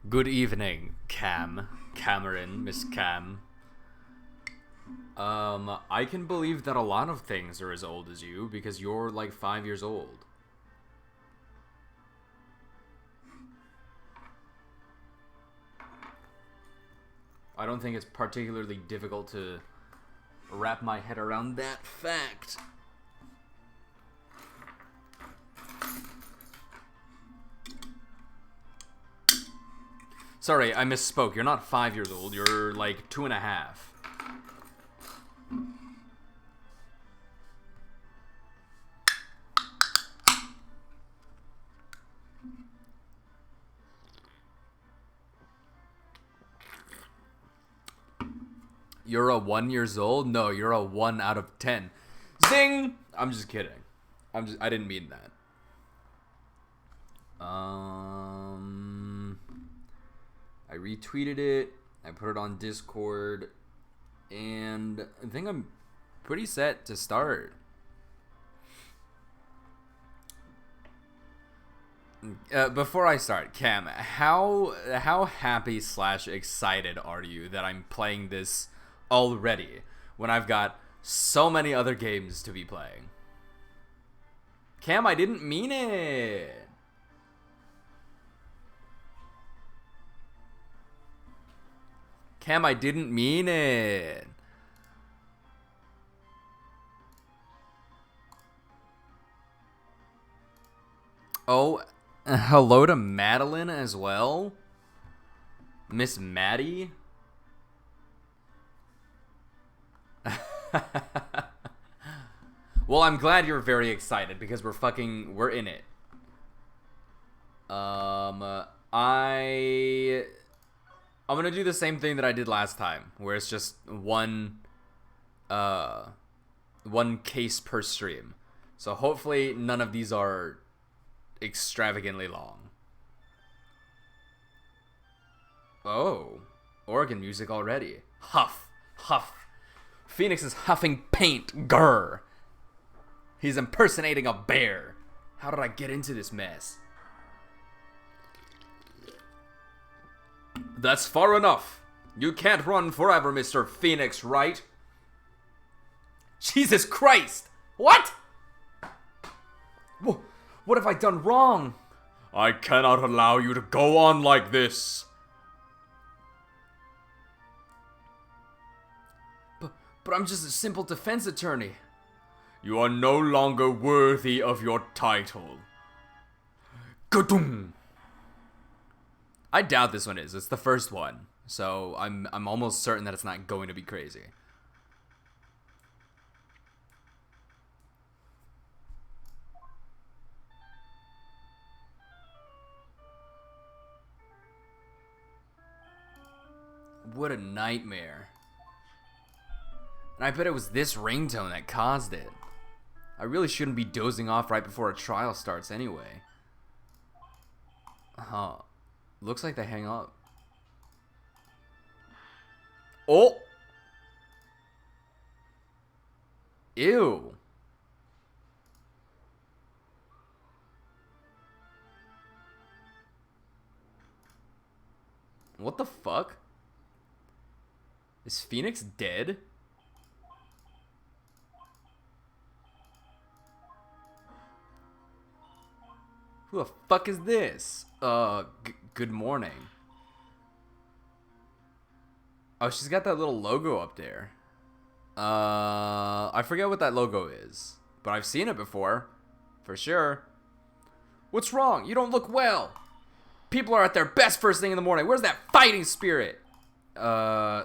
Good evening, Cameron, Miss Cam. I can believe that a lot of things are as old as you because you're like 5 years old. I don't think it's particularly difficult to wrap my head around that fact. Sorry, I misspoke. You're not 5 years old. You're like 2.5. You're a 1 years old? No, you're a 1 out of 10. Zing! I'm just kidding. I didn't mean that. I retweeted it. I put it on Discord. And I think I'm pretty set to start. Before I start, Cam, how happy / excited are you that I'm playing this already when I've got so many other games to be playing? Cam, I didn't mean it. Cam, I didn't mean it. Oh, hello to Madeline as well. Miss Maddie. Well, I'm glad you're very excited because we're in it. I'm gonna do the same thing that I did last time, where it's just one case per stream. So hopefully none of these are extravagantly long. Oh, organ music already. Huff, huff. Phoenix is huffing paint. Grr. He's impersonating a bear. How did I get into this mess? That's far enough. You can't run forever, Mr. Phoenix, right? Jesus Christ! What? What have I done wrong? I cannot allow you to go on like this. But I'm just a simple defense attorney. You are no longer worthy of your title. Ka-doom! I doubt this one is. It's the first one. So I'm almost certain that it's not going to be crazy. What a nightmare. And I bet it was this ringtone that caused it. I really shouldn't be dozing off right before a trial starts anyway. Huh. Looks like they hang up. Oh! Ew. What the fuck? Is Phoenix dead? Who the fuck is this? Good morning. Oh, she's got that little logo up there. I forget what that logo is, but I've seen it before. For sure. What's wrong? You don't look well. People are at their best first thing in the morning. Where's that fighting spirit?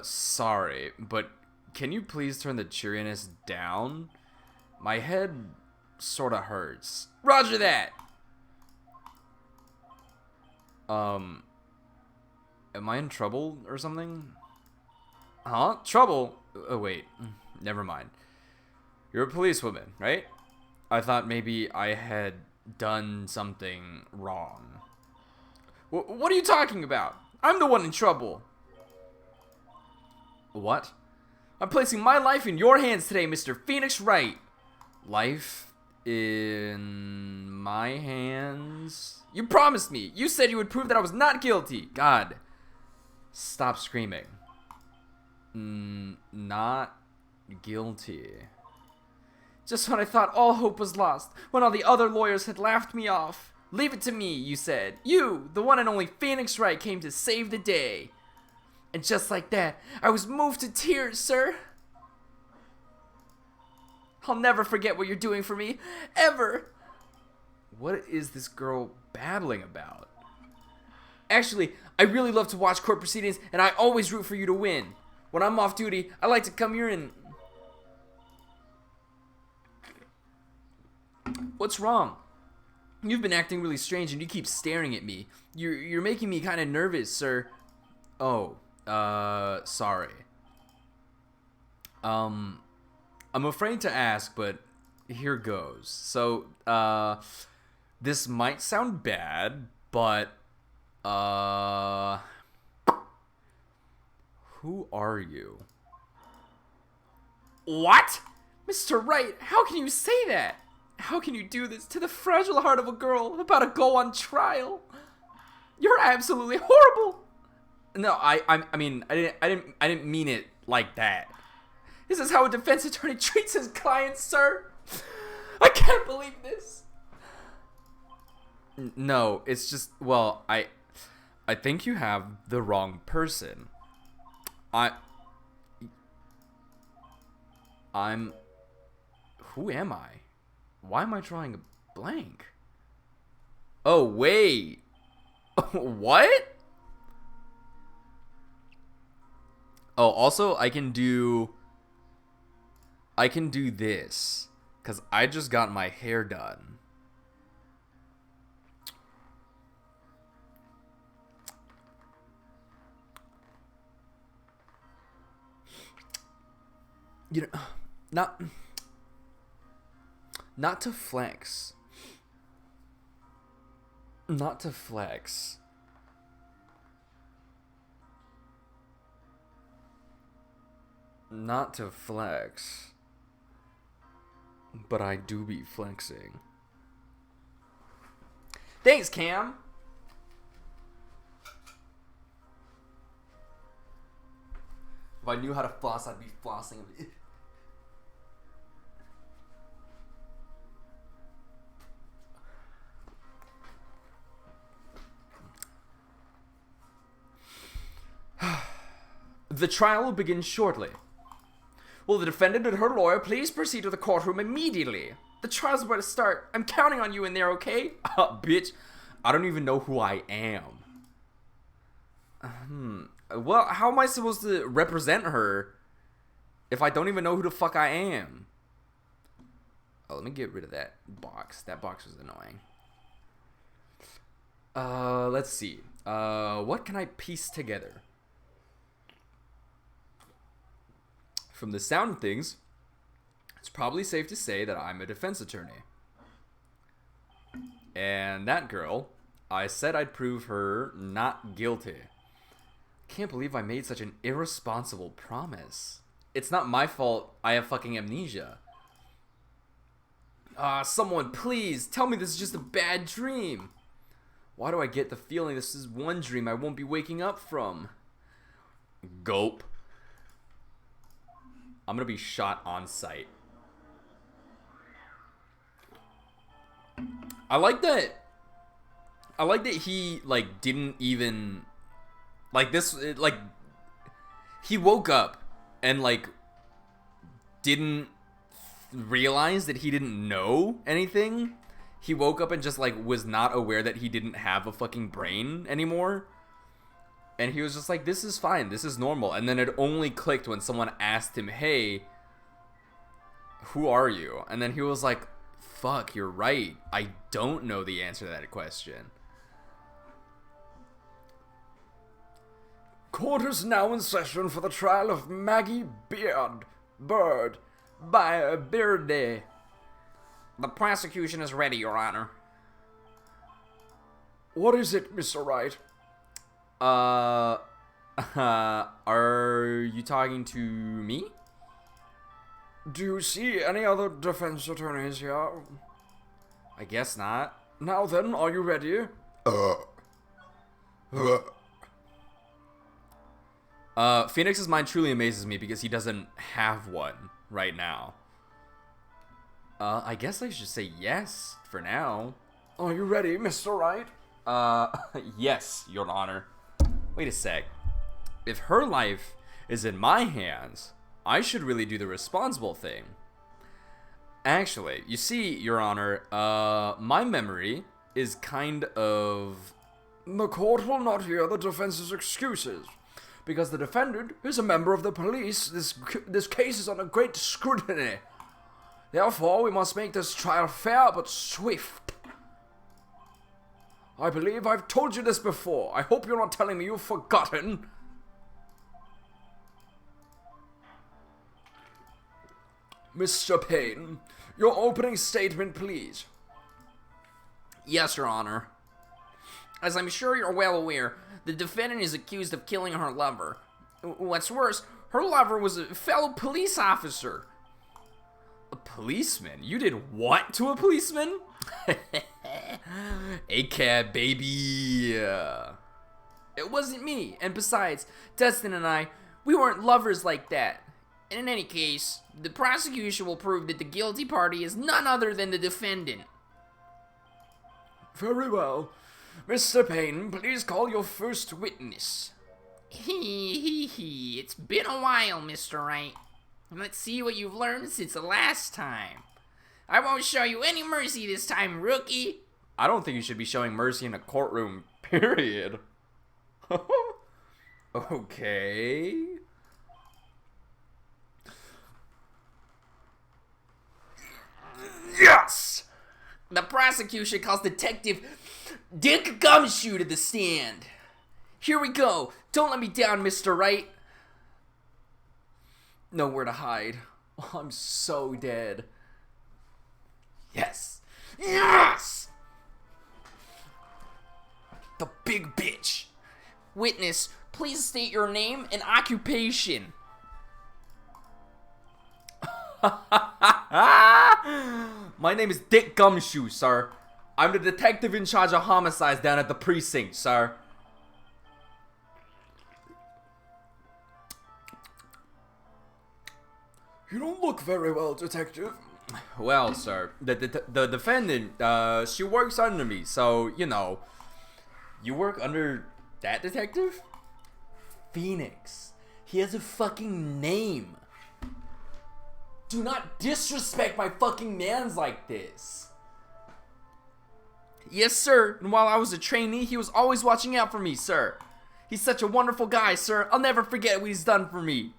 Sorry, but can you please turn the cheeriness down? My head sorta hurts. Roger that! Am I in trouble or something? Huh? Trouble? Oh, wait. Never mind. You're a policewoman, right? I thought maybe I had done something wrong. What are you talking about? I'm the one in trouble. What? I'm placing my life in your hands today, Mr. Phoenix Wright. Life in my hands. You promised me. You said you would prove that I was not guilty. God. Stop screaming. Not guilty. Just when I thought all hope was lost, when all the other lawyers had laughed me off. Leave it to me, you said. You, the one and only Phoenix Wright, came to save the day. And just like that, I was moved to tears, sir. I'll never forget what you're doing for me, ever. What is this girl babbling about? Actually, I really love to watch court proceedings, and I always root for you to win. When I'm off duty, I like to come here and... What's wrong? You've been acting really strange, and you keep staring at me. You're making me kind of nervous, sir. Oh, sorry. I'm afraid to ask, but here goes. So, this might sound bad, but, who are you? What? Mr. Wright, how can you say that? How can you do this to the fragile heart of a girl about to go on trial? You're absolutely horrible. No, I mean, I didn't mean it like that. This is how a defense attorney treats his clients, sir. I can't believe this. No, it's just, well, I think you have the wrong person. Who am I? Why am I drawing a blank? Oh, wait. What? Oh, also, I can do this, because I just got my hair done. You know, not to flex. Not to flex. Not to flex. But I do be flexing. Thanks, Cam. If I knew how to floss, I'd be flossing. The trial will begin shortly. Will the defendant and her lawyer please proceed to the courtroom immediately? The trial's about to start. I'm counting on you in there, okay? Bitch, I don't even know who I am. Well, how am I supposed to represent her if I don't even know who the fuck I am? Oh, let me get rid of that box. That box was annoying. Let's see. What can I piece together? From the sound of things, it's probably safe to say that I'm a defense attorney. And that girl, I said I'd prove her not guilty. Can't believe I made such an irresponsible promise. It's not my fault I have fucking amnesia. Someone please tell me this is just a bad dream. Why do I get the feeling this is one dream I won't be waking up from? Gulp. I'm gonna be shot on sight. I like that he, like, didn't even, like, this, like, he woke up and, like, didn't realize that he didn't know anything. He woke up and just, like, was not aware that he didn't have a fucking brain anymore. And he was just like, this is fine, this is normal. And then it only clicked when someone asked him, hey, who are you? And then he was like, fuck, you're right. I don't know the answer to that question. Court is now in session for the trial of Maggie Bird by Beardy. The prosecution is ready, Your Honor. What is it, Mr. Wright? Are you talking to me? Do you see any other defense attorneys here? I guess not. Now then, are you ready? Phoenix's mind truly amazes me because he doesn't have one right now. I guess I should say yes for now. Are you ready, Mr. Wright? Yes, Your Honor. Wait a sec. If her life is in my hands, I should really do the responsible thing. Actually, you see, Your Honor, my memory is kind of... The court will not hear the defense's excuses. Because the defendant is a member of the police, this case is under great scrutiny. Therefore, we must make this trial fair but swift. I believe I've told you this before. I hope you're not telling me you've forgotten. Mr. Payne, your opening statement, please. Yes, Your Honor. As I'm sure you're well aware, the defendant is accused of killing her lover. What's worse, her lover was a fellow police officer. A policeman? You did what to a policeman? A-cab, baby. It wasn't me, and besides, Dustin and I, we weren't lovers like that. And in any case, the prosecution will prove that the guilty party is none other than the defendant. Very well. Mr. Payne, please call your first witness. It's been a while, Mr. Wright. Let's see what you've learned since the last time. I won't show you any mercy this time, rookie. I don't think you should be showing mercy in a courtroom, period. Okay. Yes! The prosecution calls Detective Dick Gumshoe to the stand. Here we go. Don't let me down, Mr. Wright. Nowhere to hide. Oh, I'm so dead. Yes. Yes! The big bitch. Witness, please state your name and occupation. My name is Dick Gumshoe, sir. I'm the detective in charge of homicides down at the precinct, sir. You don't look very well, detective. Well, sir, the defendant, she works under me, so, you know. You work under that detective? Phoenix. He has a fucking name. Do not disrespect my fucking mans like this. Yes, sir. And while I was a trainee, he was always watching out for me, sir. He's such a wonderful guy, sir. I'll never forget what he's done for me.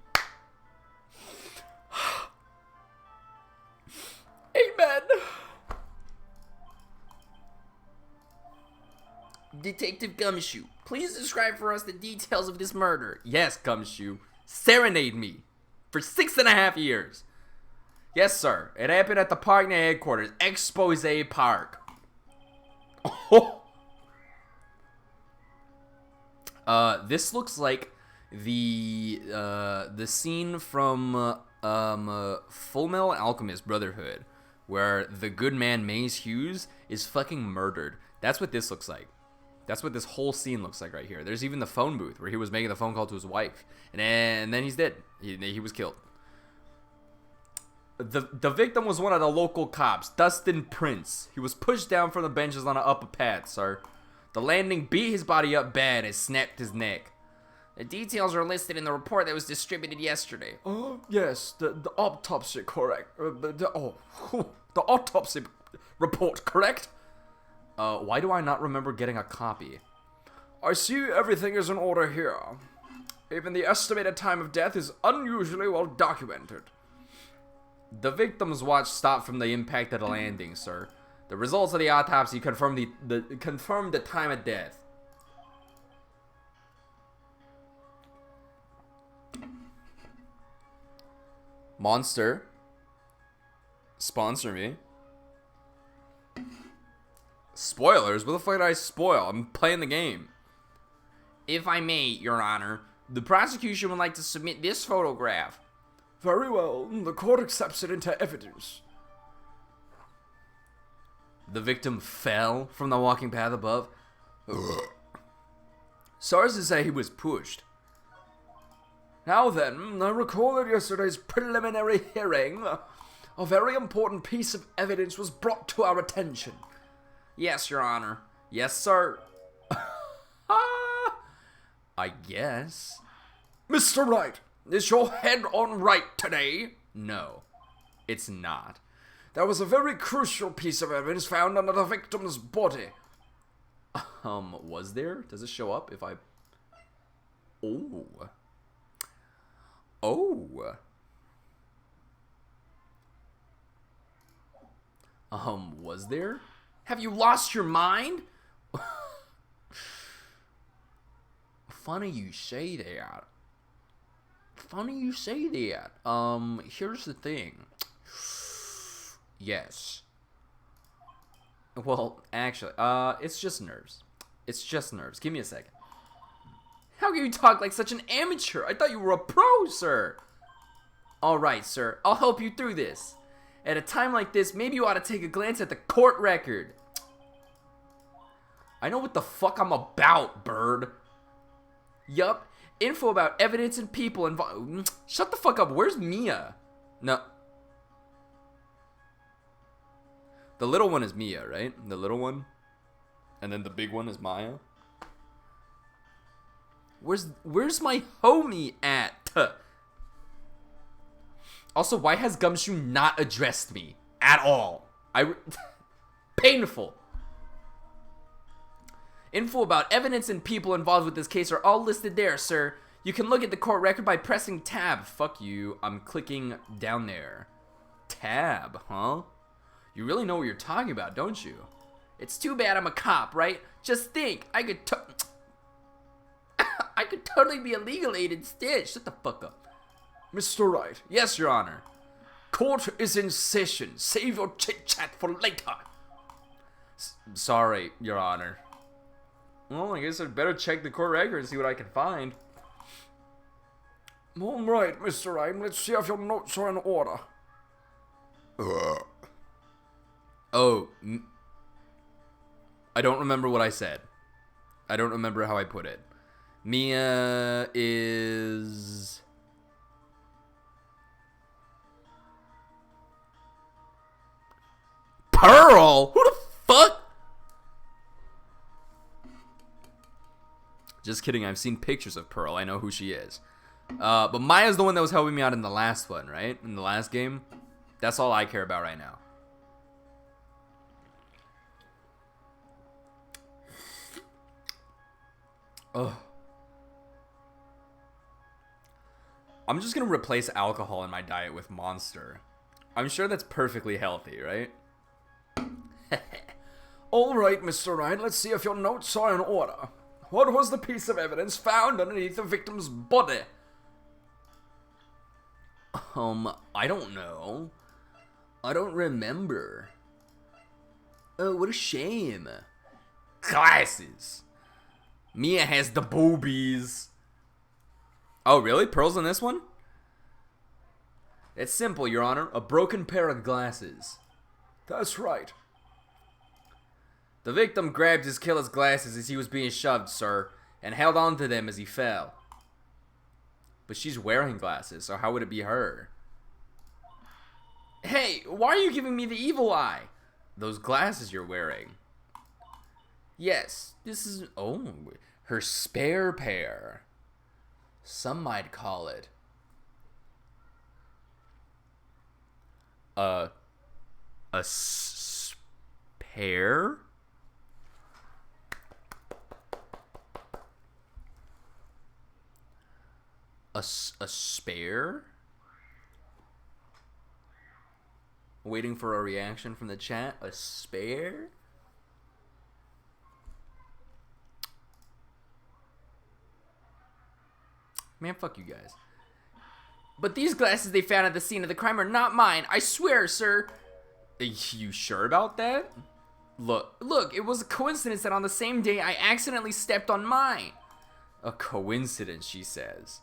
Amen. Detective Gumshoe, please describe for us the details of this murder. Yes, Gumshoe. Serenade me. For 6.5 years. Yes, sir. It happened at the park near headquarters. Expose Park. Oh. This looks like the scene from Full Metal Alchemist Brotherhood, where the good man Maze Hughes is fucking murdered. That's what this looks like. That's what this whole scene looks like right here. There's even the phone booth where he was making the phone call to his wife, and then he's dead. He was killed. The victim was one of the local cops, Dustin Prince. He was pushed down from the benches on an upper pad, sir. The landing beat his body up bad and snapped his neck. The details are listed in the report that was distributed yesterday. Oh, yes, the autopsy, correct. The autopsy report, correct? Why do I not remember getting a copy? I see everything is in order here. Even the estimated time of death is unusually well documented. The victim's watch stopped from the impact of the landing, sir. The results of the autopsy confirmed the time of death. Monster, sponsor me. Spoilers? What the fuck did I spoil? I'm playing the game. If I may, Your Honor, the prosecution would like to submit this photograph. Very well. The court accepts it into evidence. The victim fell from the walking path above. Sources say he was pushed. Now then, I recall at yesterday's preliminary hearing, a very important piece of evidence was brought to our attention. Yes, Your Honor. Yes, sir. I guess. Mr. Wright, is your head on right today? No, it's not. There was a very crucial piece of evidence found under the victim's body. Was there? Does it show up if I... Oh. Oh. Was there? Have you lost your mind? Funny you say that. Funny you say that. Here's the thing. Yes. Well, actually, it's just nerves. It's just nerves. Give me a second. How can you talk like such an amateur? I thought you were a pro, sir. All right, sir. I'll help you through this. At a time like this, maybe you ought to take a glance at the court record. I know what the fuck I'm about, bird. Yup. Info about evidence and people involved. Shut the fuck up. Where's Mia? No. The little one is Mia, right? The little one. And then the big one is Maya. Where's my homie at? Also, why has Gumshoe not addressed me at all? Painful. Info about evidence and people involved with this case are all listed there, sir. You can look at the court record by pressing tab. Fuck you. I'm clicking down there. Tab, huh? You really know what you're talking about, don't you? It's too bad I'm a cop, right? Just think, I could totally be a legal aid instead. Shut the fuck up. Mr. Wright. Yes, Your Honor. Court is in session. Save your chit-chat for later. Sorry, Your Honor. Well, I guess I'd better check the court record and see what I can find. All right, Mr. Wright. Let's see if your notes are in order. Oh. I don't remember what I said. I don't remember how I put it. Mia is... Pearl? Who the fuck? Just kidding, I've seen pictures of Pearl. I know who she is. But Maya's the one that was helping me out in the last one, right? In the last game. That's all I care about right now. Ugh. I'm just gonna replace alcohol in my diet with Monster. I'm sure that's perfectly healthy, right? All right, Mr. Wright. Let's see if your notes are in order. What was the piece of evidence found underneath the victim's body? I don't know. I don't remember. Oh, what a shame. Glasses. Mia has the boobies. Oh, really? Pearl's in this one? It's simple, Your Honor. A broken pair of glasses. That's right. The victim grabbed his killer's glasses as he was being shoved, sir, and held on to them as he fell. But she's wearing glasses, so how would it be her? Hey, why are you giving me the evil eye? Those glasses you're wearing. Yes, this is... Oh, her spare pair. Some might call it... a spare? A spare? Waiting for a reaction from the chat. A spare? Man, fuck you guys. But these glasses they found at the scene of the crime are not mine. I swear, sir. You sure about that? Look, it was a coincidence that on the same day I accidentally stepped on mine. A coincidence, she says.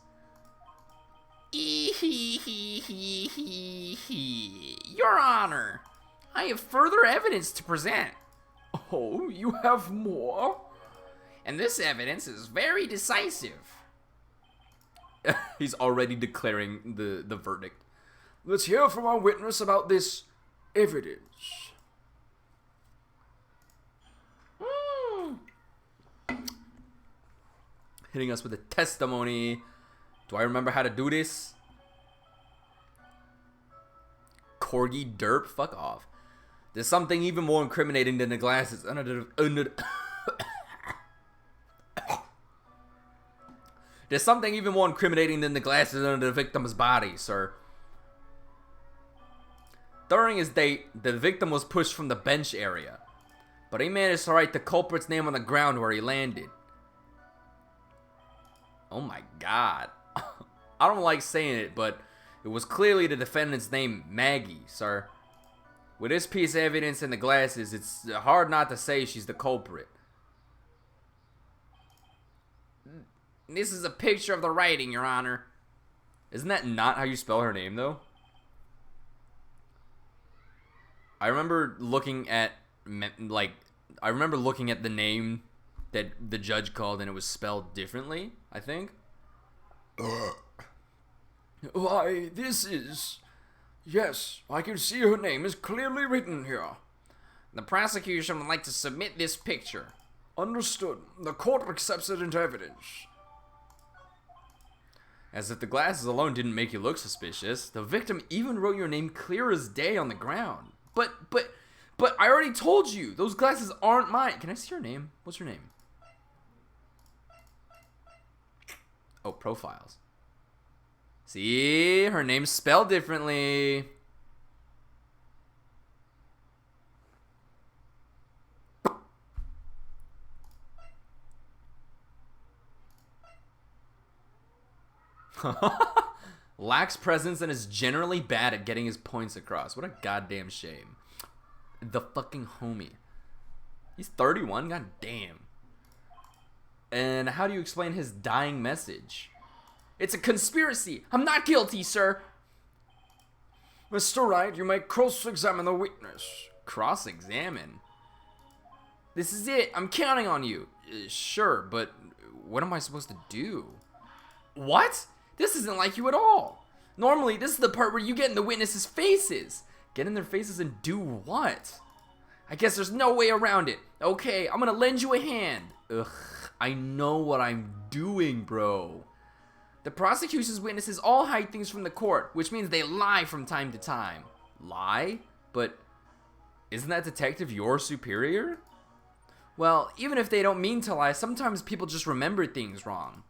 Your Honor, I have further evidence to present. Oh, you have more? And this evidence is very decisive. He's already declaring the verdict. Let's hear from our witness about this evidence. Hitting us with a testimony. Do I remember how to do this? Corgi derp, fuck off. There's something even more incriminating than the glasses There's something even more incriminating than the glasses under the victim's body, sir. During his date, the victim was pushed from the bench area, but he managed to write the culprit's name on the ground where he landed. Oh my god. I don't like saying it, but it was clearly the defendant's name, Maggie, sir. With this piece of evidence and the glasses, it's hard not to say she's the culprit. This is a picture of the writing, Your Honor. Isn't that not how you spell her name, though? I remember looking at, the name that the judge called and it was spelled differently, I think. Why, this is... Yes, I can see her name is clearly written here. The prosecution would like to submit this picture. Understood. The court accepts it into evidence. As if the glasses alone didn't make you look suspicious, the victim even wrote your name clear as day on the ground. But I already told you, those glasses aren't mine. Can I see your name? What's your name? Oh, profiles. See, her name's spelled differently. Lacks presence and is generally bad at getting his points across. What a goddamn shame. The fucking homie. He's 31? God damn. And how do you explain his dying message? It's a conspiracy. I'm not guilty, sir. Mr. Wright, you may cross-examine the witness. Cross-examine? This is it. I'm counting on you. Sure, but what am I supposed to do? What? This isn't like you at all. Normally, this is the part where you get in the witnesses' faces. Get in their faces and do what? I guess there's no way around it. Okay, I'm gonna lend you a hand. Ugh, I know what I'm doing, bro. The prosecution's witnesses all hide things from the court, which means they lie from time to time. Lie? But isn't that detective your superior? Well, even if they don't mean to lie, sometimes people just remember things wrong.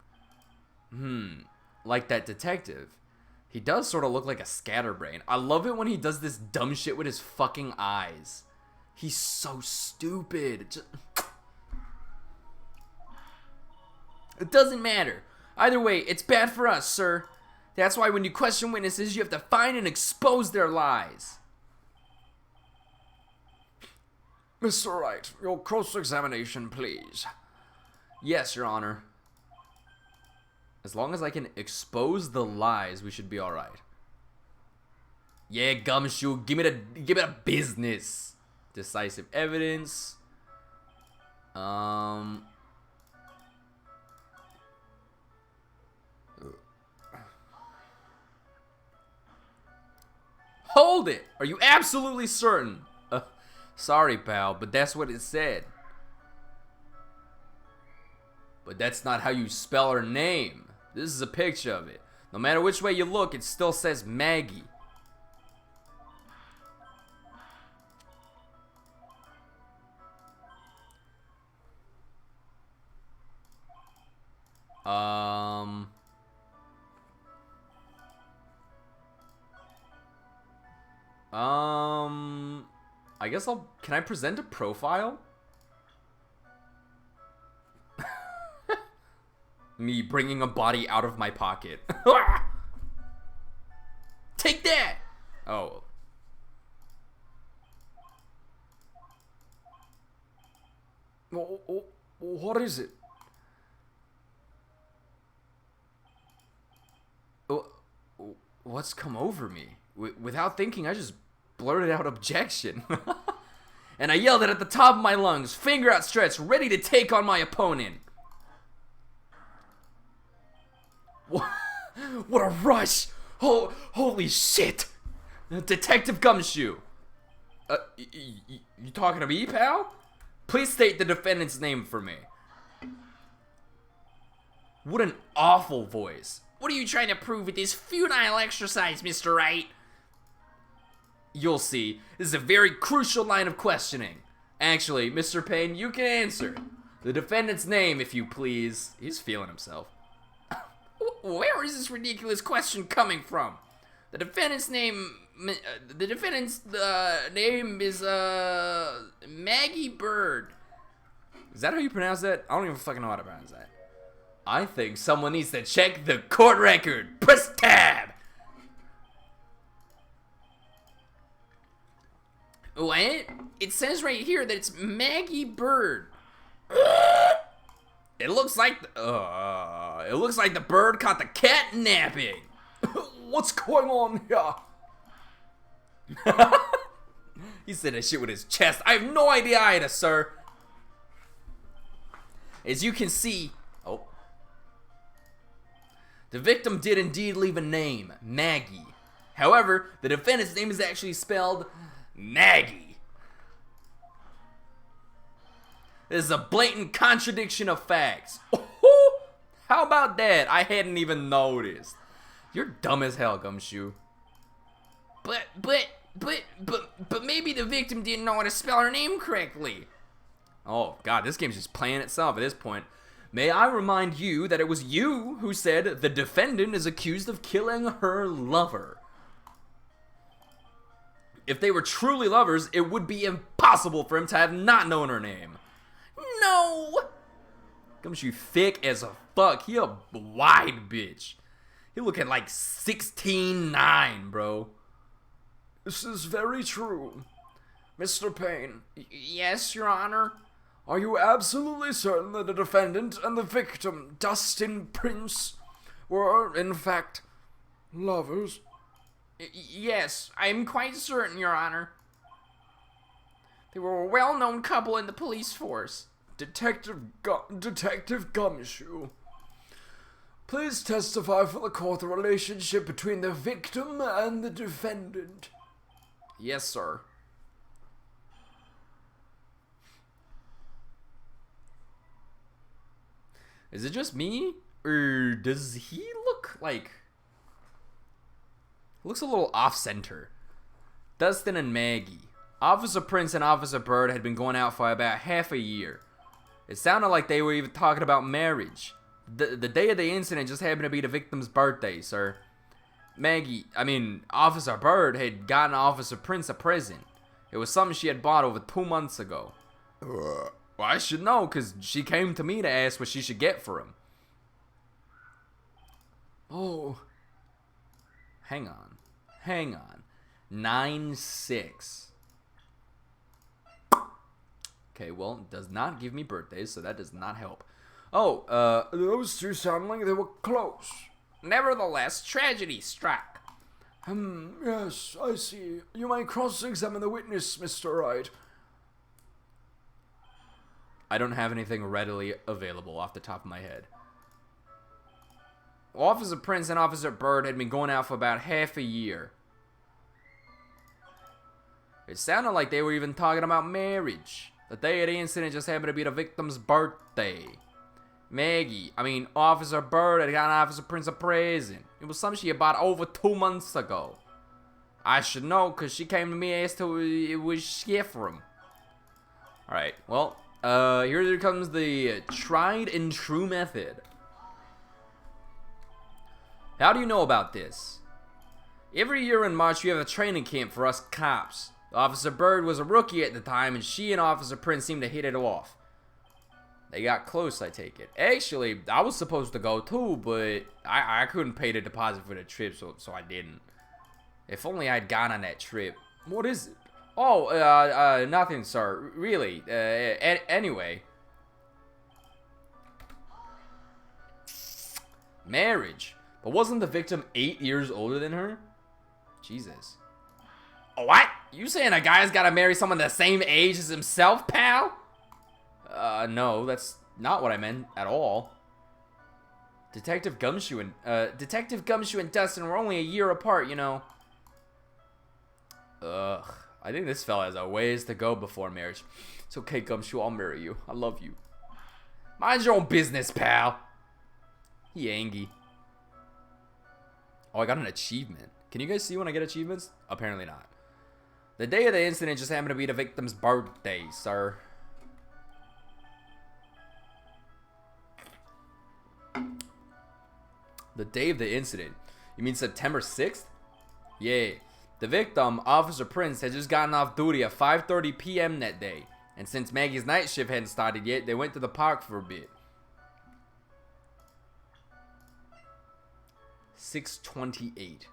Like that detective. He does sort of look like a scatterbrain. I love it when he does this dumb shit with his fucking eyes. He's so stupid. It doesn't matter. Either way, it's bad for us, sir. That's why when you question witnesses, you have to find and expose their lies. Mr. Wright, your cross-examination, please. Yes, Your Honor. As long as I can expose the lies, we should be alright. Yeah, Gumshoe, give me the business. Decisive evidence. Hold it! Are you absolutely certain? Sorry, pal, but that's what it said. But that's not how you spell her name. This is a picture of it. No matter which way you look, it still says Maggie. I guess can I present a profile? Me bringing a body out of my pocket. Take that! Oh. What is it? What's come over me? Without thinking, I just blurted out objection. and I yelled it at the top of my lungs, finger outstretched, ready to take on my opponent. What a rush! Oh, holy shit! Detective Gumshoe. You talking to me, pal? Please state the defendant's name for me. What an awful voice. What are you trying to prove with this futile exercise, Mr. Wright? You'll see. This is a very crucial line of questioning. Actually, Mr. Payne, you can answer. The defendant's name, if you please. He's feeling himself. Where is this ridiculous question coming from? The defendant's name... The defendant's name is, Maggie Bird. Is that how you pronounce that? I don't even fucking know how to pronounce that. I think someone needs to check the court record. Press tab! What? It says right here that it's Maggie Bird. It looks like the bird caught the cat napping. What's going on here? He said that shit with his chest. I have no idea either, sir. As you can see, the victim did indeed leave a name, Maggie. However, the defendant's name is actually spelled Maggie. This is a blatant contradiction of facts. How about that? I hadn't even noticed. You're dumb as hell, Gumshoe. But maybe the victim didn't know how to spell her name correctly. Oh, God, this game's just playing itself at this point. May I remind you that it was you who said the defendant is accused of killing her lover. If they were truly lovers, it would be impossible for him to have not known her name. No! Gumshoe thick as a fuck. He a wide bitch. He looking like 16'9", bro. This is very true. Mr. Payne. Yes, Your Honor. Are you absolutely certain that the defendant and the victim, Dustin Prince, were, in fact, lovers? Yes, I'm quite certain, Your Honor. They were a well-known couple in the police force. Detective Gumshoe. Please testify for the court the relationship between the victim and the defendant. Yes, sir. Is it just me? Or does he look like... Looks a little off-center. Dustin and Maggie. Officer Prince and Officer Bird had been going out for about half a year. It sounded like they were even talking about marriage. The day of the incident just happened to be the victim's birthday, sir. Officer Bird had gotten Officer Prince a present. It was something she had bought over 2 months ago. Well, I should know, because she came to me to ask what she should get for him. Oh. Hang on. 9/6. Okay, well, it does not give me birthdays, so that does not help. Oh, those two sound like they were close. Nevertheless, tragedy struck. Yes, I see. You may cross-examine the witness, Mr. Wright. I don't have anything readily available off the top of my head. Officer Prince and Officer Bird had been going out for about half a year. It sounded like they were even talking about marriage. The day of the incident just happened to be the victim's birthday. Officer Bird had gotten Officer Prince a present. It was something she had bought over 2 months ago. I should know, because she came to me and asked who it was she get for him. Alright, well, here comes the tried and true method. How do you know about this? Every year in March, we have a training camp for us cops. Officer Bird was a rookie at the time, and she and Officer Prince seemed to hit it off. They got close, I take it. Actually, I was supposed to go too, but I couldn't pay the deposit for the trip, so I didn't. If only I'd gone on that trip. What is it? Oh, nothing, sir. Really. Anyway. Marriage. But wasn't the victim 8 years older than her? Jesus. What? You saying a guy's gotta marry someone the same age as himself, pal? No, that's not what I meant at all. Detective Gumshoe and Dustin were only a year apart, you know. Ugh, I think this fella has a ways to go before marriage. It's okay, Gumshoe, I'll marry you. I love you. Mind your own business, pal. He angy. Oh, I got an achievement. Can you guys see when I get achievements? Apparently not. The day of the incident just happened to be the victim's birthday, sir. The day of the incident? You mean September 6th? Yeah. The victim, Officer Prince, had just gotten off duty at 5:30 p.m. that day. And since Maggie's night shift hadn't started yet, they went to the park for a bit. 6:28.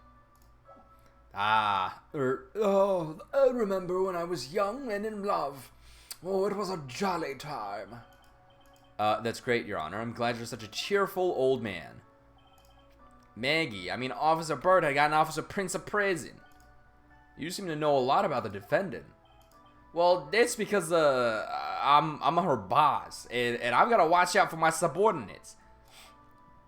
Ah. Oh, I remember when I was young and in love. Oh, it was a jolly time. That's great, Your Honor. I'm glad you're such a cheerful old man. Officer Bird had gotten Officer Prince a present. You seem to know a lot about the defendant. Well, that's because, I'm her boss, and I've got to watch out for my subordinates.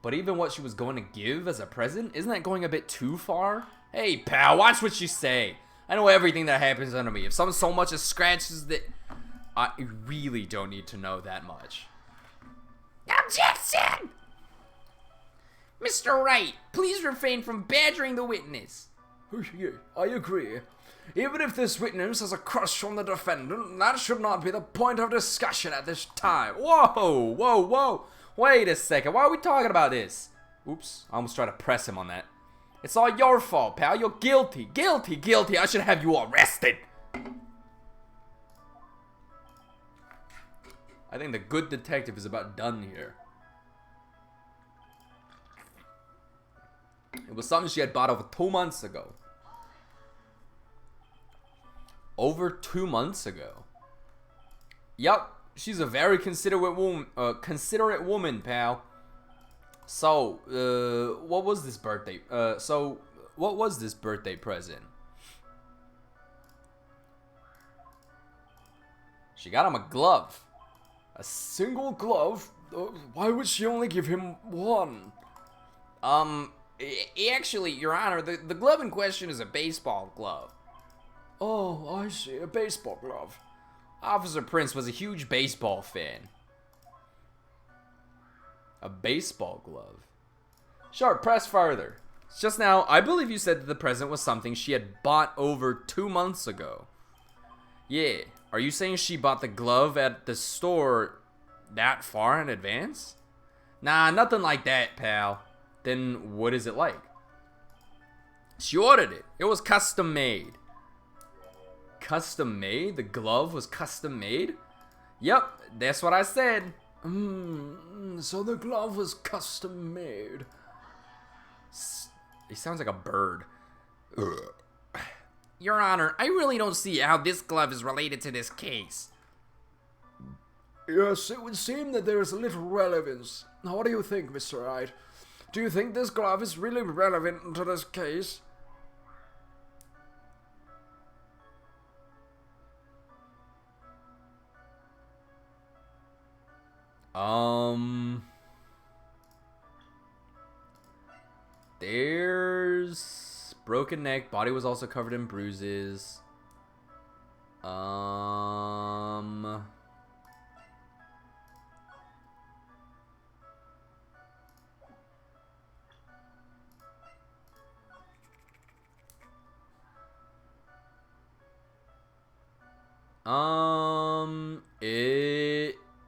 But even what she was going to give as a present, isn't that going a bit too far? Hey, pal, watch what you say. I know everything that happens under me. If someone so much as scratches that... I really don't need to know that much. Objection! Mr. Wright, please refrain from badgering the witness. Yeah, I agree. Even if this witness has a crush on the defendant, that should not be the point of discussion at this time. Whoa. Wait a second. Why are we talking about this? Oops, I almost tried to press him on that. It's all your fault, pal. You're guilty. Guilty. I should have you arrested. I think the good detective is about done here. It was something she had bought over 2 months ago. Over 2 months ago. Yup, she's a very considerate woman, pal. So, what was this birthday? What was this birthday present? She got him a glove. A single glove? Why would she only give him one? Actually, Your Honor, the glove in question is a baseball glove. Oh, I see. A baseball glove. Officer Prince was a huge baseball fan. A baseball glove. Sure, press further. Just now, I believe you said that the present was something she had bought over 2 months ago. Yeah, are you saying she bought the glove at the store that far in advance? Nah, nothing like that, pal. Then what is it like? She ordered it. It was custom made. Custom made? The glove was custom made? Yep, that's what I said. So the glove was custom made. He sounds like a bird. Ugh. Your Honor, I really don't see how this glove is related to this case. Yes, it would seem that there is a little relevance. Now, what do you think, Mr. Wright? Do you think this glove is really relevant to this case? There's broken neck. Body was also covered in bruises.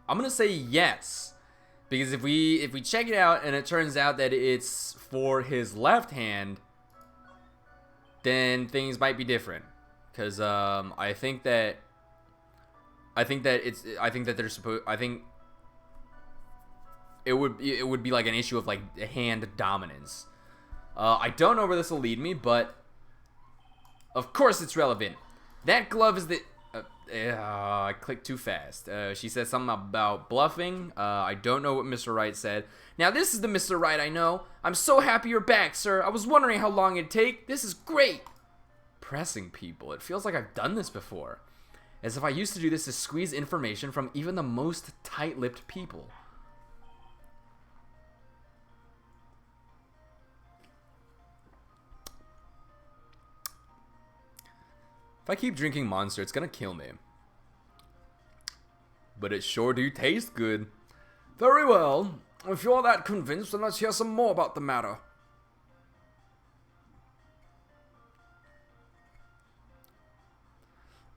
I'm gonna say yes, because if we check it out and it turns out that it's for his left hand, then things might be different. Because I think that it would be like an issue of like hand dominance. I don't know where this will lead me, but of course it's relevant. That glove is the. I clicked too fast. She said something about bluffing. I don't know what Mr. Wright said. Now, this is the Mr. Wright I know. I'm so happy you're back, sir. I was wondering how long it'd take. This is great. pressing people. It feels like I've done this before. As if I used to do this to squeeze information from even the most tight-lipped people. If I keep drinking Monster, it's gonna kill me. But it sure do taste good. Very well. If you're that convinced, then let's hear some more about the matter.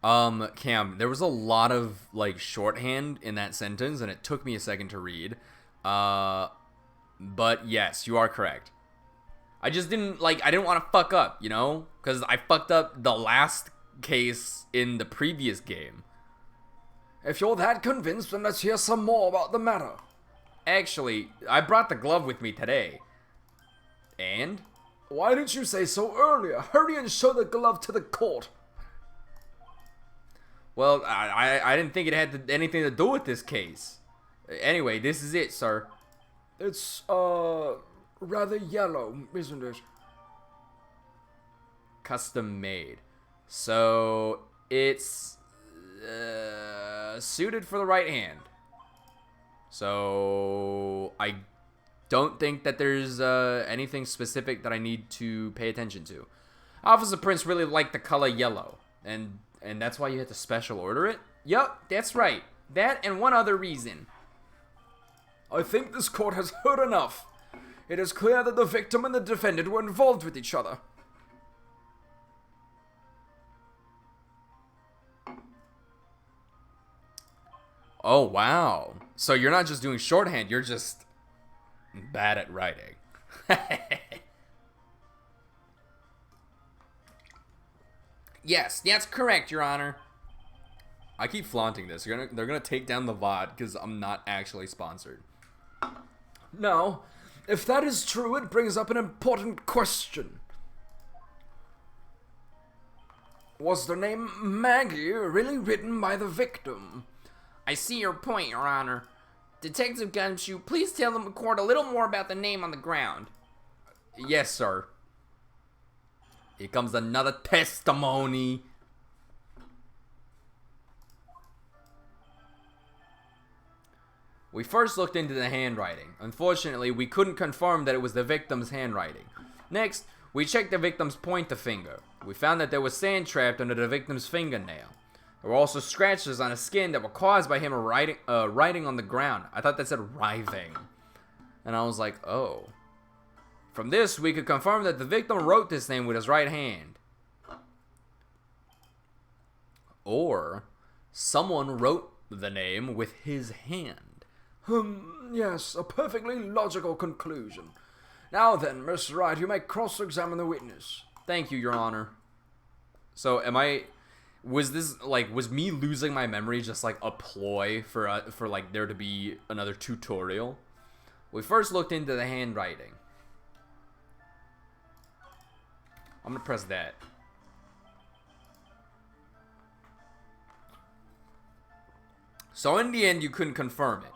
Cam, there was a lot of, like, shorthand in that sentence, and it took me a second to read. But yes, you are correct. I just didn't, like, I didn't want to fuck up, you know? Because I fucked up the last case in the previous game. If you're that convinced, then let's hear some more about the matter. Actually, I brought the glove with me today. And? Why didn't you say so earlier? Hurry and show the glove to the court. Well, I didn't think it had anything to do with this case. Anyway, this is it, sir. It's, rather yellow, isn't it? Custom made. So, it's suited for the right hand. So, I don't think that there's anything specific that I need to pay attention to. Officer Prince really liked the color yellow, and that's why you had to special order it? Yup, that's right. That and one other reason. I think this court has heard enough. It is clear that the victim and the defendant were involved with each other. Oh, wow. So you're not just doing shorthand, you're just bad at writing. Yes, that's correct, Your Honor. I keep flaunting this. They're gonna take down the VOD because I'm not actually sponsored. Now, if that is true, it brings up an important question. Was the name Maggie really written by the victim? I see your point, Your Honor. Detective Gumshoe, please tell the court a little more about the name on the ground. Yes, sir. Here comes another testimony. We first looked into the handwriting. Unfortunately, we couldn't confirm that it was the victim's handwriting. Next, we checked the victim's pointer finger. We found that there was sand trapped under the victim's fingernail. There were also scratches on his skin that were caused by him writing on the ground. I thought that said writhing. And I was like, oh. From this, we could confirm that the victim wrote this name with his right hand. Or, someone wrote the name with his hand. Yes, a perfectly logical conclusion. Now then, Miss Wright, you may cross-examine the witness. Thank you, Your Honor. So, was me losing my memory just like a ploy for like there to be another tutorial? We first looked into the handwriting. I'm gonna press that. So in the end, you couldn't confirm it.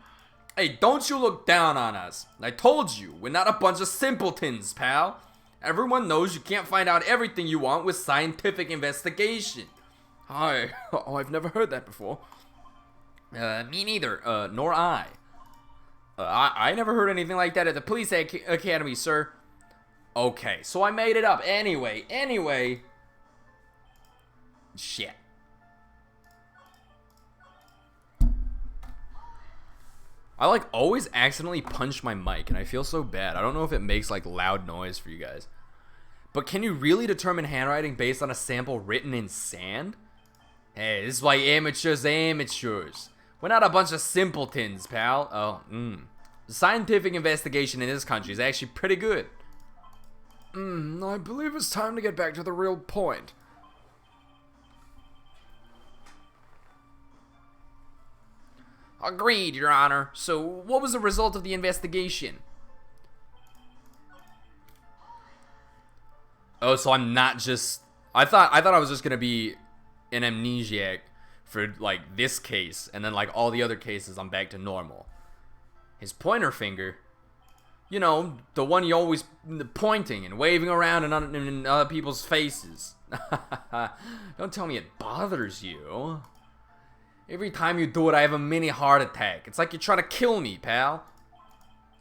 Hey, don't you look down on us. I told you, we're not a bunch of simpletons, pal. Everyone knows you can't find out everything you want with scientific investigation. Hi. Oh, I've never heard that before. Me neither. Nor I. I never heard anything like that at the police academy, sir. Okay, so I made it up. Anyway. Shit. I like always accidentally punch my mic and I feel so bad. I don't know if it makes like loud noise for you guys. But can you really determine handwriting based on a sample written in sand? Hey, this is why amateurs are amateurs. We're not a bunch of simpletons, pal. The scientific investigation in this country is actually pretty good. I believe it's time to get back to the real point. Agreed, Your Honor. So, what was the result of the investigation? Oh, so I'm not just... I thought I was just gonna be an amnesiac for, like, this case, and then, like, all the other cases, I'm back to normal. His pointer finger? You know, the one you always pointing and waving around in other people's faces. Don't tell me it bothers you. Every time you do it, I have a mini heart attack. It's like you're trying to kill me, pal.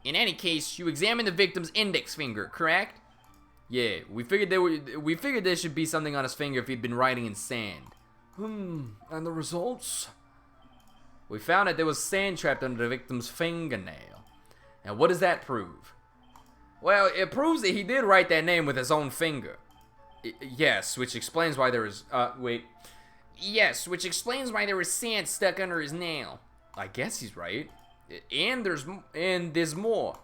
In any case, you examined the victim's index finger, correct? Yeah, we figured there should be something on his finger if he'd been writing in sand. And the results? We found that there was sand trapped under the victim's fingernail. Now, what does that prove? Well, it proves that he did write that name with his own finger. Yes, which explains why there is, wait. Yes, which explains why there was sand stuck under his nail. I guess he's right. And there's more.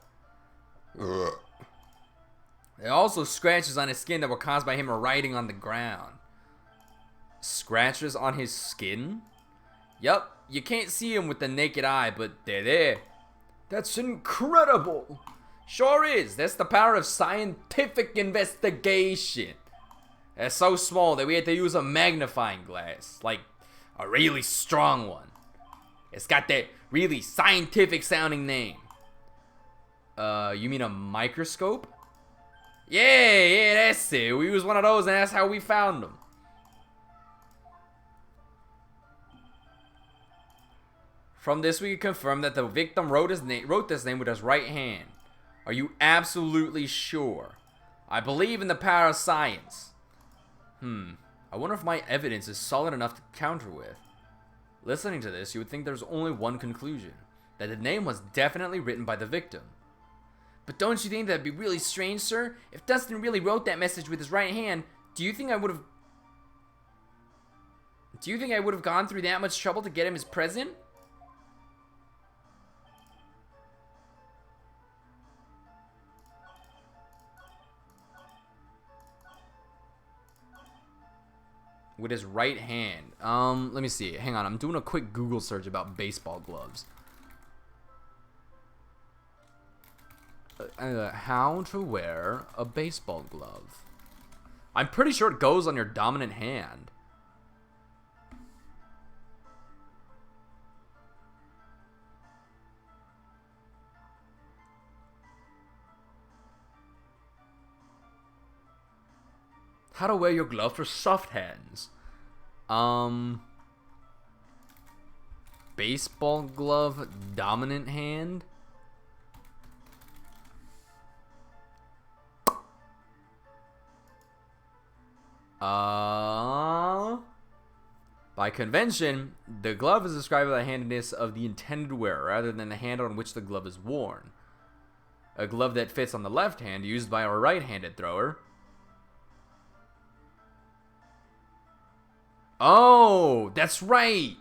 There are also scratches on his skin that were caused by him writing on the ground. Scratches on his skin? Yup, you can't see them with the naked eye, but they're there. That's incredible. Sure is. That's the power of scientific investigation. They're so small that we had to use a magnifying glass, like a really strong one. It's got that really scientific sounding name. You mean a microscope? Yeah, that's it. We used one of those and that's how we found them. From this, we can confirm that the victim wrote this name with his right hand. Are you absolutely sure? I believe in the power of science. I wonder if my evidence is solid enough to counter with. Listening to this, you would think there's only one conclusion. That the name was definitely written by the victim. But don't you think that'd be really strange, sir? If Dustin really wrote that message with his right hand, do you think I would have gone through that much trouble to get him his present? With his right hand. Let me see. Hang on. I'm doing a quick Google search about baseball gloves. How to wear a baseball glove. I'm pretty sure it goes on your dominant hand. How to wear your glove for soft hands. Baseball glove, dominant hand. By convention, the glove is described by the handedness of the intended wearer rather than the hand on which the glove is worn. A glove that fits on the left hand used by a right-handed thrower. Oh, that's right.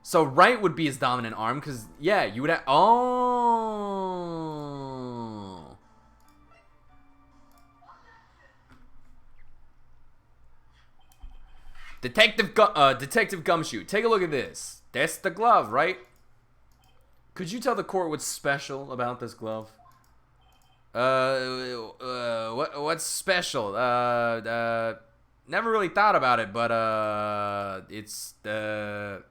So right would be his dominant arm, because, yeah, you would have... Oh. Detective Gumshoe, take a look at this. That's the glove, right? Could you tell the court what's special about this glove? What's special? Never really thought about it, but it's real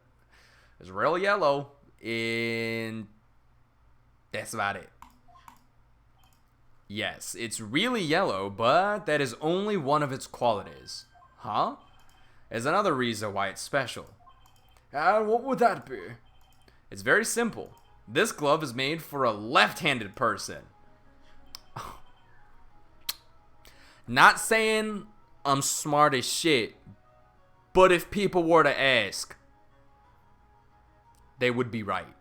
yellow, and that's about it. Yes, it's really yellow, but that is only one of its qualities. Huh? There's another reason why it's special. And what would that be? It's very simple. This glove is made for a left-handed person. Not saying I'm smart as shit, but if people were to ask, they would be right.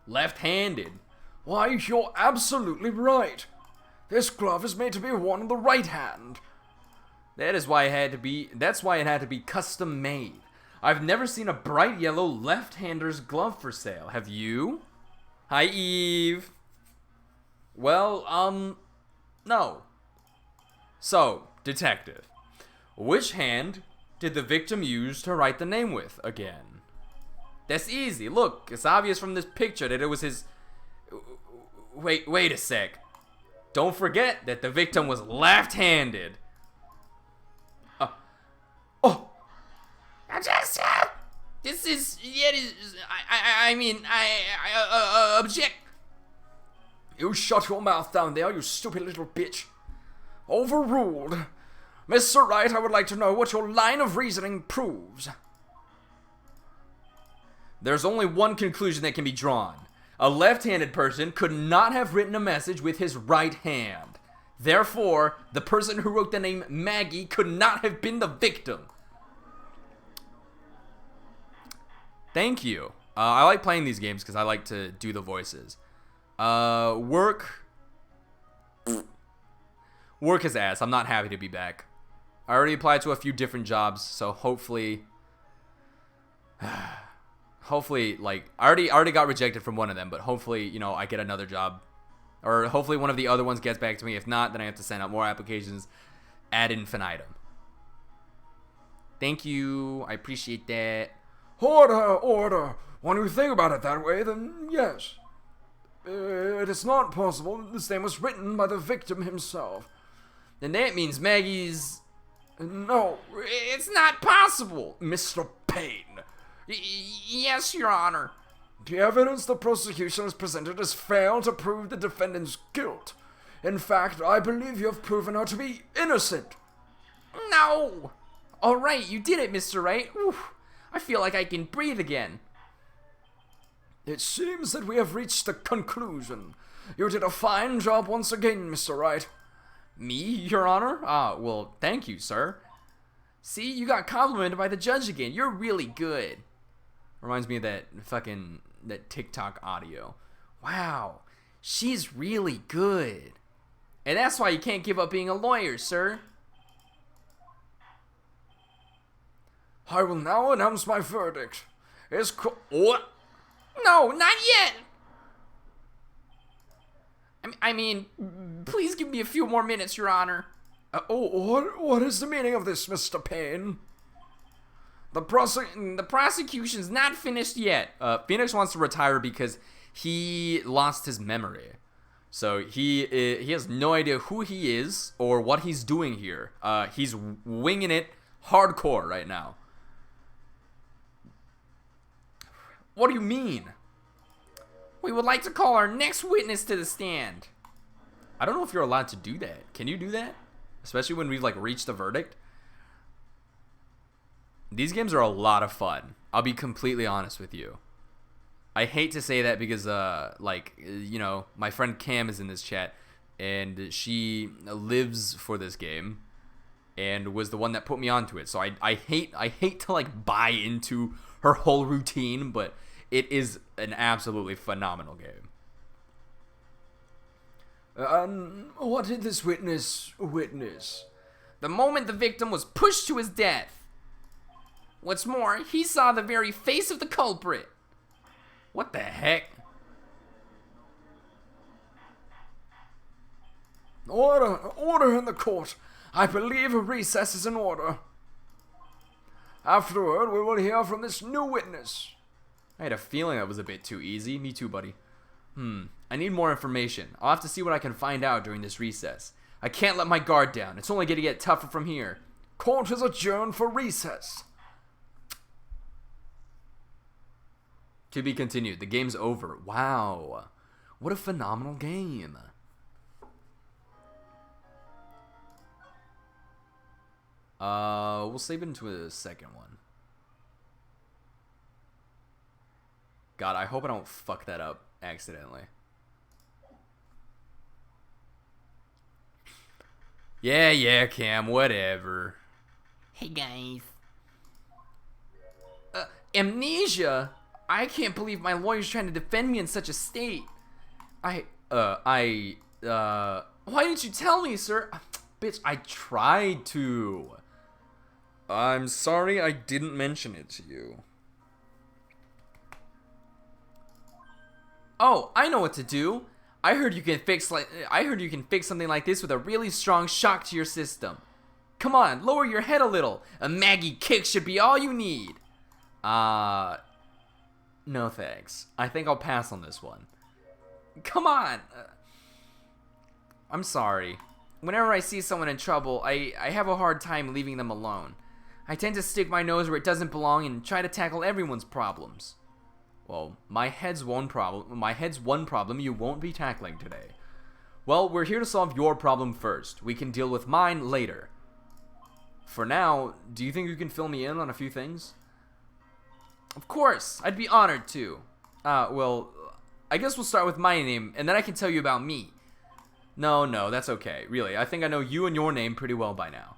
Left-handed. Why, you're absolutely right. This glove is made to be worn in the right hand. That's why it had to be custom made. I've never seen a bright yellow left-hander's glove for sale. Have you? Hi, Eve. Well, no. So, detective, which hand did the victim use to write the name with again? That's easy. Look, it's obvious from this picture that it was his... Wait a sec. Don't forget that the victim was left-handed. This is... I mean, I object. You shut your mouth down there, you stupid little bitch. Overruled. Mr. Wright, I would like to know what your line of reasoning proves. There's only one conclusion that can be drawn. A left-handed person could not have written a message with his right hand. Therefore, the person who wrote the name Maggie could not have been the victim. Thank you. I like playing these games because I like to do the voices. Work is ass. I'm not happy to be back. I already applied to a few different jobs, so hopefully, like, I already got rejected from one of them, but hopefully, you know, I get another job. Or hopefully one of the other ones gets back to me. If not, then I have to send out more applications ad infinitum. Thank you. I appreciate that. Order. When you think about it that way, then yes. It is not possible that this name was written by the victim himself. Then that means Maggie's... No, It's not possible. Mr. Payne. Yes, Your Honor. The evidence the prosecution has presented has failed to prove the defendant's guilt. In fact, I believe you have proven her to be innocent. No. All right, you did it, Mr. Wright. Oof. I feel like I can breathe again. It seems that we have reached the conclusion. You did a fine job once again, Mr. Wright. Me, Your Honor? Well, thank you, sir. See, you got complimented by the judge again. You're really good. Reminds me of that TikTok audio. Wow, she's really good. And that's why you can't give up being a lawyer, sir. I will now announce my verdict. What? No, not yet. I mean, please give me a few more minutes, Your Honor. What is the meaning of this, Mr. Payne? The prosecution's not finished yet. Phoenix wants to retire because he lost his memory. So he has no idea who he is or what he's doing here. He's winging it hardcore right now. What do you mean? We would like to call our next witness to the stand. I don't know if you're allowed to do that. Can you do that? Especially when we've, like, reached a verdict? These games are a lot of fun. I'll be completely honest with you. I hate to say that because, you know, my friend Cam is in this chat, and she lives for this game, and was the one that put me onto it. So I hate to, like, buy into her whole routine, but it is an absolutely phenomenal game. What did this witness witness? The moment the victim was pushed to his death. What's more, he saw the very face of the culprit. What the heck? Order in the court. I believe a recess is in order. Afterward, we will hear from this new witness. I had a feeling that was a bit too easy. Me too, buddy. I need more information. I'll have to see what I can find out during this recess. I can't let my guard down. It's only going to get tougher from here. Court is adjourned for recess. To be continued. The game's over. Wow. What a phenomenal game. We'll save it into a second one. God, I hope I don't fuck that up accidentally. Yeah, Cam, whatever. Hey, guys. Amnesia? I can't believe my lawyer's trying to defend me in such a state. Why didn't you tell me, sir? Bitch, I tried to. I'm sorry I didn't mention it to you. Oh, I know what to do. I heard you can fix something like this with a really strong shock to your system. Come on, lower your head a little. A Maggie kick should be all you need. No thanks. I think I'll pass on this one. Come on. I'm sorry. Whenever I see someone in trouble, I have a hard time leaving them alone. I tend to stick my nose where it doesn't belong and try to tackle everyone's problems. Well, my head's one problem you won't be tackling today. Well, we're here to solve your problem first. We can deal with mine later. For now, do you think you can fill me in on a few things? Of course, I'd be honored to. Well, I guess we'll start with my name, and then I can tell you about me. No, that's okay. Really, I think I know you and your name pretty well by now.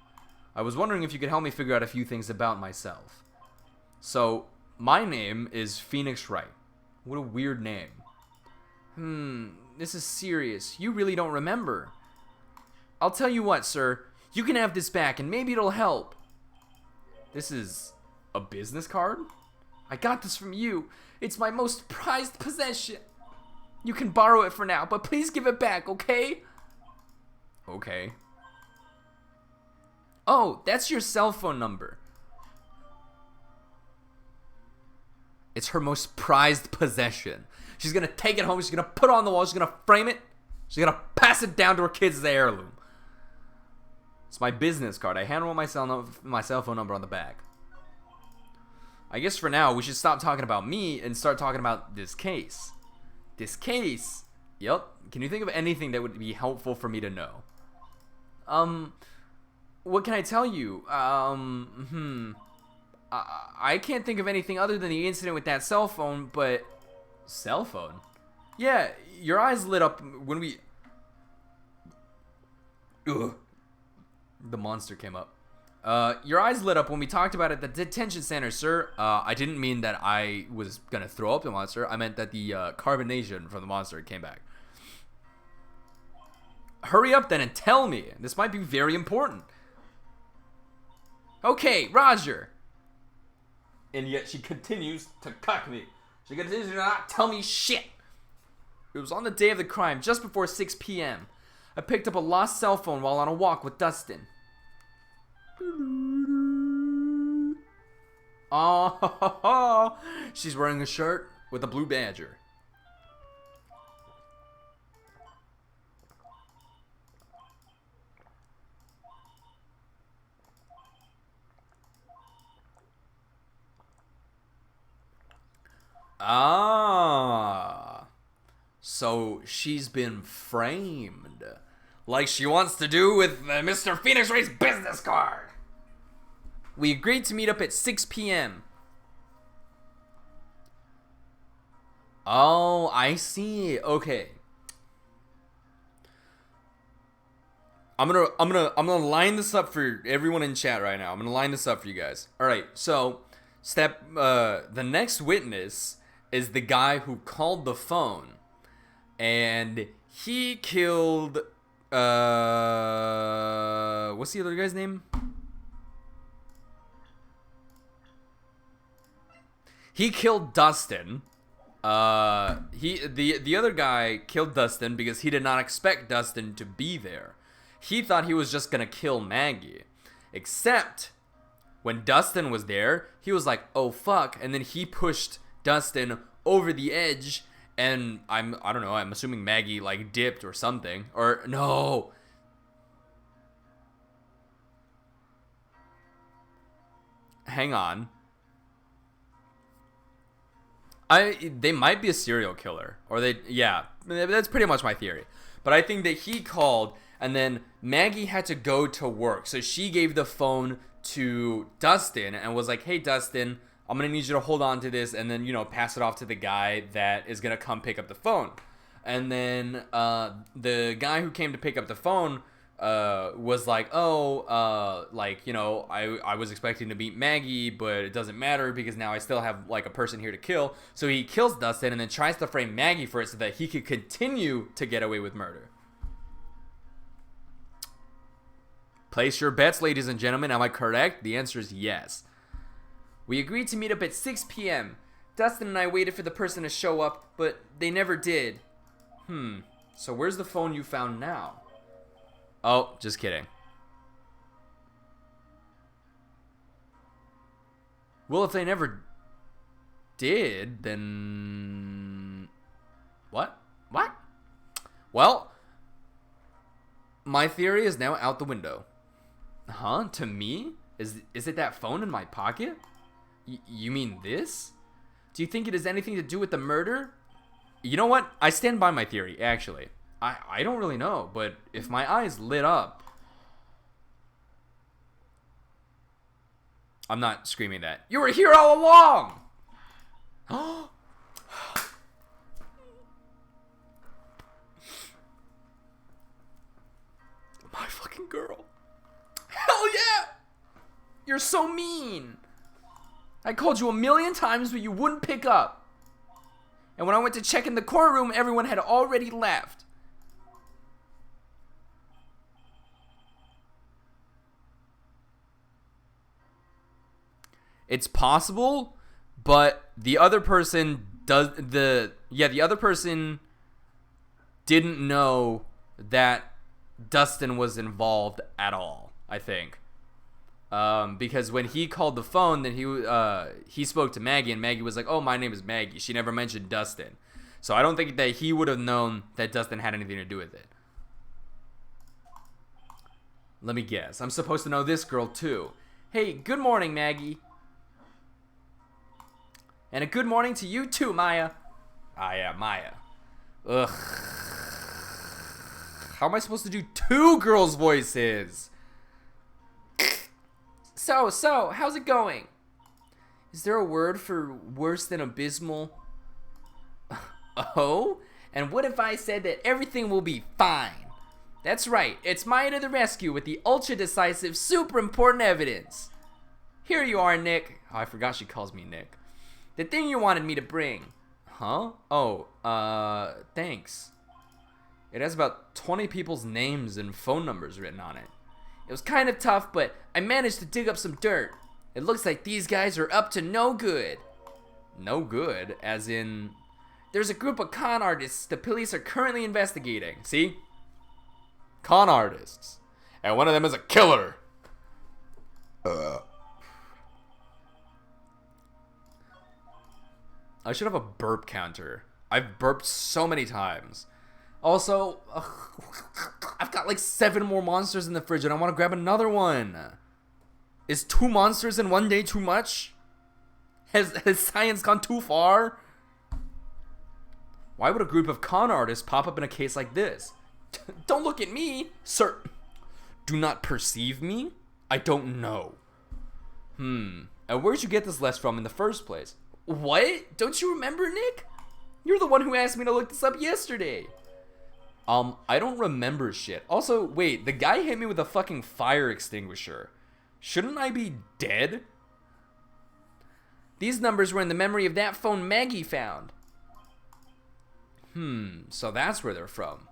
I was wondering if you could help me figure out a few things about myself. So, my name is Phoenix Wright. What a weird name. This is serious. You really don't remember. I'll tell you what, sir. You can have this back, and maybe it'll help. This is a business card? I got this from you. It's my most prized possession. You can borrow it for now, but please give it back, okay? Okay. Oh, that's your cell phone number. It's her most prized possession. She's gonna take it home, she's gonna put it on the wall, she's gonna frame it, she's gonna pass it down to her kids as an heirloom. It's my business card. I handwrote my cell phone number on the back. I guess for now, we should stop talking about me and start talking about this case. This case? Yup. Can you think of anything that would be helpful for me to know? What can I tell you? I can't think of anything other than the incident with that cell phone, but... Cell phone? Yeah, your eyes lit up when we... Ugh. The monster came up. Your eyes lit up when we talked about it at the detention center, sir. I didn't mean that I was gonna throw up the monster. I meant that the carbonation from the monster came back. Hurry up then and tell me. This might be very important. Okay, Roger. And yet she continues to cuck me. She continues to not tell me shit. It was on the day of the crime, just before 6 p.m. I picked up a lost cell phone while on a walk with Dustin. Oh, she's wearing a shirt with a blue badger. Ah, so she's been framed, like she wants to do with Mr. Phoenix Wright's business card. We agreed to meet up at 6 p.m. Oh, I see. Okay. I'm gonna line this up for everyone in chat right now. I'm gonna line this up for you guys. All right. So, the next witness is the guy who called the phone, and he killed. What's the other guy's name? He killed Dustin. The other guy killed Dustin because he did not expect Dustin to be there. He thought he was just gonna kill Maggie. Except when Dustin was there, he was like, "Oh fuck," and then he pushed Dustin over the edge, and I don't know, I'm assuming Maggie like dipped or something. Or no. Hang on. They might be a serial killer, or that's pretty much my theory. But I think that he called, and then Maggie had to go to work, so she gave the phone to Dustin and was like, "Hey Dustin, I'm gonna need you to hold on to this, and then pass it off to the guy that is gonna come pick up the phone." And then the guy who came to pick up the phone was like, I was expecting to meet Maggie, but it doesn't matter because now I still have like a person here to kill. So he kills Dustin and then tries to frame Maggie for it so that he could continue to get away with murder. Place your bets, ladies and gentlemen. Am I correct? The answer is yes. We agreed to meet up at 6 p.m. Dustin and I waited for the person to show up, but they never did. So where's the phone you found now? Oh, just kidding. Well, if they never did, then... What? Well, my theory is now out the window. Huh? To me? Is it that phone in my pocket? You mean this? Do you think it has anything to do with the murder? You know what? I stand by my theory, actually. I don't really know, but if my eyes lit up... I'm not screaming that. You were here all along! Oh! My fucking girl. Hell yeah! You're so mean. I called you a million times, but you wouldn't pick up. And when I went to check in the courtroom, everyone had already left. It's possible, but the other person the other person didn't know that Dustin was involved at all, I think. Because when he called the phone, then he spoke to Maggie, and Maggie was like, "Oh, my name is Maggie." She never mentioned Dustin. So I don't think that he would have known that Dustin had anything to do with it. Let me guess. I'm supposed to know this girl too. Hey, good morning, Maggie. And a good morning to you too, Maya. Ah, yeah, Maya. Ugh. How am I supposed to do two girls' voices? So, how's it going? Is there a word for worse than abysmal? Oh? And what if I said that everything will be fine? That's right, it's Maya to the rescue with the ultra-decisive, super important evidence. Here you are, Nick. Oh, I forgot she calls me Nick. The thing you wanted me to bring. Huh? Oh, thanks. It has about 20 people's names and phone numbers written on it. It was kind of tough, but I managed to dig up some dirt. It looks like these guys are up to no good. No good? As in... There's a group of con artists the police are currently investigating. See? Con artists. And one of them is a killer. I should have a burp counter. I've burped so many times. Also, I've got like 7 more monsters in the fridge and I want to grab another one. Is 2 monsters in one day too much? Has science gone too far? Why would a group of con artists pop up in a case like this? Don't look at me, sir. Do not perceive me? I don't know. And where'd you get this list from in the first place? What? Don't you remember, Nick? You're the one who asked me to look this up yesterday. I don't remember shit. Also, wait, the guy hit me with a fucking fire extinguisher. Shouldn't I be dead? These numbers were in the memory of that phone Maggie found. So that's where they're from.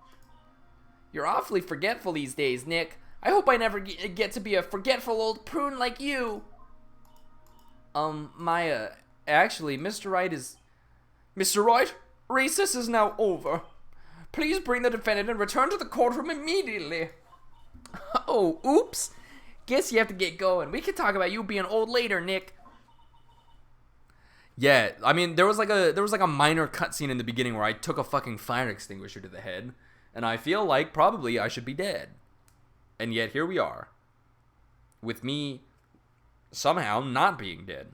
You're awfully forgetful these days, Nick. I hope I never get to be a forgetful old prune like you. Maya, actually, Mr. Wright is... Mr. Wright, recess is now over. Please bring the defendant and return to the courtroom immediately. Oh, oops. Guess you have to get going. We can talk about you being old later, Nick. Yeah, I mean, there was like a minor cutscene in the beginning where I took a fucking fire extinguisher to the head, and I feel like probably I should be dead. And yet here we are, with me somehow not being dead.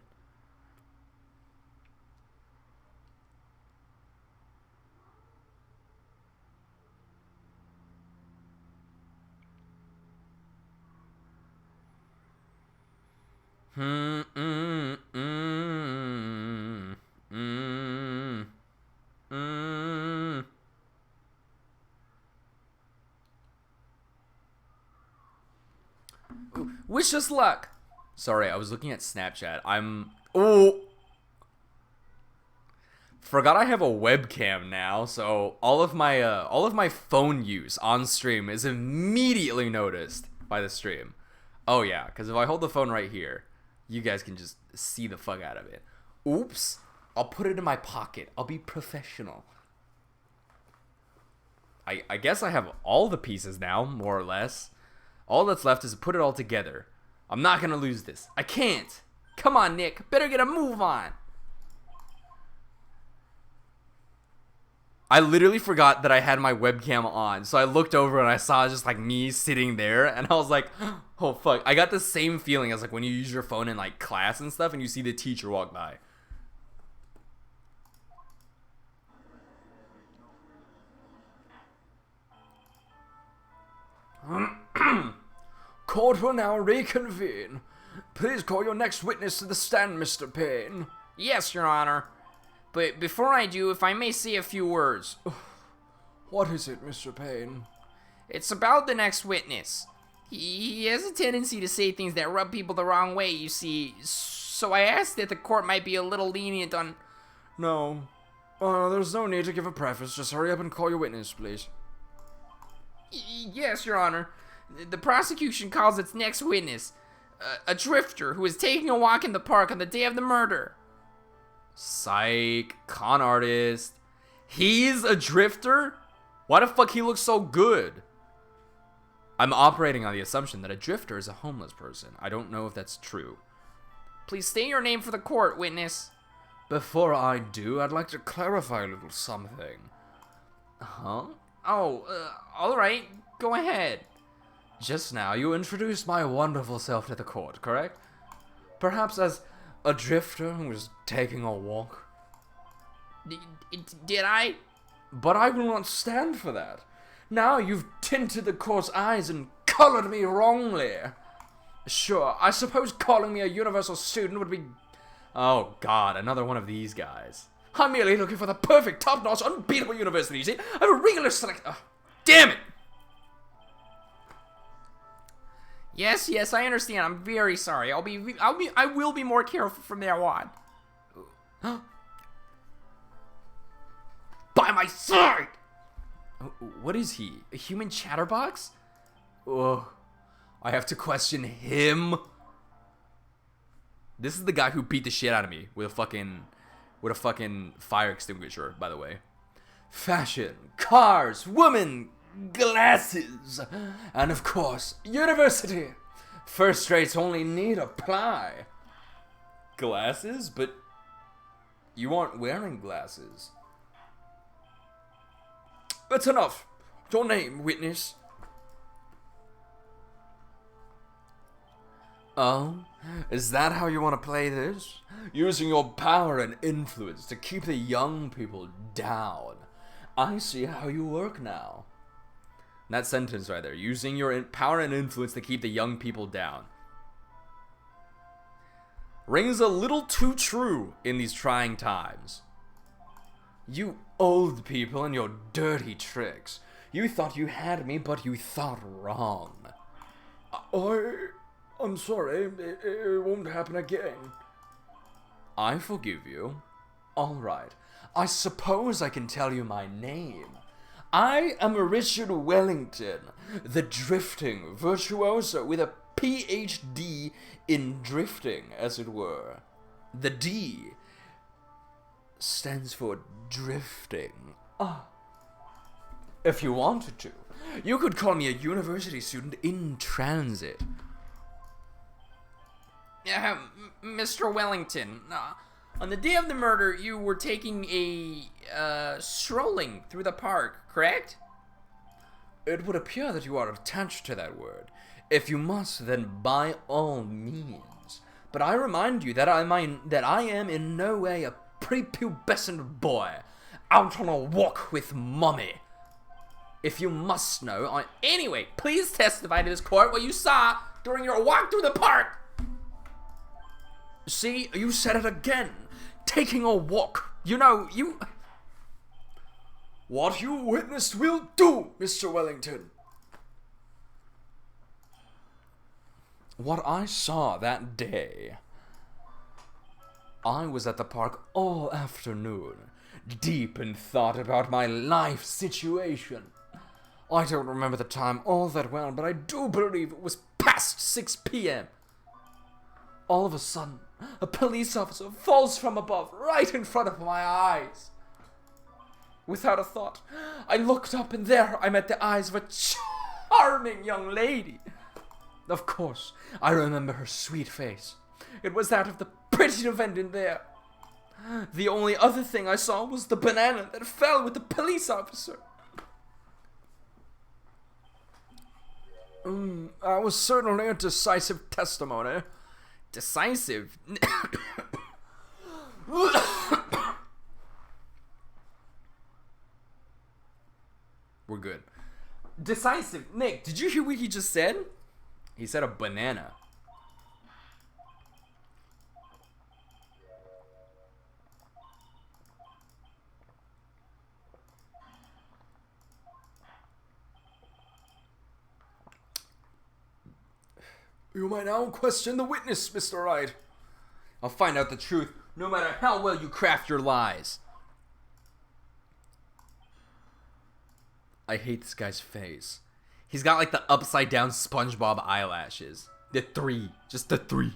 Wish us luck. Sorry, I was looking at Snapchat. Forgot I have a webcam now, so all of my phone use on stream is immediately noticed by the stream. Oh yeah, because if I hold the phone right here, you guys can just see the fuck out of it. Oops. I'll put it in my pocket. I'll be professional. I guess I have all the pieces now, more or less. All that's left is to put it all together. I'm not gonna lose this. I can't. Come on, Nick. Better get a move on. I literally forgot that I had my webcam on, so I looked over and I saw just like me sitting there, and I was like, oh fuck. I got the same feeling as like when you use your phone in like class and stuff and you see the teacher walk by. Court will now reconvene. Please call your next witness to the stand, Mr. Payne. Yes, Your Honor. But before I do, if I may say a few words. What is it, Mr. Payne? It's about the next witness. He has a tendency to say things that rub people the wrong way, you see. So I asked that the court might be a little lenient on... No. There's no need to give a preface. Just hurry up and call your witness, please. Yes, Your Honor. The prosecution calls its next witness a drifter who was taking a walk in the park on the day of the murder. Psych. Con artist. He's a drifter? Why the fuck he looks so good? I'm operating on the assumption that a drifter is a homeless person. I don't know if that's true. Please state your name for the court, witness. Before I do, I'd like to clarify a little something. Huh? Oh, alright. Go ahead. Just now, you introduced my wonderful self to the court, correct? Perhaps as a drifter who was taking a walk? Did I? But I will not stand for that. Now you've tinted the court's eyes and colored me wrongly. Sure, I suppose calling me a universal student would be... Oh god, another one of these guys. I'm merely looking for the perfect, top-notch, unbeatable university, you see? I have a regular select... Damn it! Yes, I understand. I'm very sorry. I will be more careful from now on. By my side! What is he? A human chatterbox? Ugh. I have to question him? This is the guy who beat the shit out of me with a fucking fire extinguisher, by the way. Fashion, cars, women, glasses, and of course, university. First rates only need apply. Glasses? But you aren't wearing glasses. That's enough. Your name, witness. Oh? Is that how you want to play this? Using your power and influence to keep the young people down. I see how you work now. That sentence right there. Using your power and influence to keep the young people down. Rings a little too true in these trying times. You old people and your dirty tricks. You thought you had me, but you thought wrong. I'm sorry. It won't happen again. I forgive you. All right. I suppose I can tell you my name. I am Richard Wellington, the drifting virtuoso with a PhD in drifting, as it were. The D stands for drifting. If you wanted to, you could call me a university student in transit. Mr. Wellington, on the day of the murder, you were taking strolling through the park, correct? It would appear that you are attached to that word. If you must, then by all means. But I remind you that I am in no way a prepubescent boy out on a walk with mommy. If you must know, Anyway, please testify to this court what you saw during your walk through the park. See, you said it again. Taking a walk. What you witnessed will do, Mr. Wellington. What I saw that day, I was at the park all afternoon, deep in thought about my life situation. I don't remember the time all that well, but I do believe it was past 6 p.m. All of a sudden, a police officer falls from above, right in front of my eyes. Without a thought, I looked up and there I met the eyes of a charming young lady. Of course, I remember her sweet face. It was that of the pretty defendant there. The only other thing I saw was the banana that fell with the police officer. That was certainly a decisive testimony. Decisive? We're good. Decisive? Nick, did you hear what he just said? He said a banana. You might now question the witness, Mr. Wright. I'll find out the truth, no matter how well you craft your lies. I hate this guy's face. He's got like the upside down SpongeBob eyelashes. The 3. Just the 3.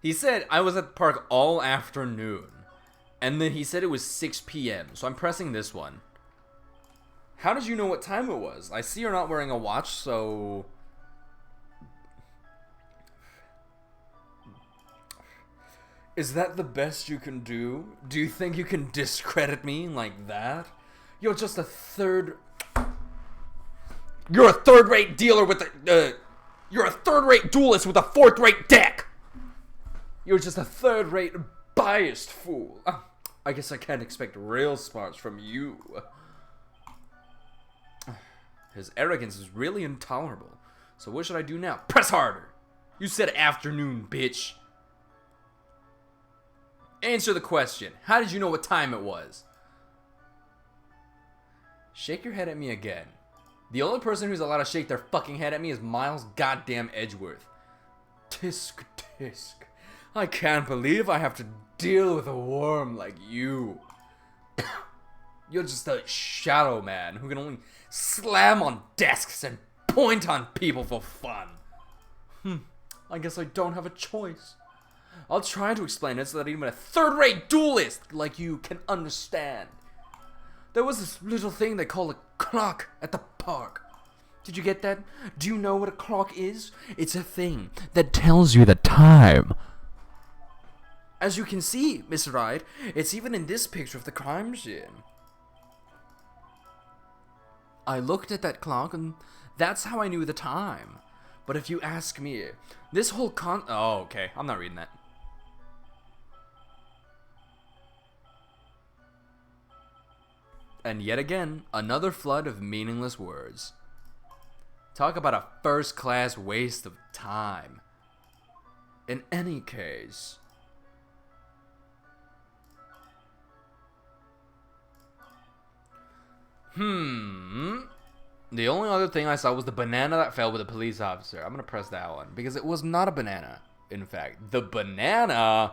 He said I was at the park all afternoon. And then he said it was 6 p.m. So I'm pressing this one. How did you know what time it was? I see you're not wearing a watch, so... Is that the best you can do? Do you think you can discredit me like that? You're just a third... You're a third-rate dealer with a... You're a third-rate duelist with a fourth-rate deck! You're just a third-rate biased fool. I guess I can't expect real smarts from you. His arrogance is really intolerable. So what should I do now? Press harder! You said afternoon, bitch. Answer the question. How did you know what time it was? Shake your head at me again. The only person who's allowed to shake their fucking head at me is Miles goddamn Edgeworth. Tisk, tisk. I can't believe I have to deal with a worm like you. You're just a shadow man who can only slam on desks and point on people for fun. I guess I don't have a choice. I'll try to explain it so that even a third-rate duelist like you can understand. There was this little thing they call a clock at the park. Did you get that? Do you know what a clock is? It's a thing that tells you the time. As you can see, Mr. Wright, it's even in this picture of the crime scene. I looked at that clock and that's how I knew the time. But if you ask me, this whole Oh, okay. I'm not reading that. And yet again, another flood of meaningless words. Talk about a first-class waste of time. In any case... The only other thing I saw was the banana that fell with a police officer. I'm gonna press that one because it was not a banana. In fact, the banana...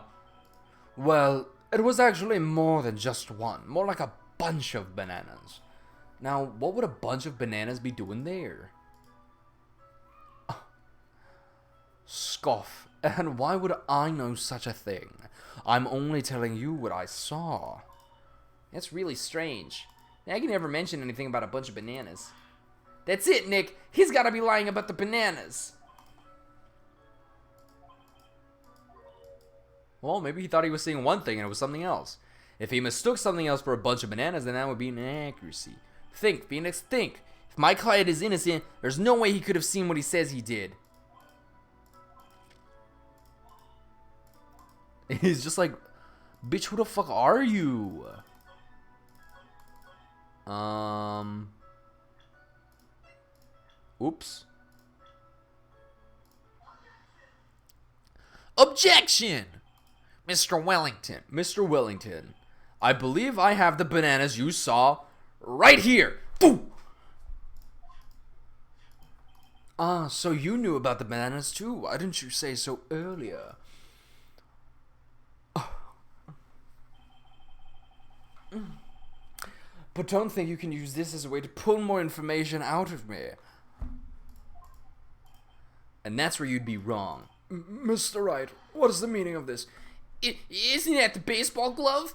Well, it was actually more than just one. More like a bunch of bananas. Now, what would a bunch of bananas be doing there? Scoff. And why would I know such a thing? I'm only telling you what I saw. That's really strange. Nagy never mentioned anything about a bunch of bananas. That's it, Nick. He's gotta be lying about the bananas. Well, maybe he thought he was seeing one thing and it was something else. If he mistook something else for a bunch of bananas, then that would be an inaccuracy. Think, Phoenix, think. If my client is innocent, there's no way he could have seen what he says he did. He's just like, bitch, who the fuck are you? Oops. Objection! Mr. Wellington. Mr. Wellington, I believe I have the bananas you saw right here. Boo! Ah, so you knew about the bananas too. Why didn't you say so earlier? But don't think you can use this as a way to pull more information out of me. And that's where you'd be wrong. Mr. Wright, what is the meaning of this? Isn't that the baseball glove?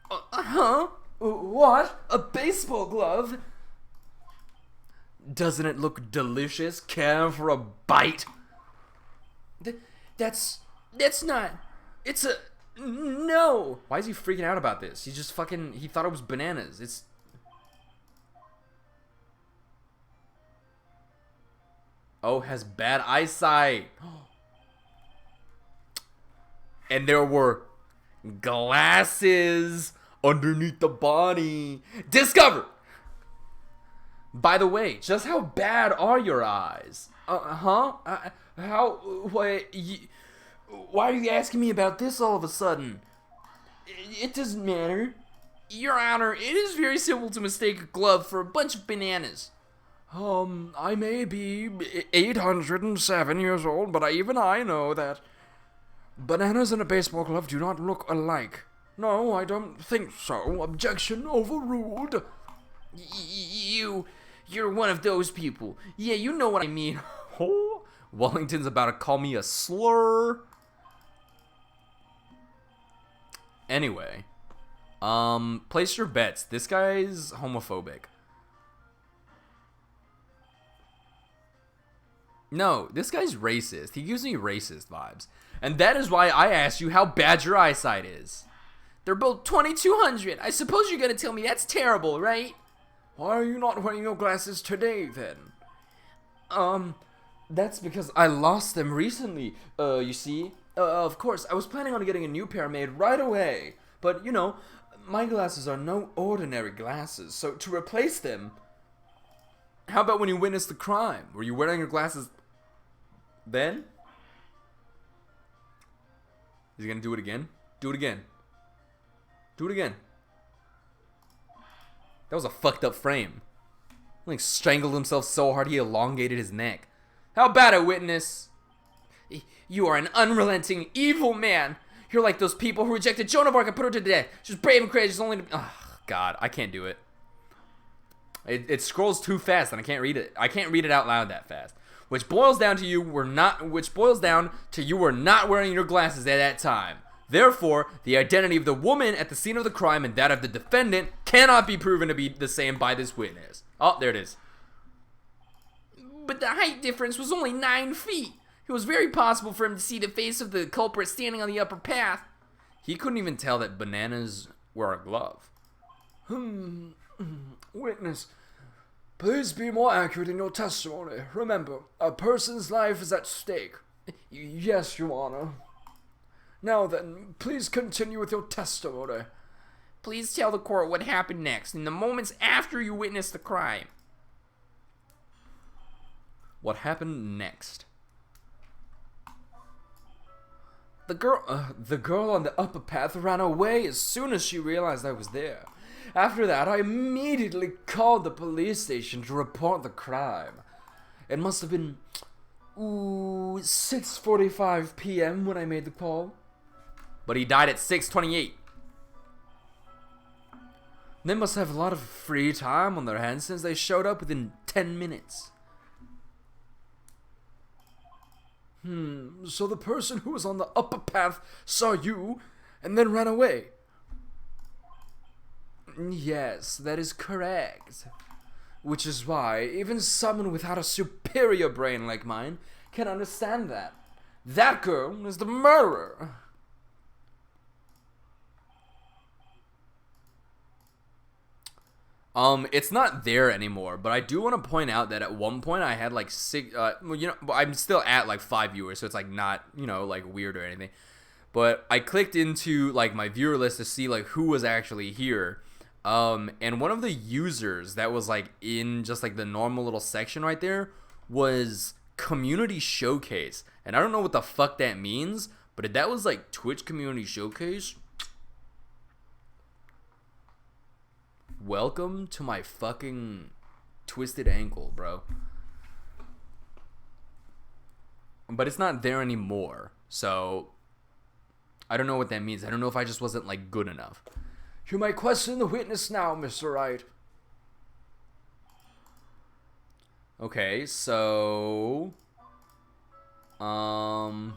Huh? What? A baseball glove? Doesn't it look delicious? Care for a bite? That's not... It's a... No! Why is he freaking out about this? He just fucking... He thought it was bananas. It's... Oh, has bad eyesight. And there were Glasses underneath the body. Discovered! By the way, just how bad are your eyes? Why are you asking me about this all of a sudden? It doesn't matter. Your Honor, it is very simple to mistake a glove for a bunch of bananas. I may be 807 years old, but even I know that bananas and a baseball glove do not look alike. No, I don't think so. Objection overruled. You're one of those people. Yeah, you know what I mean. Oh, Wellington's about to call me a slur. Anyway, place your bets. This guy's homophobic. No, this guy's racist. He gives me racist vibes. And that is why I asked you how bad your eyesight is. They're both 2200. I suppose you're gonna tell me that's terrible, right? Why are you not wearing your glasses today, then? That's because I lost them recently, you see. Of course, I was planning on getting a new pair made right away. But, you know, my glasses are no ordinary glasses, so to replace them... How about when you witnessed the crime? Were you wearing your glasses then? Is he gonna do it again? Do it again. Do it again. That was a fucked up frame. Like strangled himself so hard he elongated his neck. How about it, witness? You are an unrelenting, evil man. You're like those people who rejected Joan of Arc and put her to death. She's brave and courageous only to... Oh, God, I can't do it. It scrolls too fast and I can't read it. I can't read it out loud that fast. Which boils down to you were not wearing your glasses at that time. Therefore, the identity of the woman at the scene of the crime and that of the defendant cannot be proven to be the same by this witness. Oh, there it is. But the height difference was only 9 feet. It was very possible for him to see the face of the culprit standing on the upper path. He couldn't even tell that bananas were a glove. Witness, please be more accurate in your testimony. Remember, a person's life is at stake. Yes, Your Honor. Now then, please continue with your testimony. Please tell the court what happened next, in the moments after you witnessed the crime. What happened next? The girl on the upper path ran away as soon as she realized I was there. After that, I immediately called the police station to report the crime. It must have been 6:45 p.m. when I made the call. But he died at 6:28. They must have a lot of free time on their hands since they showed up within 10 minutes. So the person who was on the upper path saw you and then ran away. Yes, that is correct. Which is why even someone without a superior brain like mine can understand that. That girl is the murderer. It's not there anymore, but I do want to point out that at one point I had like 6, I'm still at like 5 viewers, so it's like not, like weird or anything. But I clicked into like my viewer list to see like who was actually here. And one of the users that was like in just like the normal little section right there was Community Showcase. And I don't know what the fuck that means, but if that was like Twitch Community Showcase, welcome to my fucking twisted ankle, bro. But it's not there anymore, so I don't know what that means. I don't know if I just wasn't like good enough. You may question the witness now, Mr. Wright. Okay, so I'm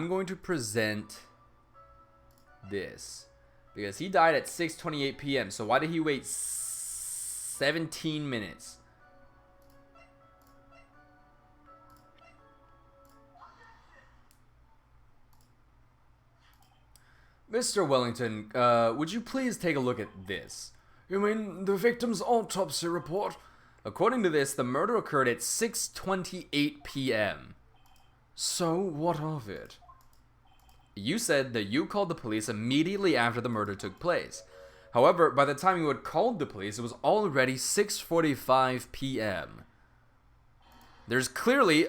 going to present this because he died at 6:28 p.m. So why did he wait 17 minutes? Mr. Wellington, would you please take a look at this? You mean the victim's autopsy report? According to this, the murder occurred at 6:28 p.m. So, what of it? You said that you called the police immediately after the murder took place. However, by the time you had called the police, it was already 6:45 p.m. There's clearly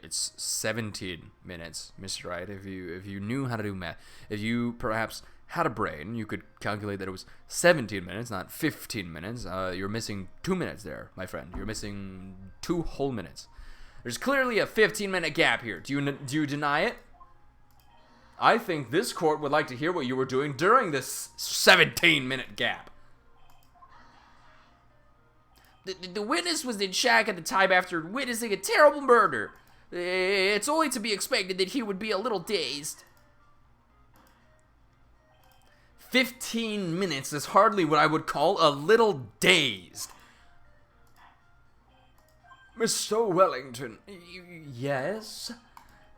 it's 17 minutes, Mr. Wright. If you knew how to do math, if you perhaps had a brain, you could calculate that it was 17 minutes, not 15 minutes. You're missing 2 minutes there, my friend. You're missing 2 whole minutes. There's clearly a 15-minute gap here. Do you deny it? I think this court would like to hear what you were doing during this 17-minute gap. The witness was in shock at the time after witnessing a terrible murder. It's only to be expected that he would be a little dazed. 15 minutes is hardly what I would call a little dazed. Mr. Wellington, yes?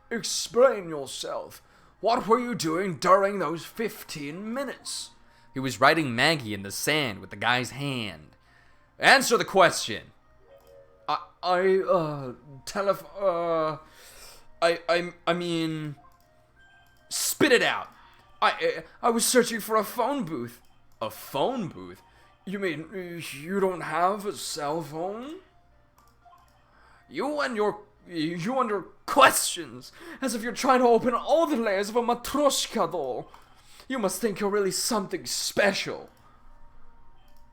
Explain yourself. What were you doing during those 15 minutes? He was writing Maggie in the sand with the guy's hand. Answer the question. I mean, spit it out. I was searching for a phone booth. A phone booth? You mean you don't have a cell phone? You and your questions, as if you're trying to open all the layers of a matryoshka doll. You must think you're really something special.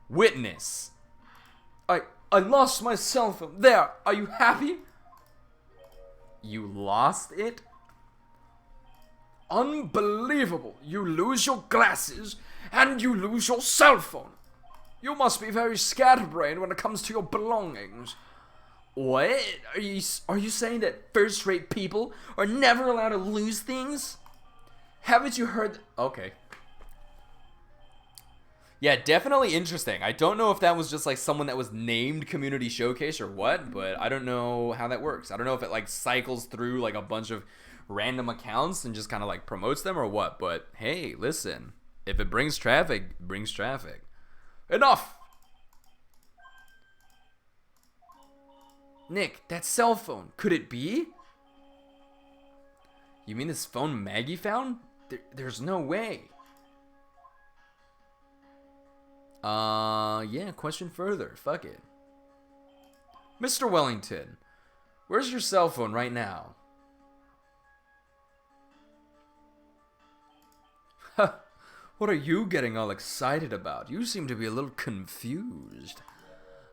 Witness. I lost my cell phone. There, are you happy? You lost it? Unbelievable. You lose your glasses and you lose your cell phone. You must be very scatterbrained when it comes to your belongings. What? Are you saying that first-rate people are never allowed to lose things? Haven't you heard? Okay. Yeah, definitely interesting. I don't know if that was just like someone that was named Community Showcase or what, but I don't know how that works. I don't know if it like cycles through like a bunch of random accounts and just kind of like promotes them or what, but hey, listen. If it brings traffic, it brings traffic. Enough! Nick, that cell phone, could it be? You mean this phone Maggie found? There's no way. Yeah, question further. Fuck it. Mr. Wellington, where's your cell phone right now? What are you getting all excited about? You seem to be a little confused.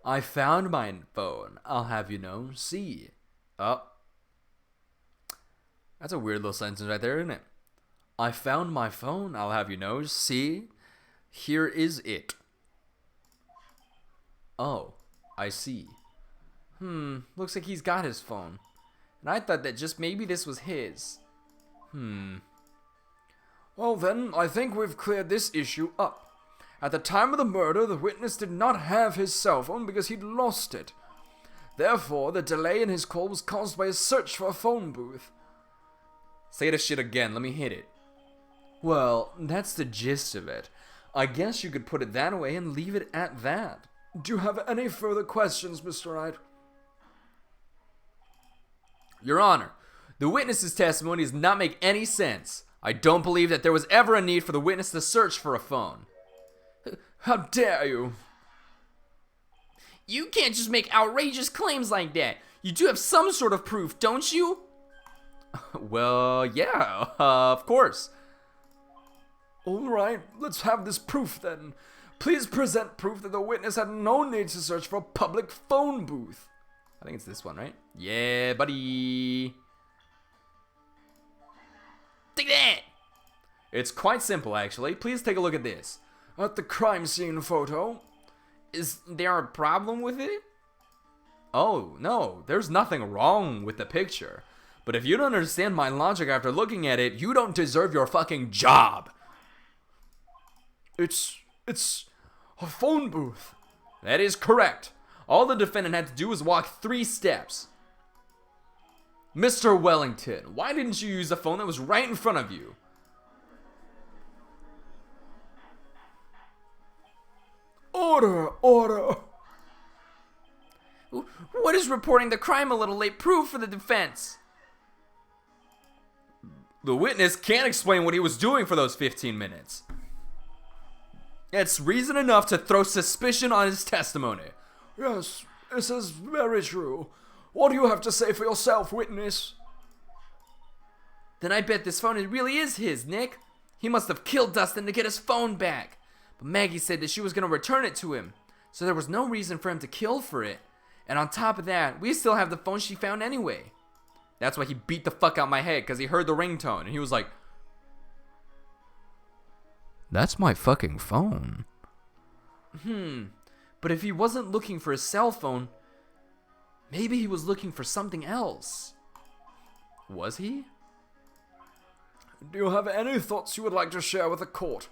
I found my phone, I'll have you know. See. Oh. That's a weird little sentence right there, isn't it? I found my phone, I'll have you know. See. Here is it. Oh, I see. Looks like he's got his phone. And I thought that just maybe this was his. Well then, I think we've cleared this issue up. At the time of the murder, the witness did not have his cell phone because he'd lost it. Therefore, the delay in his call was caused by a search for a phone booth. Say the shit again, let me hit it. Well, that's the gist of it. I guess you could put it that way and leave it at that. Do you have any further questions, Mr. Wright? Your Honor, the witness's testimony does not make any sense. I don't believe that there was ever a need for the witness to search for a phone. How dare you? You can't just make outrageous claims like that. You do have some sort of proof, don't you? Well, yeah, of course. All right, let's have this proof then. Please present proof that the witness had no need to search for a public phone booth. I think it's this one, right? Yeah, buddy. Take that! It's quite simple, actually. Please take a look at this. At the crime scene photo. Is there a problem with it? Oh, no, there's nothing wrong with the picture. But if you don't understand my logic after looking at it, you don't deserve your fucking job. It's a phone booth. That is correct. All the defendant had to do was walk 3 steps. Mr. Wellington, why didn't you use the phone that was right in front of you? Order, order. What is reporting the crime a little late proof for the defense? The witness can't explain what he was doing for those 15 minutes. It's reason enough to throw suspicion on his testimony. Yes, this is very true. What do you have to say for yourself, witness? Then I bet this phone really is his, Nick. He must have killed Dustin to get his phone back. But Maggie said that she was going to return it to him. So there was no reason for him to kill for it. And on top of that, we still have the phone she found anyway. That's why he beat the fuck out my head, because he heard the ringtone. And he was like, "That's my fucking phone." But if he wasn't looking for his cell phone, maybe he was looking for something else. Was he? Do you have any thoughts you would like to share with the court?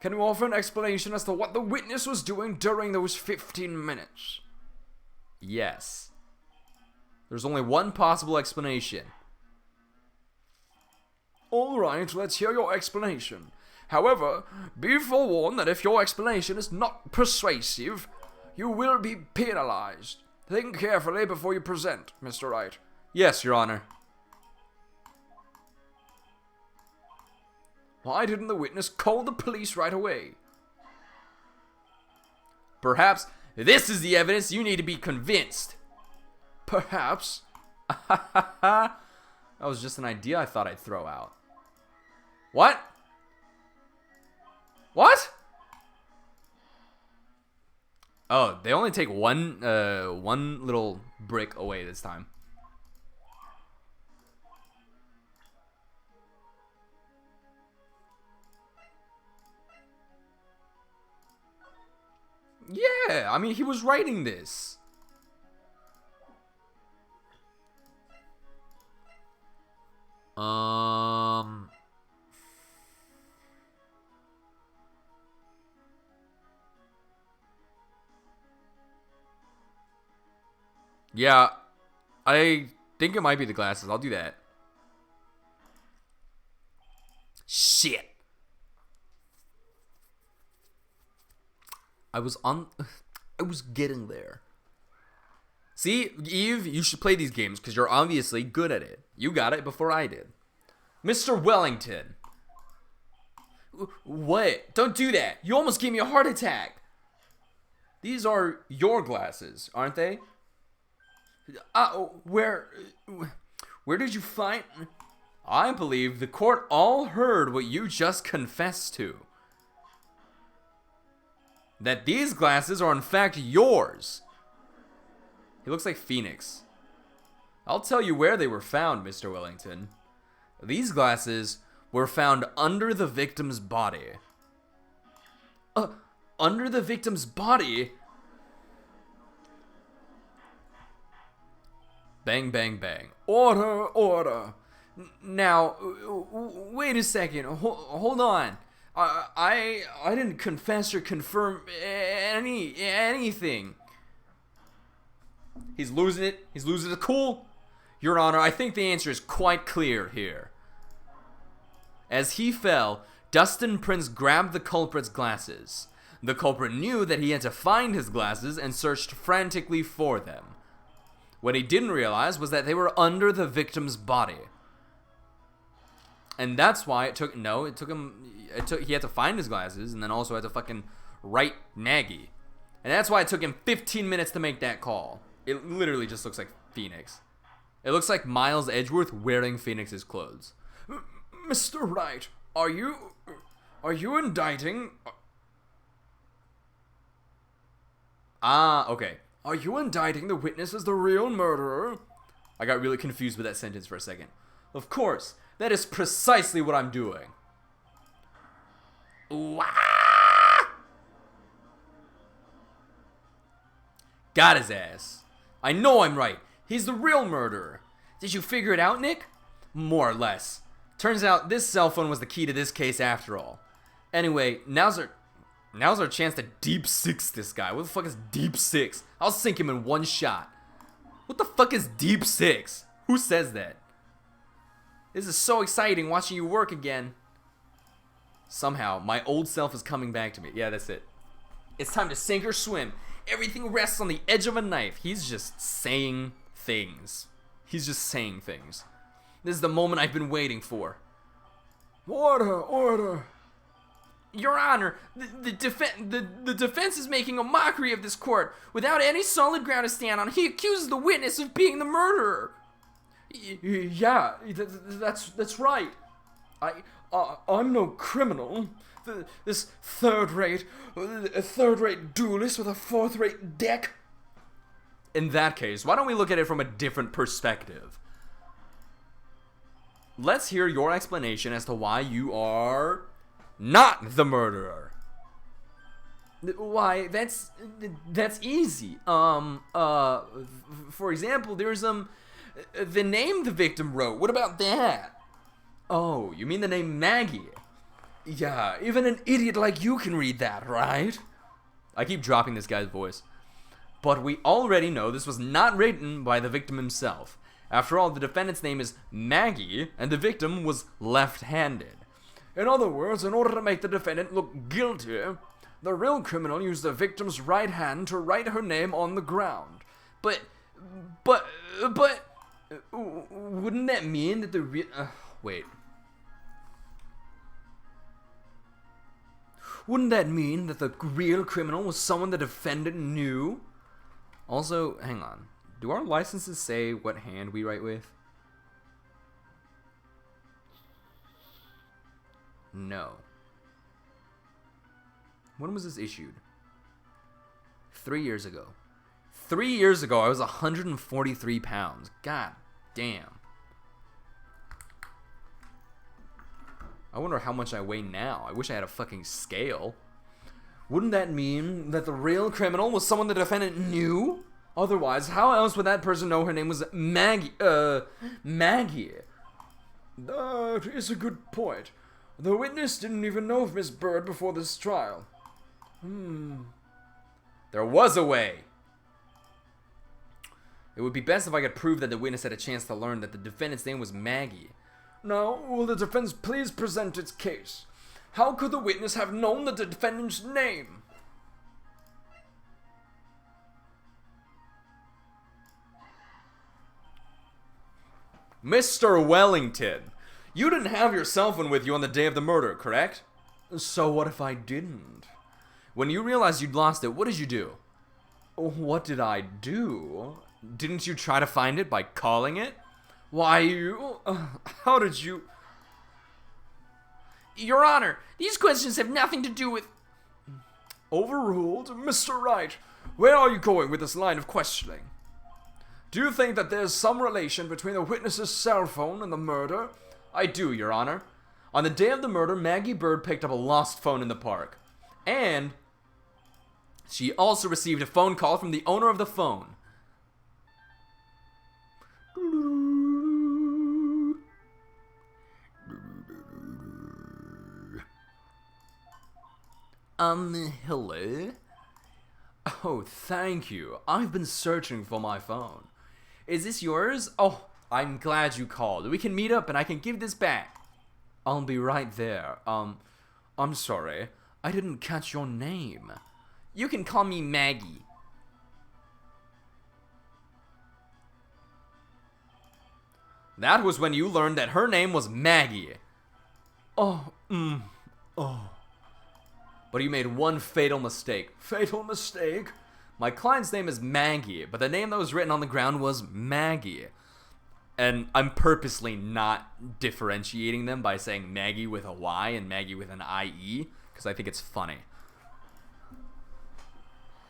Can you offer an explanation as to what the witness was doing during those 15 minutes? Yes. There's only one possible explanation. Alright, let's hear your explanation. However, be forewarned that if your explanation is not persuasive, you will be penalized. Think carefully before you present, Mr. Wright. Yes, Your Honor. Why didn't the witness call the police right away? Perhaps this is the evidence you need to be convinced. Perhaps. That was just an idea I thought I'd throw out. What? What? Oh, they only take one little brick away this time. Yeah, I mean, he was writing this. Yeah, I think it might be the glasses. I'll do that. Shit. I was getting there. See, Eve, you should play these games because you're obviously good at it. You got it before I did. Mr. Wellington. What? Don't do that. You almost gave me a heart attack. These are your glasses, aren't they? Where did you find... I believe the court all heard what you just confessed to. That these glasses are in fact yours. He looks like Phoenix. I'll tell you where they were found, Mr. Wellington. These glasses were found under the victim's body. Under the victim's body? Bang, bang, bang. Order, order. Now, wait a second. Hold on. I didn't confess or confirm anything. He's losing it. He's losing the cool. Your Honor, I think the answer is quite clear here. As he fell, Dustin Prince grabbed the culprit's glasses. The culprit knew that he had to find his glasses and searched frantically for them. What he didn't realize was that they were under the victim's body. And that's why he had to find his glasses and then also had to fucking write Nagy. And that's why it took him 15 minutes to make that call. It literally just looks like Phoenix. It looks like Miles Edgeworth wearing Phoenix's clothes. Mr. Wright, are you indicting... Okay. Are you indicting the witness as the real murderer? I got really confused with that sentence for a second. Of course, that is precisely what I'm doing. Got his ass. I know I'm right. He's the real murderer. Did you figure it out, Nick? More or less. Turns out this cell phone was the key to this case after all. Anyway, now's our chance to deep six this guy. What the fuck is deep six? I'll sink him in one shot. What the fuck is deep six? Who says that? This is so exciting watching you work again. Somehow, my old self is coming back to me. Yeah, that's it. It's time to sink or swim. Everything rests on the edge of a knife. He's just saying things. He's just saying things. This is the moment I've been waiting for. Order, order. Your Honor, the defense is making a mockery of this court without any solid ground to stand on. He accuses the witness of being the murderer. Yeah, that's right. I'm no criminal. This third-rate duelist with a fourth-rate deck. In that case, why don't we look at it from a different perspective? Let's hear your explanation as to why you are not the murderer. Why, that's easy. For example, there's the name the victim wrote. What about that? Oh, you mean the name Maggie? Yeah, even an idiot like you can read that, right? I keep dropping this guy's voice. But we already know this was not written by the victim himself. After all, the defendant's name is Maggie, and the victim was left-handed. In other words, in order to make the defendant look guilty, the real criminal used the victim's right hand to write her name on the ground. But, wouldn't that mean that the real... Wait. Wouldn't that mean that the real criminal was someone the defendant knew? Also, hang on. Do our licenses say what hand we write with? No. When was this issued? 3 years ago. 3 years ago, I was 143 pounds. God damn. I wonder how much I weigh now. I wish I had a fucking scale. Wouldn't that mean that the real criminal was someone the defendant knew? Otherwise, how else would that person know her name was Maggie? Maggie. That is a good point. The witness didn't even know of Miss Bird before this trial. There was a way. It would be best if I could prove that the witness had a chance to learn that the defendant's name was Maggie. Now, will the defense please present its case? How could the witness have known the defendant's name? Mr. Wellington, you didn't have your cell phone with you on the day of the murder, correct? So what if I didn't? When you realized you'd lost it, what did you do? What did I do? Didn't you try to find it by calling it? Why, you... how did you... Your Honor, these questions have nothing to do with... Overruled? Mr. Wright, where are you going with this line of questioning? Do you think that there's some relation between the witness's cell phone and the murder? I do, Your Honor. On the day of the murder, Maggie Bird picked up a lost phone in the park. And she also received a phone call from the owner of the phone. Hello? Oh, thank you. I've been searching for my phone. Is this yours? Oh, I'm glad you called. We can meet up and I can give this back. I'll be right there. I'm sorry. I didn't catch your name. You can call me Maggie. That was when you learned that her name was Maggie. Oh. But you made one fatal mistake. Fatal mistake? My client's name is Maggie, but the name that was written on the ground was Maggie. And I'm purposely not differentiating them by saying Maggie with a Y and Maggie with an IE, because I think it's funny.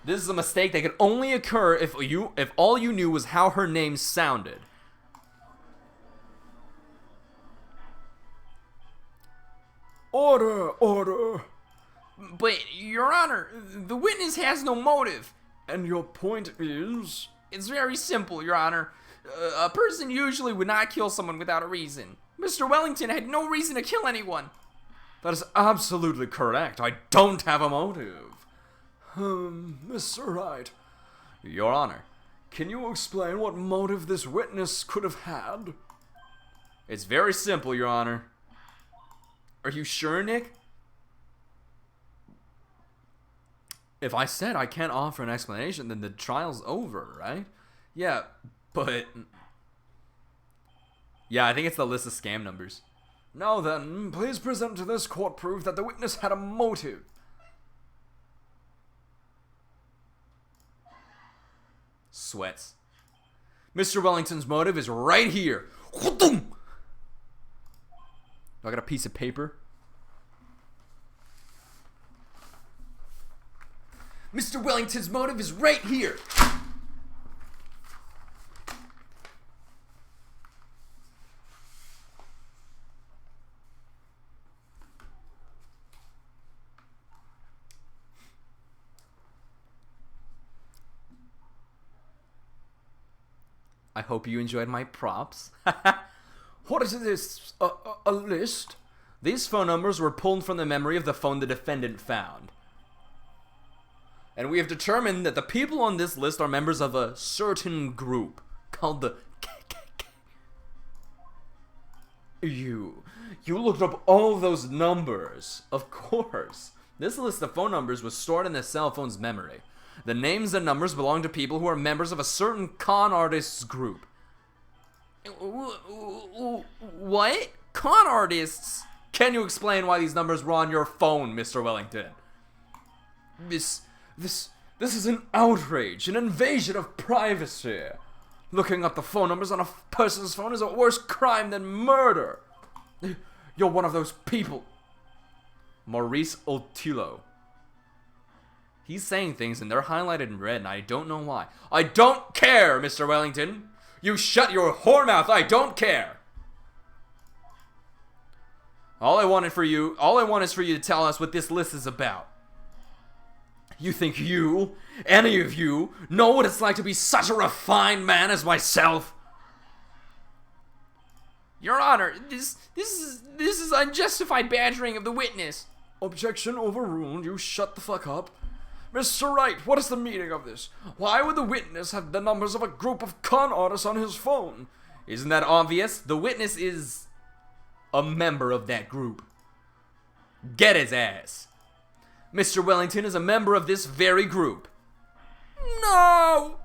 This is a mistake that could only occur if all you knew was how her name sounded. Order, order. But, Your Honor, the witness has no motive. And your point is? It's very simple, Your Honor. A person usually would not kill someone without a reason. Mr. Wellington had no reason to kill anyone. That is absolutely correct. I don't have a motive. Mr. Wright. Your Honor. Can you explain what motive this witness could have had? It's very simple, Your Honor. Are you sure, Nick? If I said I can't offer an explanation, then the trial's over, right? Yeah, but... Yeah, I think it's the list of scam numbers. Now then, please present to this court proof that the witness had a motive. Sweats. Mr. Wellington's motive is right here. I got a piece of paper. Mr. Wellington's motive is right here. I hope you enjoyed my props. What is this? A list? These phone numbers were pulled from the memory of the phone the defendant found. And we have determined that the people on this list are members of a certain group called the KKK. You looked up all those numbers. Of course. This list of phone numbers was stored in the cell phone's memory. The names and numbers belong to people who are members of a certain con artists group. What? Con artists? Can you explain why these numbers were on your phone, Mr. Wellington? This is an outrage, an invasion of privacy. Looking up the phone numbers on a person's phone is a worse crime than murder. You're one of those people. Maurice Otillo. He's saying things and they're highlighted in red and I don't know why. I don't care, Mr. Wellington. You shut your whore mouth. I don't care. All I want is for you to tell us what this list is about. You think any of you, know what it's like to be such a refined man as myself? Your Honor, this is unjustified badgering of the witness. Objection overruled. You shut the fuck up. Mr. Wright, what is the meaning of this? Why would the witness have the numbers of a group of con artists on his phone? Isn't that obvious? The witness is a member of that group. Get his ass. Mr. Wellington is a member of this very group. No!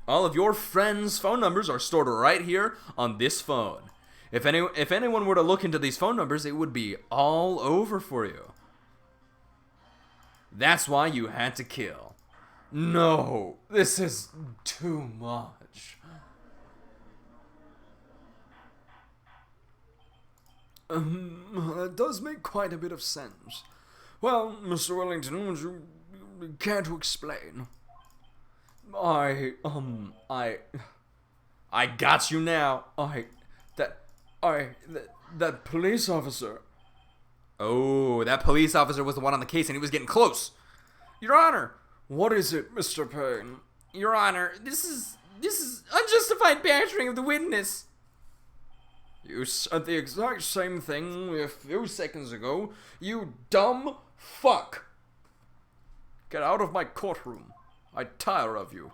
All of your friends' phone numbers are stored right here on this phone. If anyone were to look into these phone numbers, it would be all over for you. That's why you had to kill. No, this is too much. That does make quite a bit of sense. Well, Mr. Wellington, would you care to explain? I got you now. That police officer. Oh, that police officer was the one on the case and he was getting close. Your Honor. What is it, Mr. Payne? Your Honor, this is unjustified badgering of the witness. You said the exact same thing a few seconds ago, you dumb fuck. Get out of my courtroom. I tire of you.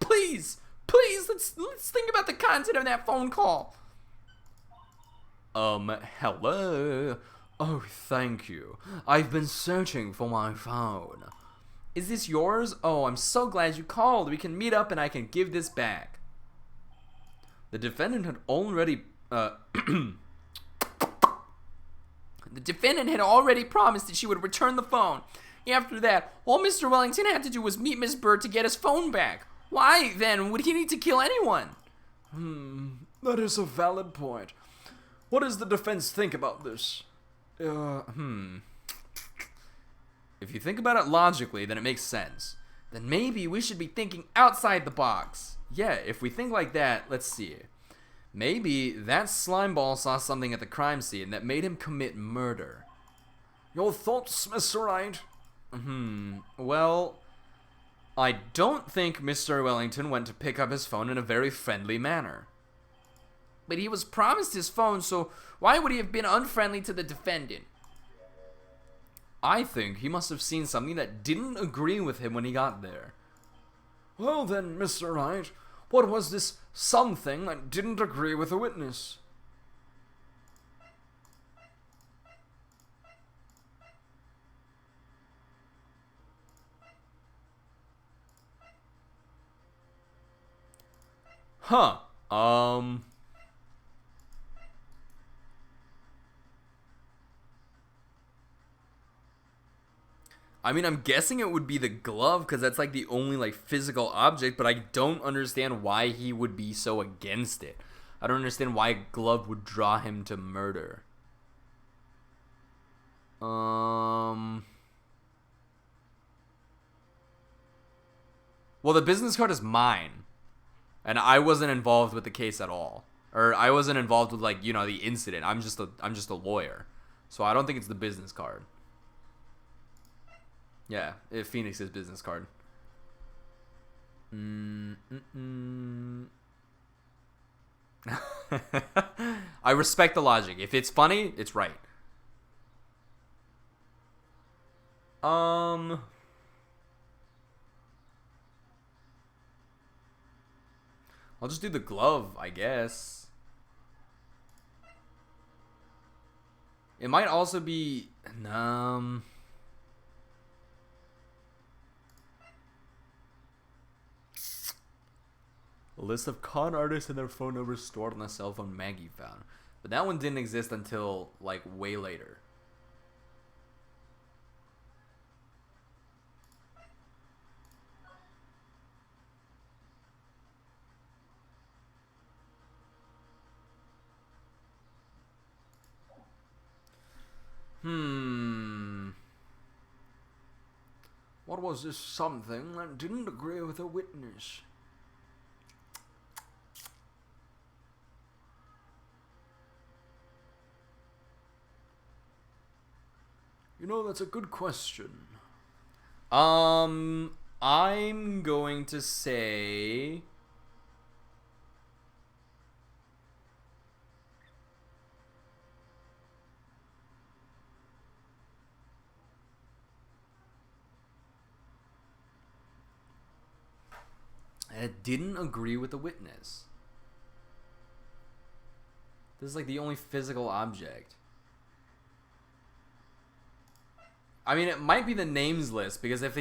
Please, let's think about the content of that phone call. Hello? Oh, thank you. I've been searching for my phone. Is this yours? Oh, I'm so glad you called. We can meet up and I can give this back. The defendant had already, The defendant had already promised that she would return the phone. After that, all Mr. Wellington had to do was meet Miss Bird to get his phone back. Why, then, would he need to kill anyone? That is a valid point. What does the defense think about this? If you think about it logically, then it makes sense. Then maybe we should be thinking outside the box. Yeah, if we think like that, let's see. Maybe that slimeball saw something at the crime scene that made him commit murder. Your thoughts, Mr. Wright? Well, I don't think Mr. Wellington went to pick up his phone in a very friendly manner. But he was promised his phone, so why would he have been unfriendly to the defendant? I think he must have seen something that didn't agree with him when he got there. Well then, Mr. Wright, what was this something that didn't agree with the witness? Huh. I mean, I'm guessing it would be the glove because that's like the only like physical object, but I don't understand why he would be so against it. I don't understand why a glove would draw him to murder. Well, the business card is mine, and I wasn't involved with the case at all, or I wasn't involved with like the incident. I'm just a lawyer, so I don't think it's the business card. Yeah, Phoenix's business card. I respect the logic. If it's funny, it's right. I'll just do the glove, I guess. It might also be a list of con artists and their phone numbers stored on the cell phone Maggie found. But that one didn't exist until, like, way later. What was this something that didn't agree with a witness? That's a good question. I'm going to say... It didn't agree with the witness. This is like the only physical object. I mean, it might be the names list because if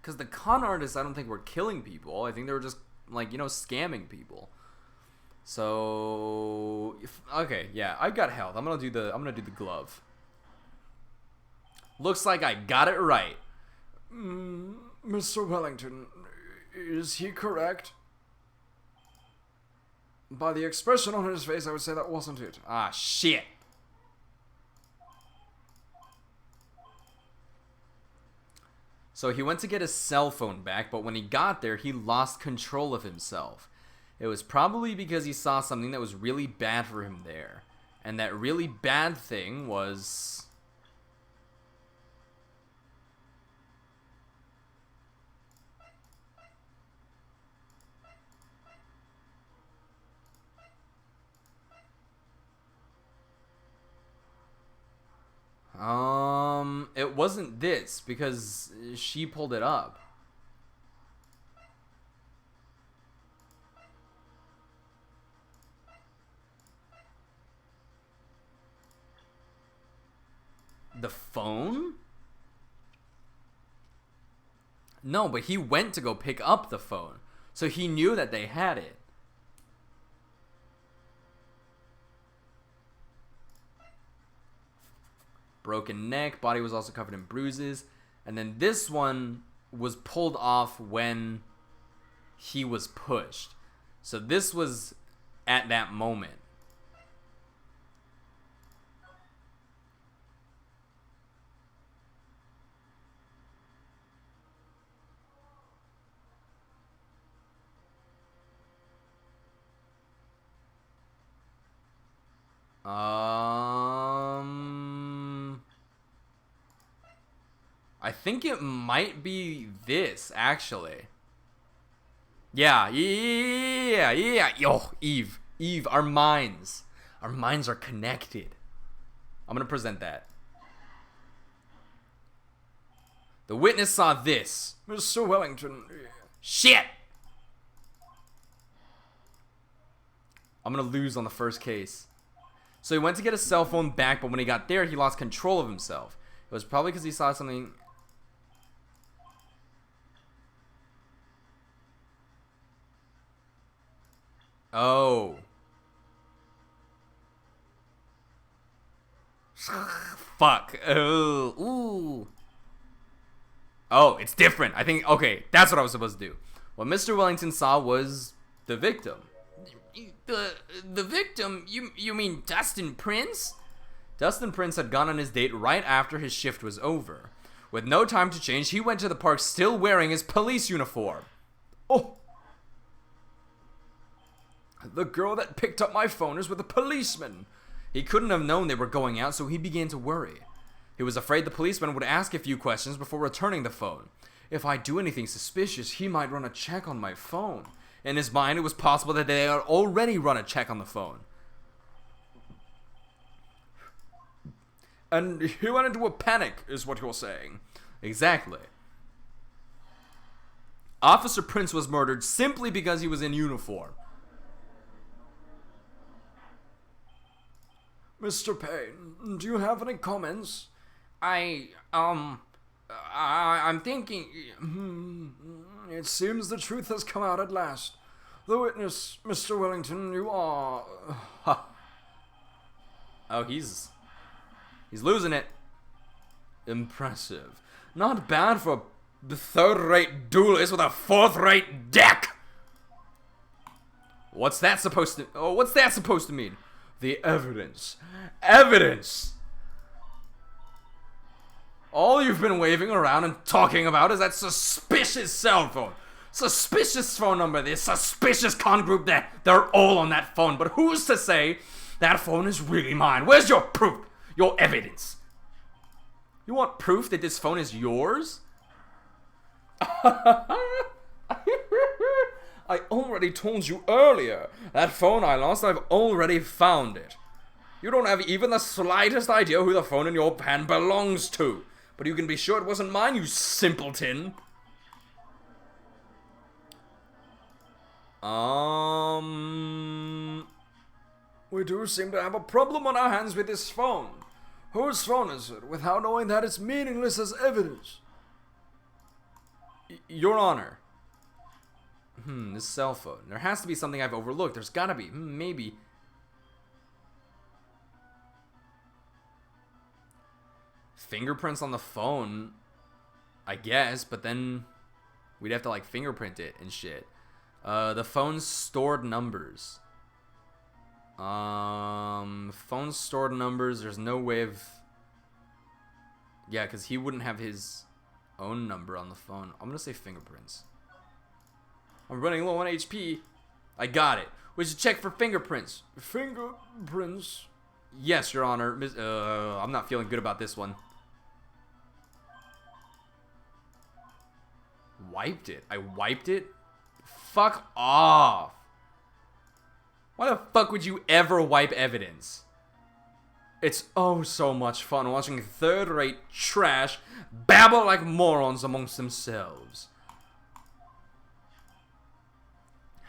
because the con artists, I don't think were killing people. I think they were just like scamming people. So okay, yeah, I got health. I'm gonna do the glove. Looks like I got it right. Mr. Wellington, is he correct? By the expression on his face, I would say that wasn't it. Ah, shit. So he went to get his cell phone back, but when he got there, he lost control of himself. It was probably because he saw something that was really bad for him there. And that really bad thing was... It wasn't this, because she pulled it up. The phone? No, but he went to go pick up the phone. So he knew that they had it. Broken neck, body was also covered in bruises. And then this one was pulled off when he was pushed. So this was at that moment. I think it might be this, actually. Yeah. Yo, Eve, our minds are connected. I'm gonna present that. The witness saw this. Mr. Wellington. Shit! I'm gonna lose on the first case. So he went to get his cell phone back, but when he got there, he lost control of himself. It was probably because he saw something... Oh. Fuck. Ooh. Oh, it's different. I think, okay, that's what I was supposed to do. What Mr. Wellington saw was the victim. The victim? You mean Dustin Prince? Dustin Prince had gone on his date right after his shift was over. With no time to change, he went to the park still wearing his police uniform. Oh. The girl that picked up my phone is with a policeman. He couldn't have known they were going out, so he began to worry. He was afraid the policeman would ask a few questions before returning the phone. If I do anything suspicious, he might run a check on my phone. In his mind, it was possible that they had already run a check on the phone. And he went into a panic, is what you're saying. Exactly. Officer Prince was murdered simply because he was in uniform. Mr. Payne, do you have any comments? I'm thinking. It seems the truth has come out at last. The witness, Mr. Wellington, you are... Oh, he's losing it. Impressive. Not bad for a third-rate duelist with a fourth-rate deck. What's that supposed to mean? The evidence. Evidence! All you've been waving around and talking about is that suspicious cell phone. Suspicious phone number, this suspicious con group, that they're all on that phone. But who's to say that phone is really mine? Where's your proof? Your evidence? You want proof that this phone is yours? I already told you earlier. That phone I lost, I've already found it. You don't have even the slightest idea who the phone in your hand belongs to. But you can be sure it wasn't mine, you simpleton. We do seem to have a problem on our hands with this phone. Whose phone is it, without knowing that it's meaningless as evidence? Your Honor. This cell phone. There has to be something I've overlooked. There's gotta be. Maybe. Fingerprints on the phone, I guess, but then we'd have to, like, fingerprint it and shit. The phone's stored numbers. Phone stored numbers, there's no way of... Yeah, because he wouldn't have his own number on the phone. I'm gonna say fingerprints. I'm running low on HP. I got it. We should check for fingerprints. Fingerprints? Yes, Your Honor. I'm not feeling good about this one. Wiped it. I wiped it? Fuck off. Why the fuck would you ever wipe evidence? It's oh so much fun watching third-rate trash babble like morons amongst themselves.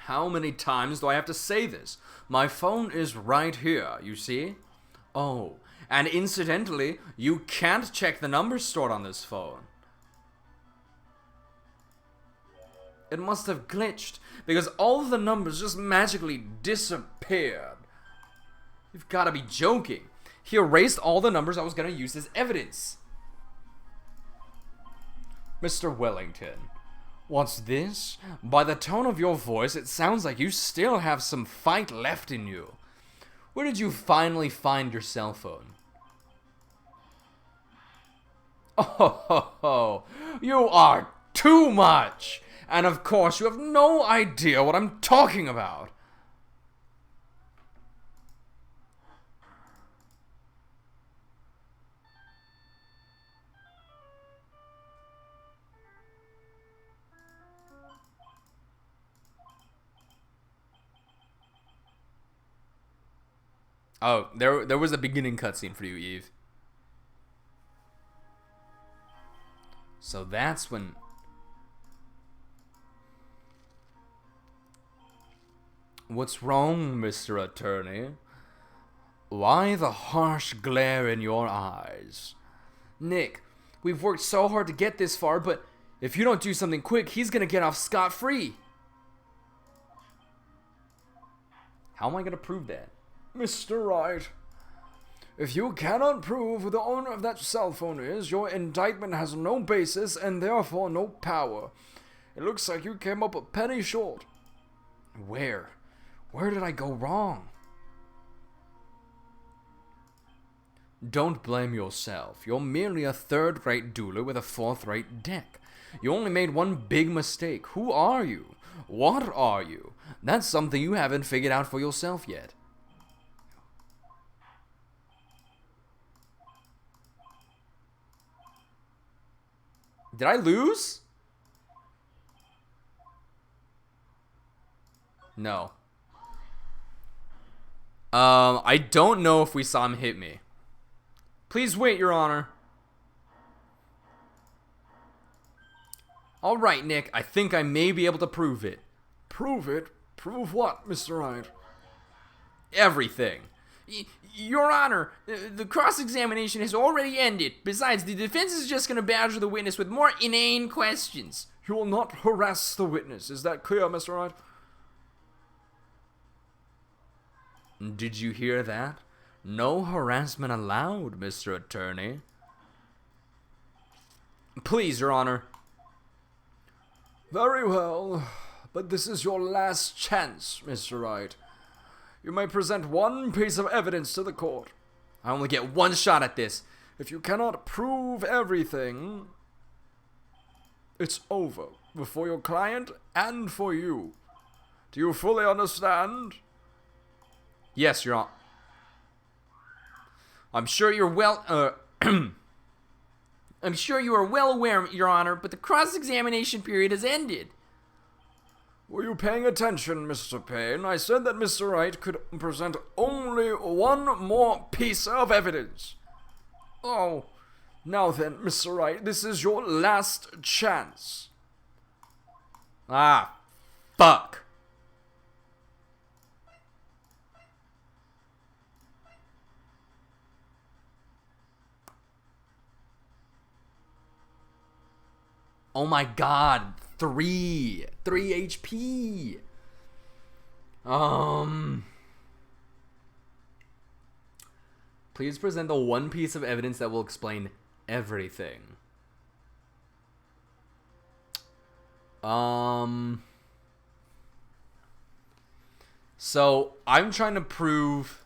How many times do I have to say this? My phone is right here, you see? Oh, and incidentally, you can't check the numbers stored on this phone. It must have glitched, because all of the numbers just magically disappeared. You've got to be joking. He erased all the numbers I was going to use as evidence. Mr. Wellington, what's this? By the tone of your voice, it sounds like you still have some fight left in you. Where did you finally find your cell phone? Oh, you are too much! And of course, you have no idea what I'm talking about. Oh, there was a beginning cutscene for you, Eve. So that's when... What's wrong, Mr. Attorney? Why the harsh glare in your eyes? Nick, we've worked so hard to get this far, but if you don't do something quick, he's gonna get off scot-free. How am I gonna prove that? Mr. Wright, If you cannot prove who the owner of that cell phone is, your indictment has no basis and therefore no power. It looks like you came up a penny short. Where? Where did I go wrong? Don't blame yourself. You're merely a third-rate dueler with a fourth-rate deck. You only made one big mistake. Who are you? What are you? That's something you haven't figured out for yourself yet. Did I lose? No. I don't know if we saw him hit me. Please wait, Your Honor. All right, Nick. I think I may be able to prove it. Prove it? Prove what, Mr. Wright? Everything. Your Honor, the cross-examination has already ended. Besides, the defense is just going to badger the witness with more inane questions. You will not harass the witness. Is that clear, Mr. Wright? Did you hear that? No harassment allowed, Mr. Attorney. Please, Your Honor. Very well, but this is your last chance, Mr. Wright. You may present one piece of evidence to the court. I only get one shot at this. If you cannot prove everything, it's over, for your client and for you. Do you fully understand? Yes, Your Honor. I'm sure you're well, I'm sure you are well aware, Your Honor, but the cross-examination period has ended. Were you paying attention, Mr. Payne? I said that Mr. Wright could present only one more piece of evidence. Oh. Now then, Mr. Wright, this is your last chance. Ah, fuck. Oh my god, 3 HP. Please present the one piece of evidence that will explain everything. So I'm trying to prove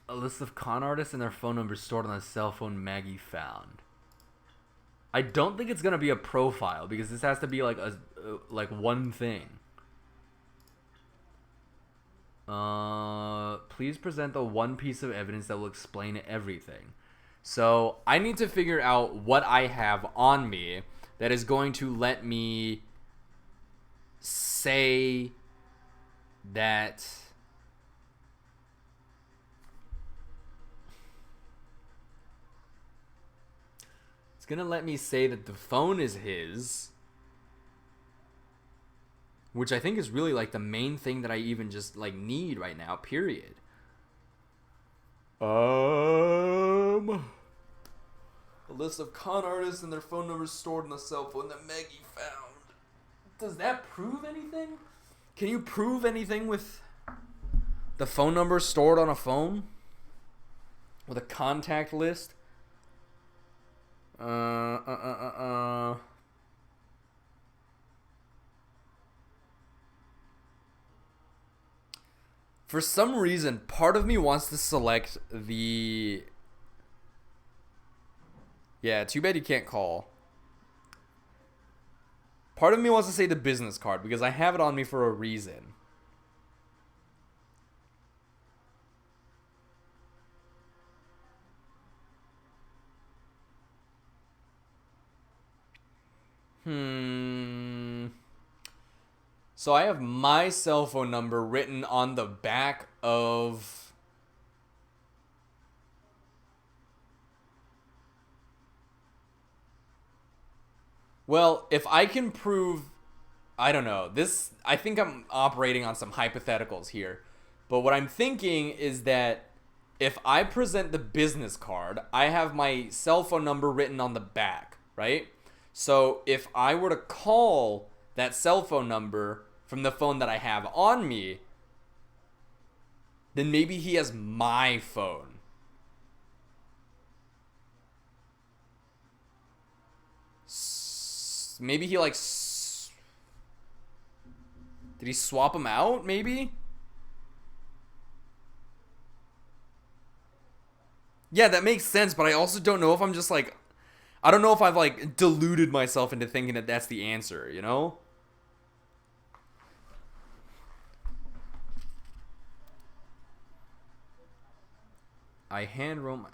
a list of con artists and their phone numbers stored on a cell phone Maggie found. I don't think it's gonna be a profile because this has to be like like one thing. Please present the one piece of evidence that will explain everything. So I need to figure out what I have on me that is going to let me say that it's gonna let me say that the phone is his, which I think is really like the main thing that I even just like need right now, period. A list of con artists and their phone numbers stored in the cell phone that Maggie found. Does that prove anything? Can you prove anything with the phone number stored on a phone? With a contact list? For some reason, part of me wants to select the... Yeah, too bad you can't call. Part of me wants to say the business card because I have it on me for a reason. So I have my cell phone number written on the back of Well, if I can prove, I don't know, this, I think I'm operating on some hypotheticals here. But what I'm thinking is that if I present the business card, I have my cell phone number written on the back, right? So if I were to call that cell phone number from the phone that I have on me, then maybe he has my phone. Maybe he like... Did he swap them out, maybe? Yeah, that makes sense, but I also don't know if I'm just like... I don't know if I've like deluded myself into thinking that that's the answer, you know? I hand roll my...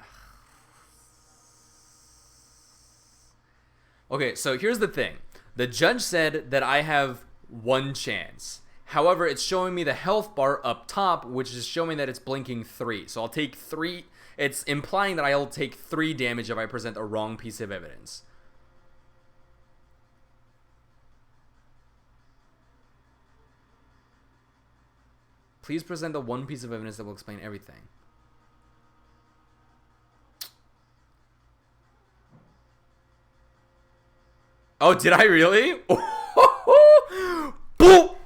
Okay, so here's the thing. The judge said that I have one chance. However, it's showing me the health bar up top, which is showing that it's blinking 3. So I'll take 3. It's implying that I'll take 3 damage if I present a wrong piece of evidence. Please present the one piece of evidence that will explain everything. Oh, did I really? Boom! Oh,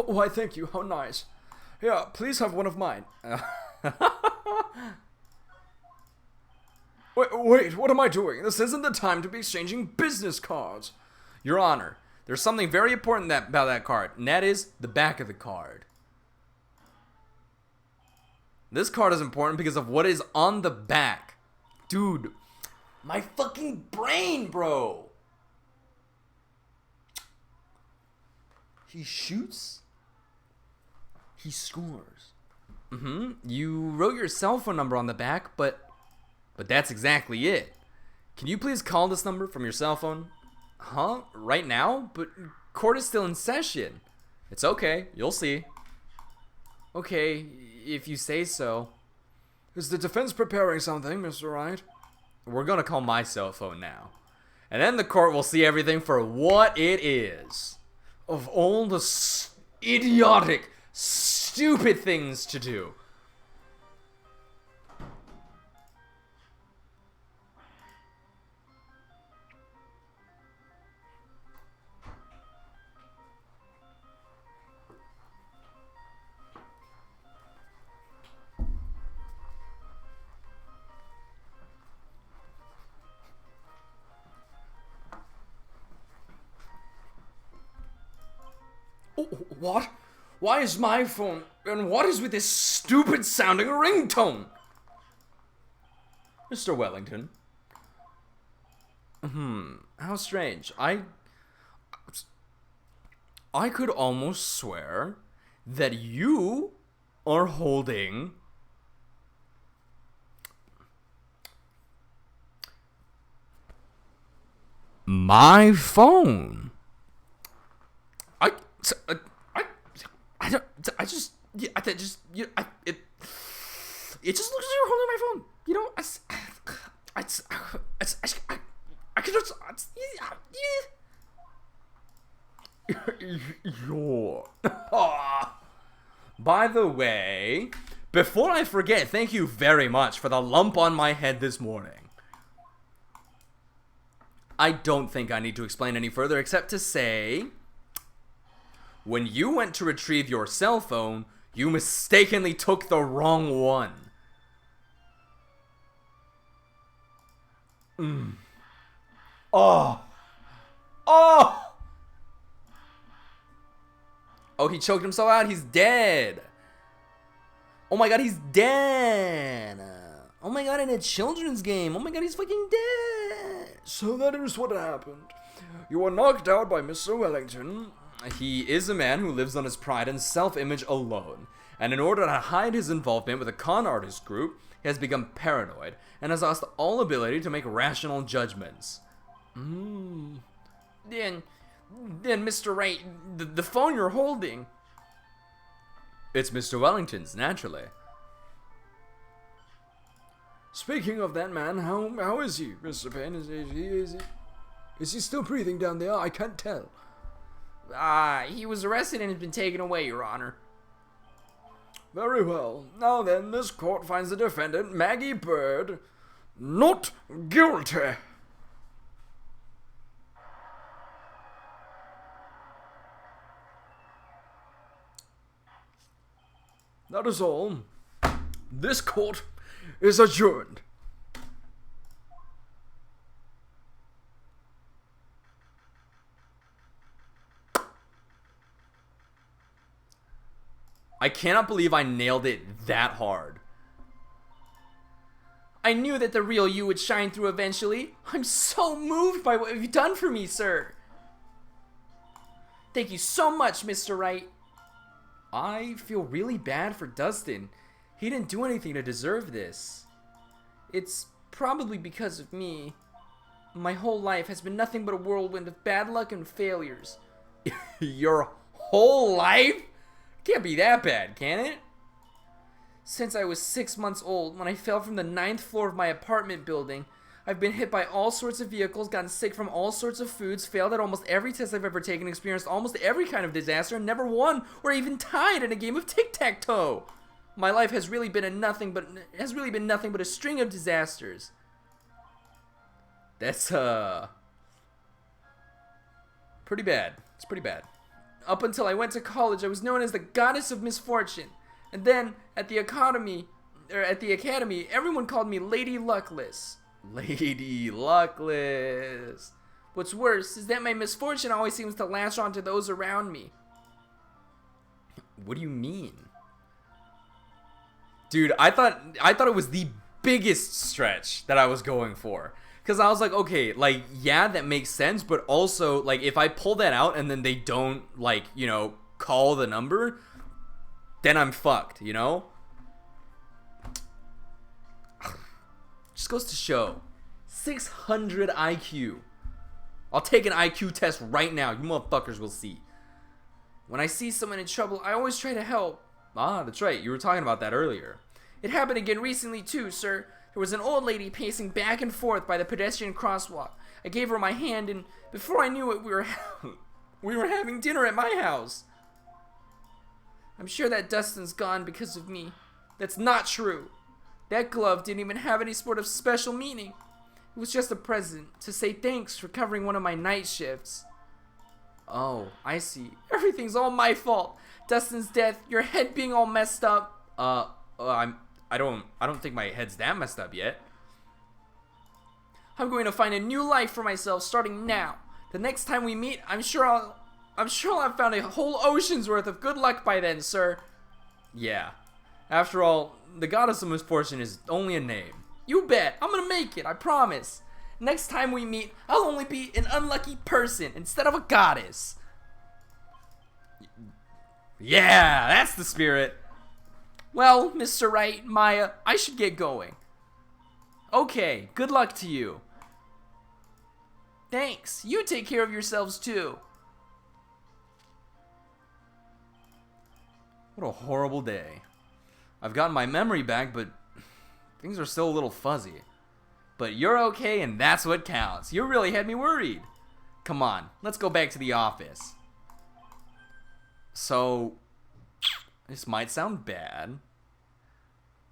why, thank you. How nice. Yeah, please have one of mine. Wait, what am I doing? This isn't the time to be exchanging business cards. Your Honor, there's something very important about that card, and that is the back of the card. This card is important because of what is on the back. Dude, my fucking brain, bro. He shoots. He scores. You wrote your cell phone number on the back, but that's exactly it. Can you please call this number from your cell phone? Huh? Right now? But court is still in session. It's okay. You'll see. Okay, if you say so. Is the defense preparing something, Mr. Wright? We're gonna call my cell phone now. And then the court will see everything for what it is. Of all the idiotic, stupid things to do. Oh, what? Why is my phone... And what is with this stupid sounding ringtone? Mr. Wellington. How strange. I could almost swear that you are holding my phone. It just looks like you're holding my phone. You know, I could just, you're. By the way, before I forget, thank you very much for the lump on my head this morning. I don't think I need to explain any further except to say, when you went to retrieve your cell phone, you mistakenly took the wrong one. Oh, he choked himself out. He's dead. Oh my god, he's dead. Oh my god, in a children's game. Oh my god, he's fucking dead. So that is what happened. You were knocked out by Mr. Wellington. He is a man who lives on his pride and self-image alone. And in order to hide his involvement with a con artist group, he has become paranoid and has lost all ability to make rational judgments. Then, Mr. Wright, the phone you're holding... It's Mr. Wellington's, naturally. Speaking of that man, how is he, Mr. Payne? Is he still breathing down there? I can't tell. He was arrested and has been taken away, Your Honor. Very well. Now then, this court finds the defendant, Maggie Bird, not guilty. That is all. This court is adjourned. I cannot believe I nailed it that hard. I knew that the real you would shine through eventually. I'm so moved by what you've done for me, sir. Thank you so much, Mr. Wright. I feel really bad for Dustin. He didn't do anything to deserve this. It's probably because of me. My whole life has been nothing but a whirlwind of bad luck and failures. Your whole life? Can't be that bad, can it? Since I was 6 months old, when I fell from the 9th floor of my apartment building, I've been hit by all sorts of vehicles, gotten sick from all sorts of foods, failed at almost every test I've ever taken, experienced almost every kind of disaster, and never won or even tied in a game of tic-tac-toe. My life has really been nothing but a string of disasters. That's pretty bad. It's pretty bad. Up until I went to college, I was known as the goddess of misfortune. And then, at the academy, everyone called me Lady Luckless. Lady Luckless. What's worse is that my misfortune always seems to latch on to those around me. What do you mean? Dude, I thought it was the biggest stretch that I was going for. Because I was like, okay, like, yeah, that makes sense, but also, like, if I pull that out and then they don't, like, you know, call the number, then I'm fucked, you know? Just goes to show. 600 IQ. I'll take an IQ test right now. You motherfuckers will see. When I see someone in trouble, I always try to help. Ah, that's right. You were talking about that earlier. It happened again recently, too, sir. There was an old lady pacing back and forth by the pedestrian crosswalk. I gave her my hand, and before I knew it, we were having dinner at my house. I'm sure that Dustin's gone because of me. That's not true. That glove didn't even have any sort of special meaning. It was just a present to say thanks for covering one of my night shifts. Oh, I see. Everything's all my fault. Dustin's death, your head being all messed up. I don't think my head's that messed up yet. I'm going to find a new life for myself starting now. The next time we meet, I'm sure I'll have found a whole ocean's worth of good luck by then, sir. Yeah. After all, the goddess of misfortune is only a name. You bet. I'm gonna make it, I promise. Next time we meet, I'll only be an unlucky person instead of a goddess. Yeah, that's the spirit. Well, Mr. Wright, Maya, I should get going. Okay, good luck to you. Thanks. You take care of yourselves too. What a horrible day. I've gotten my memory back, but things are still a little fuzzy. But you're okay, and that's what counts. You really had me worried. Come on, let's go back to the office. So, this might sound bad,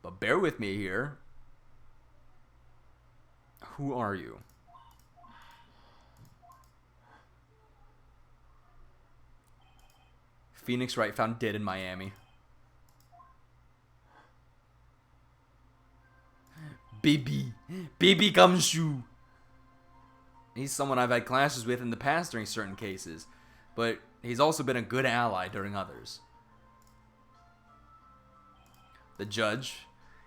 but bear with me here. Who are you? Phoenix Wright found dead in Miami. Baby Gumshoe. He's someone I've had clashes with in the past during certain cases, but he's also been a good ally during others. The judge,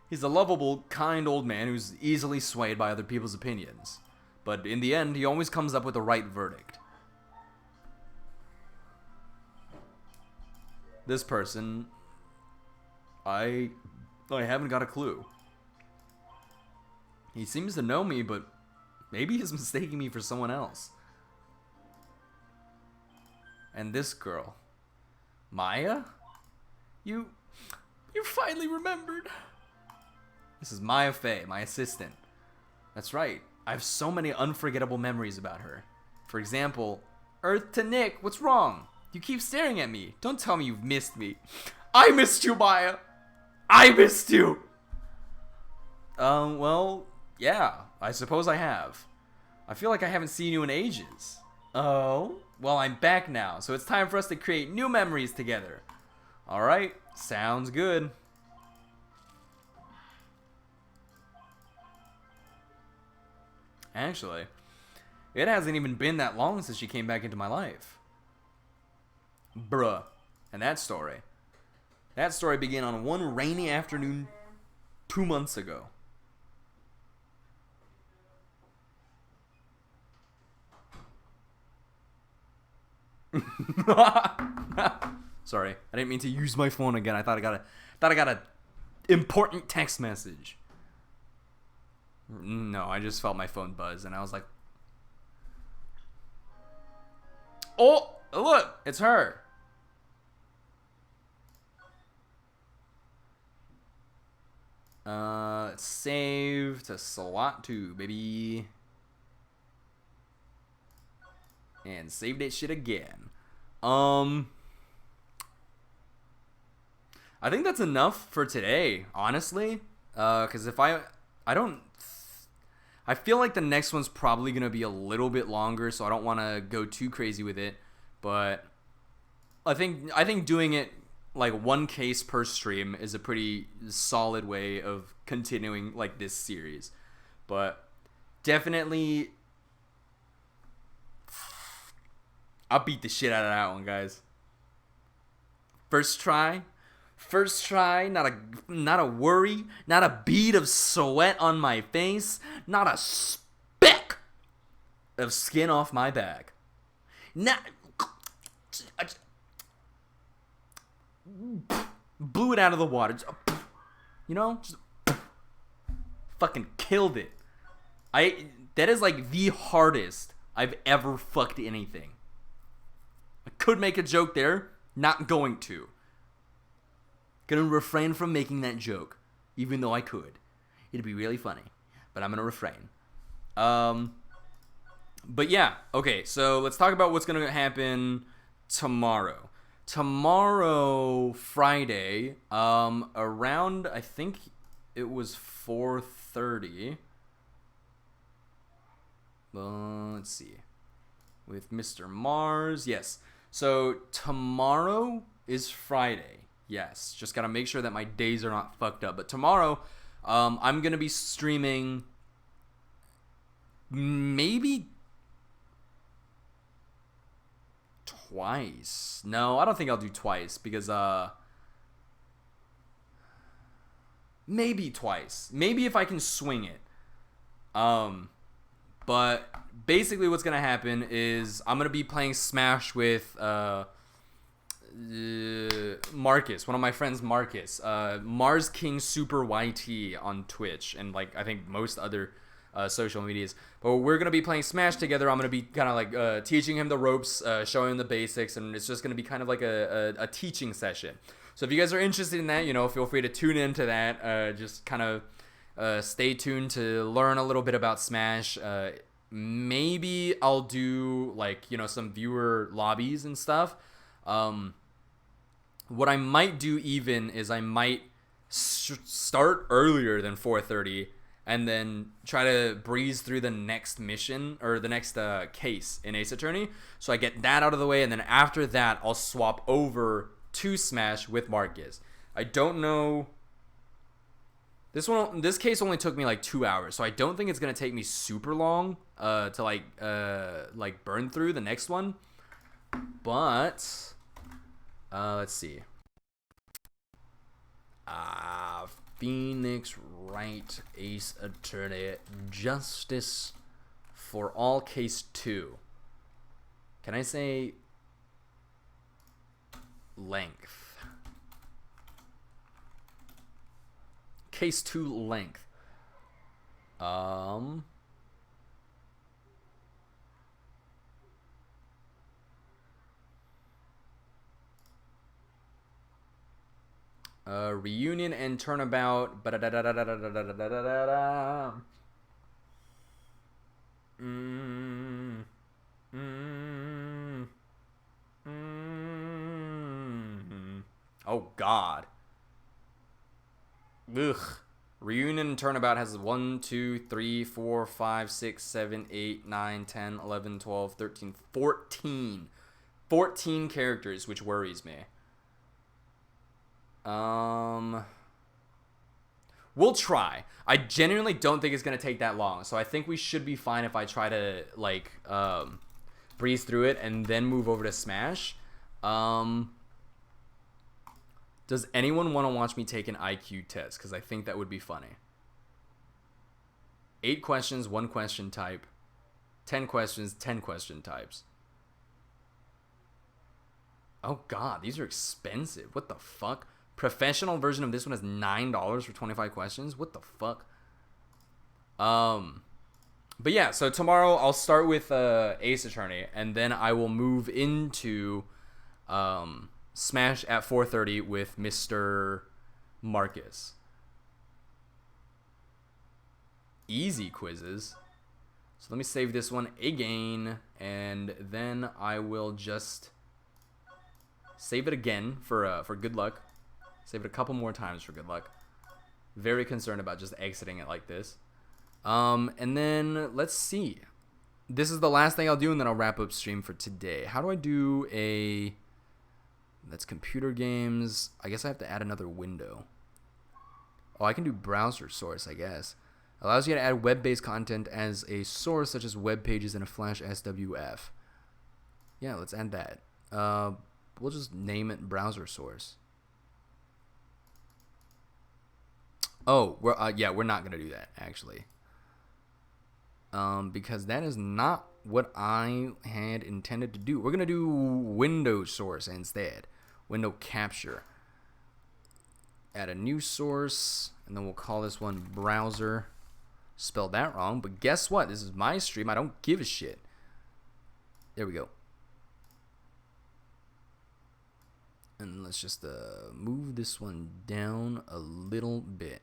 he's a lovable, kind old man who's easily swayed by other people's opinions, but in the end, he always comes up with the right verdict. This person, I haven't got a clue. He seems to know me, but maybe he's mistaking me for someone else. And this girl, Maya? You finally remembered. This is Maya Fey, my assistant. That's right. I have so many unforgettable memories about her. For example, Earth to Nick, what's wrong? You keep staring at me. Don't tell me you've missed me. I missed you, Maya. I missed you. Well, yeah, I suppose I have. I feel like I haven't seen you in ages. Oh? Well, I'm back now, so it's time for us to create new memories together. Alright, sounds good. Actually, it hasn't even been that long since she came back into my life. Bruh. And that story began on one rainy afternoon 2 months ago. Sorry, I didn't mean to use my phone again. I thought I got a important text message. No, I just felt my phone buzz and I was like, "Oh, look, it's her." Save to slot 2, baby. And save that shit again. I think that's enough for today, honestly. Because if I feel like the next one's probably gonna be a little bit longer, so I don't want to go too crazy with it. But I think doing it like one case per stream is a pretty solid way of continuing like this series. But definitely, I'll beat the shit out of that one, guys. First try, not a worry, not a bead of sweat on my face, not a speck of skin off my back. Blew it out of the water. Just, you know, just fucking killed it. That is like the hardest I've ever fucked anything. I could make a joke there, not going to. Gonna refrain from making that joke, even though I could. It'd be really funny, but I'm gonna refrain. But yeah, okay, so let's talk about what's gonna happen tomorrow. Tomorrow, Friday, around, I think it was 4:30. Let's see. With Mr. Mars, yes. So tomorrow is Friday. Yes, just gotta make sure that my days are not fucked up. But tomorrow, I'm gonna be streaming maybe twice. No, I don't think I'll do twice because maybe twice. Maybe if I can swing it. But basically what's gonna happen is I'm gonna be playing Smash with Marcus, one of my friends, Marcus, Mars King Super YT on Twitch and like I think most other social medias. But we're gonna be playing Smash together. I'm gonna be kind of like teaching him the ropes, showing him the basics, and it's just gonna be kind of like a teaching session. So if you guys are interested in that, you know, feel free to tune into that. Just kind of stay tuned to learn a little bit about Smash. Maybe I'll do like, you know, some viewer lobbies and stuff. What I might do even is I might start earlier than 4:30 and then try to breeze through the next mission or the next case in Ace Attorney. So I get that out of the way, and then after that, I'll swap over to Smash with Marcus. I don't know. This case only took me like 2 hours, so I don't think it's gonna take me super long to like burn through the next one. But let's see. Phoenix Wright, Ace Attorney, Justice for All, Case 2. Can I say length? Case 2 length. Reunion and turnabout. Ba-da-da-da-da-da-da-da-da-da-da. Mm, mm, mm. Oh God. Ugh. Reunion and turnabout has 1, 2, 3, 4, 5, 6, 7, 8, 9, 10, 11, 12, 13, 14. 14 characters, which worries me. We'll try. I genuinely don't think it's gonna take that long, so I think we should be fine if I try to like breeze through it and then move over to Smash. Does anyone want to watch me take an IQ test? Because I think that would be funny. 8 questions, 1 question type. 10 questions, 10 question types. Oh God, these are expensive. What the fuck? Professional version of this one is $9 for 25 questions. What the fuck? But yeah, so tomorrow I'll start with Ace Attorney, and then I will move into Smash at 4:30 with Mr. Marcus. Easy quizzes. So let me save this one again, and then I will just save it again for good luck. Save it a couple more times for good luck. Very concerned about just exiting it like this. And then let's see. This is the last thing I'll do, and then I'll wrap up stream for today. How do I do a... That's computer games. I guess I have to add another window. Oh, I can do browser source, I guess. Allows you to add web-based content as a source, such as web pages in a Flash SWF. Yeah, let's add that. We'll just name it browser source. Oh, we're not gonna do that actually, because that is not what I had intended to do. We're gonna do window source instead, window capture. Add a new source, and then we'll call this one browser. Spelled that wrong, but guess what? This is my stream. I don't give a shit. There we go. And let's just move this one down a little bit.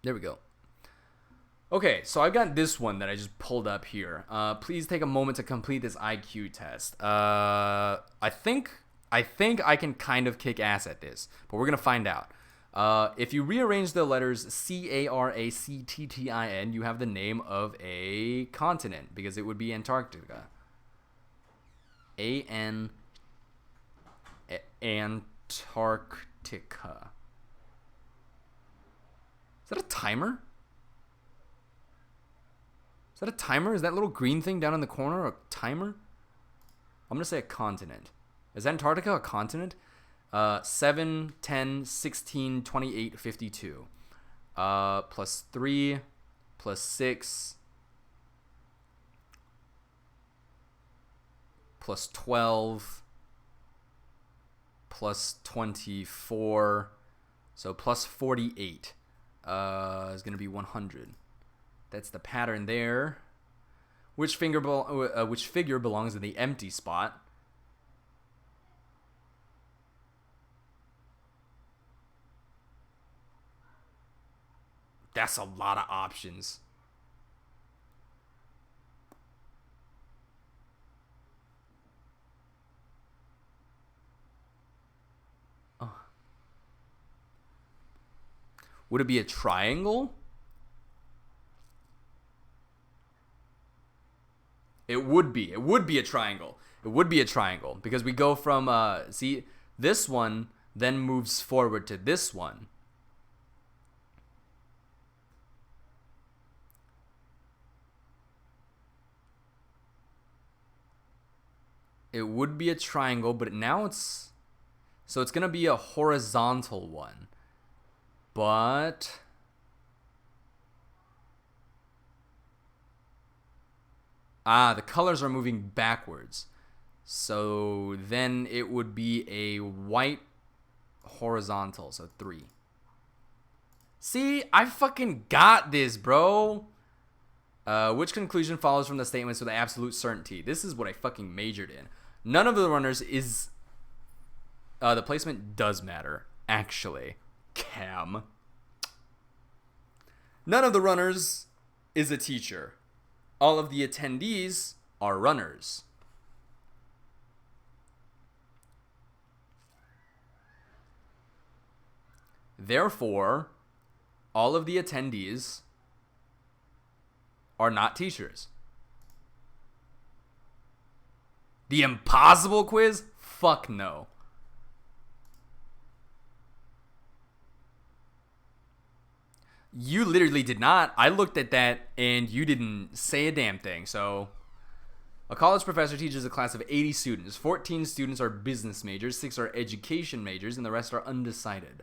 There we go. Okay, so I've got this one that I just pulled up here. Please take a moment to complete this IQ test. I think I can kind of kick ass at this, but we're gonna find out. If you rearrange the letters Caracttin, you have the name of a continent, because it would be Antarctica. Antarctica. Is that a timer? Is that a timer? Is that little green thing down in the corner a timer? I'm gonna say a continent. Is Antarctica a continent? 7, 10, 16, 28, 52. Plus 3, plus 6, plus 12, plus 24. So plus 48 is going to be 100. That's the pattern there. Which figure belongs in the empty spot? That's a lot of options. Oh. Would it be a triangle? It would be. It would be a triangle. It would be a triangle because we go from see, this one then moves forward to this one. It would be a triangle, but now it's... So it's going to be a horizontal one. But... the colors are moving backwards. So then it would be a white horizontal, so 3. See, I fucking got this, bro. Which conclusion follows from the statements with absolute certainty? This is what I fucking majored in. None of the runners is... The placement does matter, actually. Cam. None of the runners is a teacher. All of the attendees are runners. Therefore, all of the attendees are not teachers. The impossible quiz? Fuck no. You literally did not. I looked at that and you didn't say a damn thing. So, a college professor teaches a class of 80 students. 14 students are business majors, 6 are education majors, and the rest are undecided.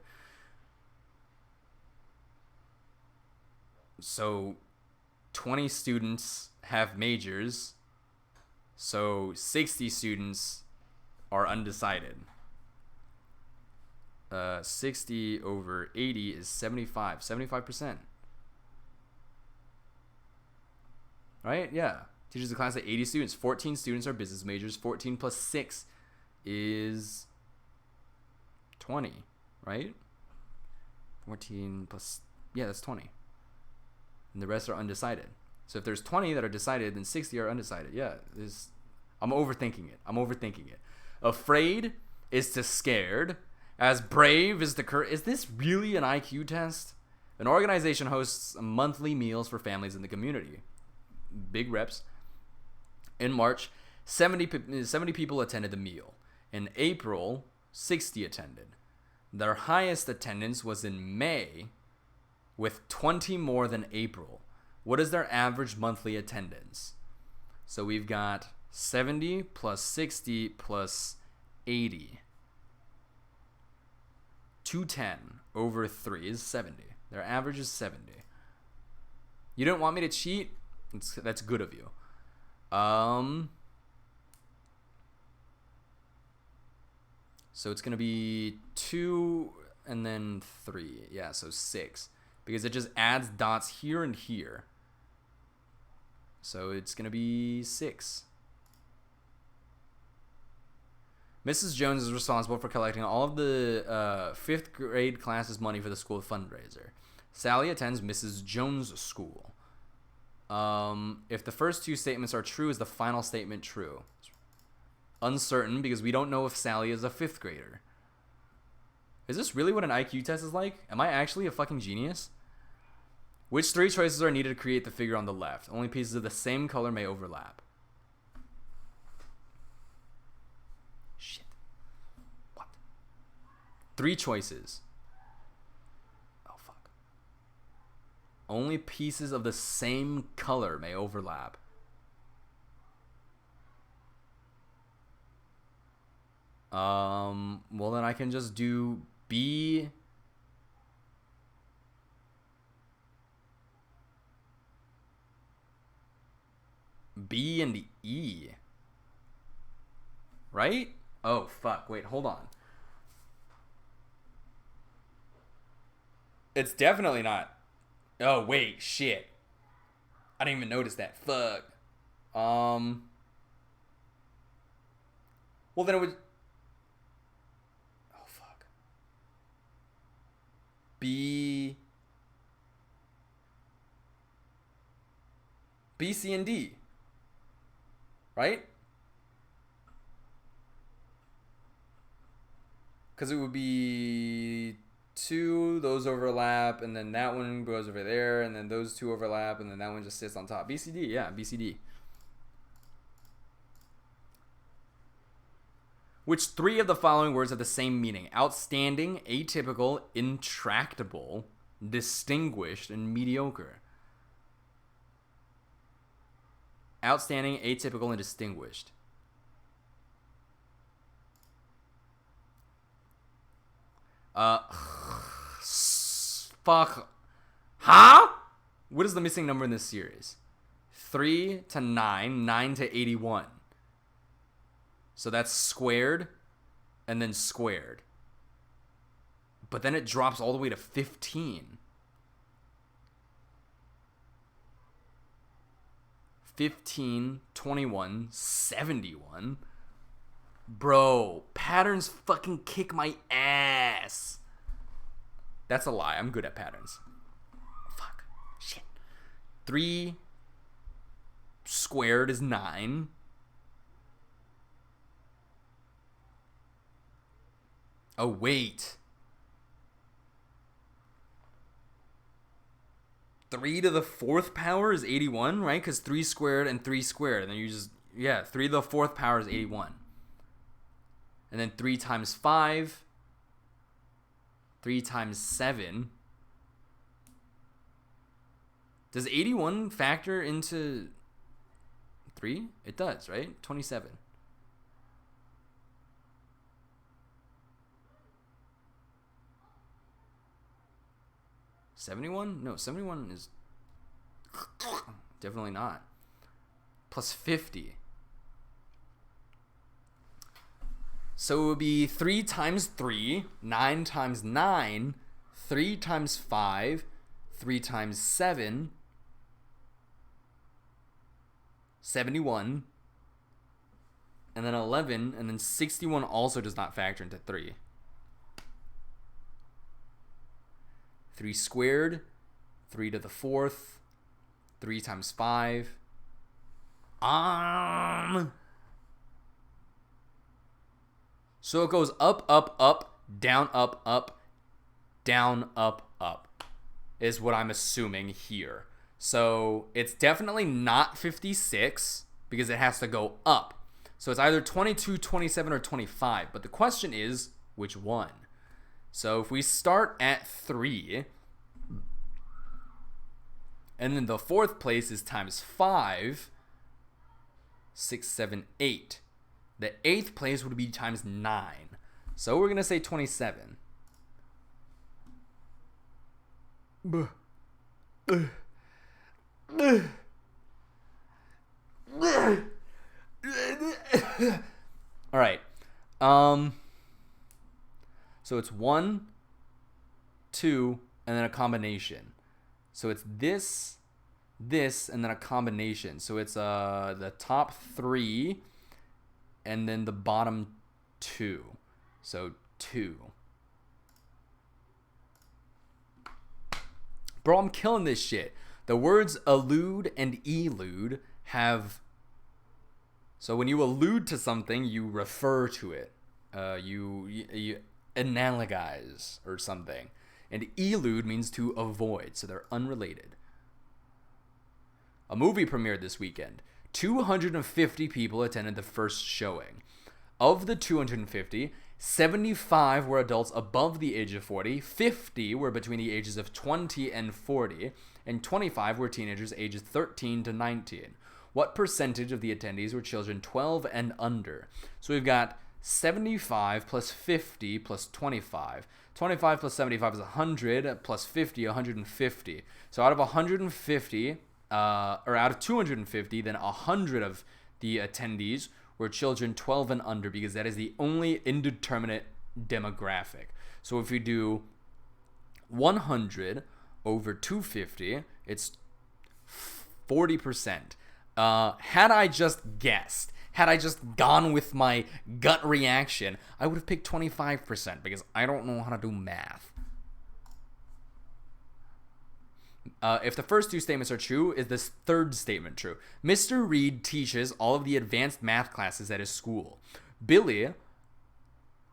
So, 20 students have majors. So, 60 students are undecided. 60 over 80 is 75. 75%. Right? Yeah. Teaches a class of 80 students. 14 students are business majors. 14 plus 6 is 20. Right? 14 plus... Yeah, that's 20. And the rest are undecided. So if there's 20 that are decided, then 60 are undecided. Yeah. I'm overthinking it. Afraid is to scared. As brave is the Is this really an IQ test? An organization hosts monthly meals for families in the community. Big reps. In March, 70 people attended the meal. In April, 60 attended. Their highest attendance was in May, with 20 more than April. What is their average monthly attendance? So we've got 70 plus 60 plus 80. 210 over 3 is 70. Their average is 70. You don't want me to cheat? That's good of you. So it's going to be 2 and then 3. Yeah, so 6. Because it just adds dots here and here. So it's going to be 6. Mrs. Jones is responsible for collecting all of the 5th grade class's money for the school fundraiser. Sally attends Mrs. Jones' school. If the first 2 statements are true, is the final statement true? Uncertain, because we don't know if Sally is a 5th grader. Is this really what an IQ test is like? Am I actually a fucking genius? Which 3 choices are needed to create the figure on the left? Only pieces of the same color may overlap. Shit. What? 3 choices. Oh, fuck. Only pieces of the same color may overlap. Well, then I can just do B. B and E. Right? Oh, fuck. Wait, hold on. It's definitely not. Oh, wait. Shit. I didn't even notice that. Fuck. Well, then it would... Oh, fuck. B, C, and D. Right? Because it would be 2, those overlap, and then that one goes over there, and then those 2 overlap, and then that one just sits on top. BCD, yeah, BCD. Which 3 of the following words have the same meaning? Outstanding, atypical, intractable, distinguished, and mediocre. Outstanding, atypical, and distinguished. Fuck. Huh? What is the missing number in this series? 3 to 9, 9 to 81. So that's squared and then squared. But then it drops all the way to 15. 15, 21, 71. Bro, patterns fucking kick my ass. That's a lie. I'm good at patterns. Fuck. Shit. 3 squared is 9. Oh, wait. 3 to the 4th power is 81, right? Because 3 squared and 3 squared. And then you just, yeah, 3 to the 4th power is 81. And then 3 times 5. 3 times 7. Does 81 factor into 3? It does, right? 27. $71? No, 71 is definitely not. Plus 50. So it would be 3 times 3, 9 times 9, 3 times 5, 3 times 7, 71, and then 11, and then 61 also does not factor into 3. 3 squared, 3 to the 4th, 3 times 5. So it goes up, up, up, down, up, down, up, is what I'm assuming here. So it's definitely not 56 because it has to go up. So it's either 22, 27, or 25. But the question is, which one? So if we start at 3, and then the 4th place is times 5, 6, 7, 8. The 8th place would be times 9. So we're going to say 27. All right. So it's 1, 2, and then a combination. So it's this, and then a combination. So it's the top 3, and then the bottom 2. So 2. Bro, I'm killing this shit. The words allude and elude have... So when you allude to something, you refer to it. You analogize or something. And elude means to avoid, so they're unrelated. A movie premiered this weekend. 250 people attended the first showing. Of the 250, 75 were adults above the age of 40, 50 were between the ages of 20 and 40, and 25 were teenagers ages 13 to 19. What percentage of the attendees were children 12 and under? So we've got 75 plus 50 plus 25. 25 plus 75 is 100 plus 50, 150. So out of 150, or out of 250, then 100 of the attendees were children 12 and under, because that is the only indeterminate demographic. So if we do 100 over 250, it's 40%. Had I just guessed, had I just gone with my gut reaction, I would have picked 25% because I don't know how to do math. If the first 2 statements are true, is this third statement true? Mr. Reed teaches all of the advanced math classes at his school. Billy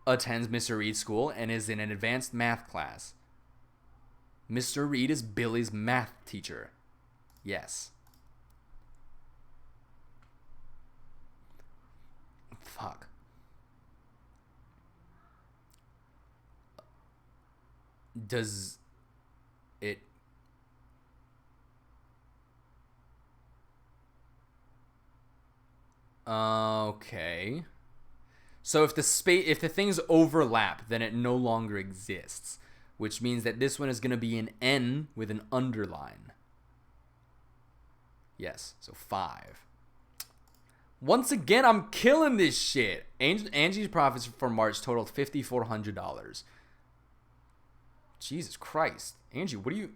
attends Mr. Reed's school and is in an advanced math class. Mr. Reed is Billy's math teacher. Yes. Fuck. Does it... Okay. So if the things overlap, then it no longer exists, which means that this one is going to be an N with an underline. Yes, so 5. Once again, I'm killing this shit. Angie's profits for March totaled $5,400. Jesus Christ, Angie, what do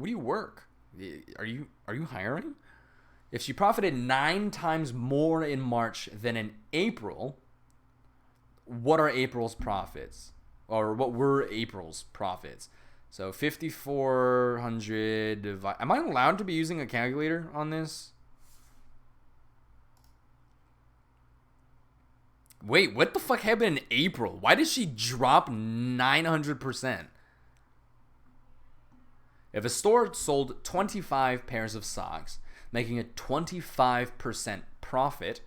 you work? Are you hiring? If she profited 9 times more in March than in April, what are April's profits? Or what were April's profits? So 5,400 divide. Am I allowed to be using a calculator on this? Wait, what the fuck happened in April? Why did she drop 900%? If a store sold 25 pairs of socks, making a 25% profit,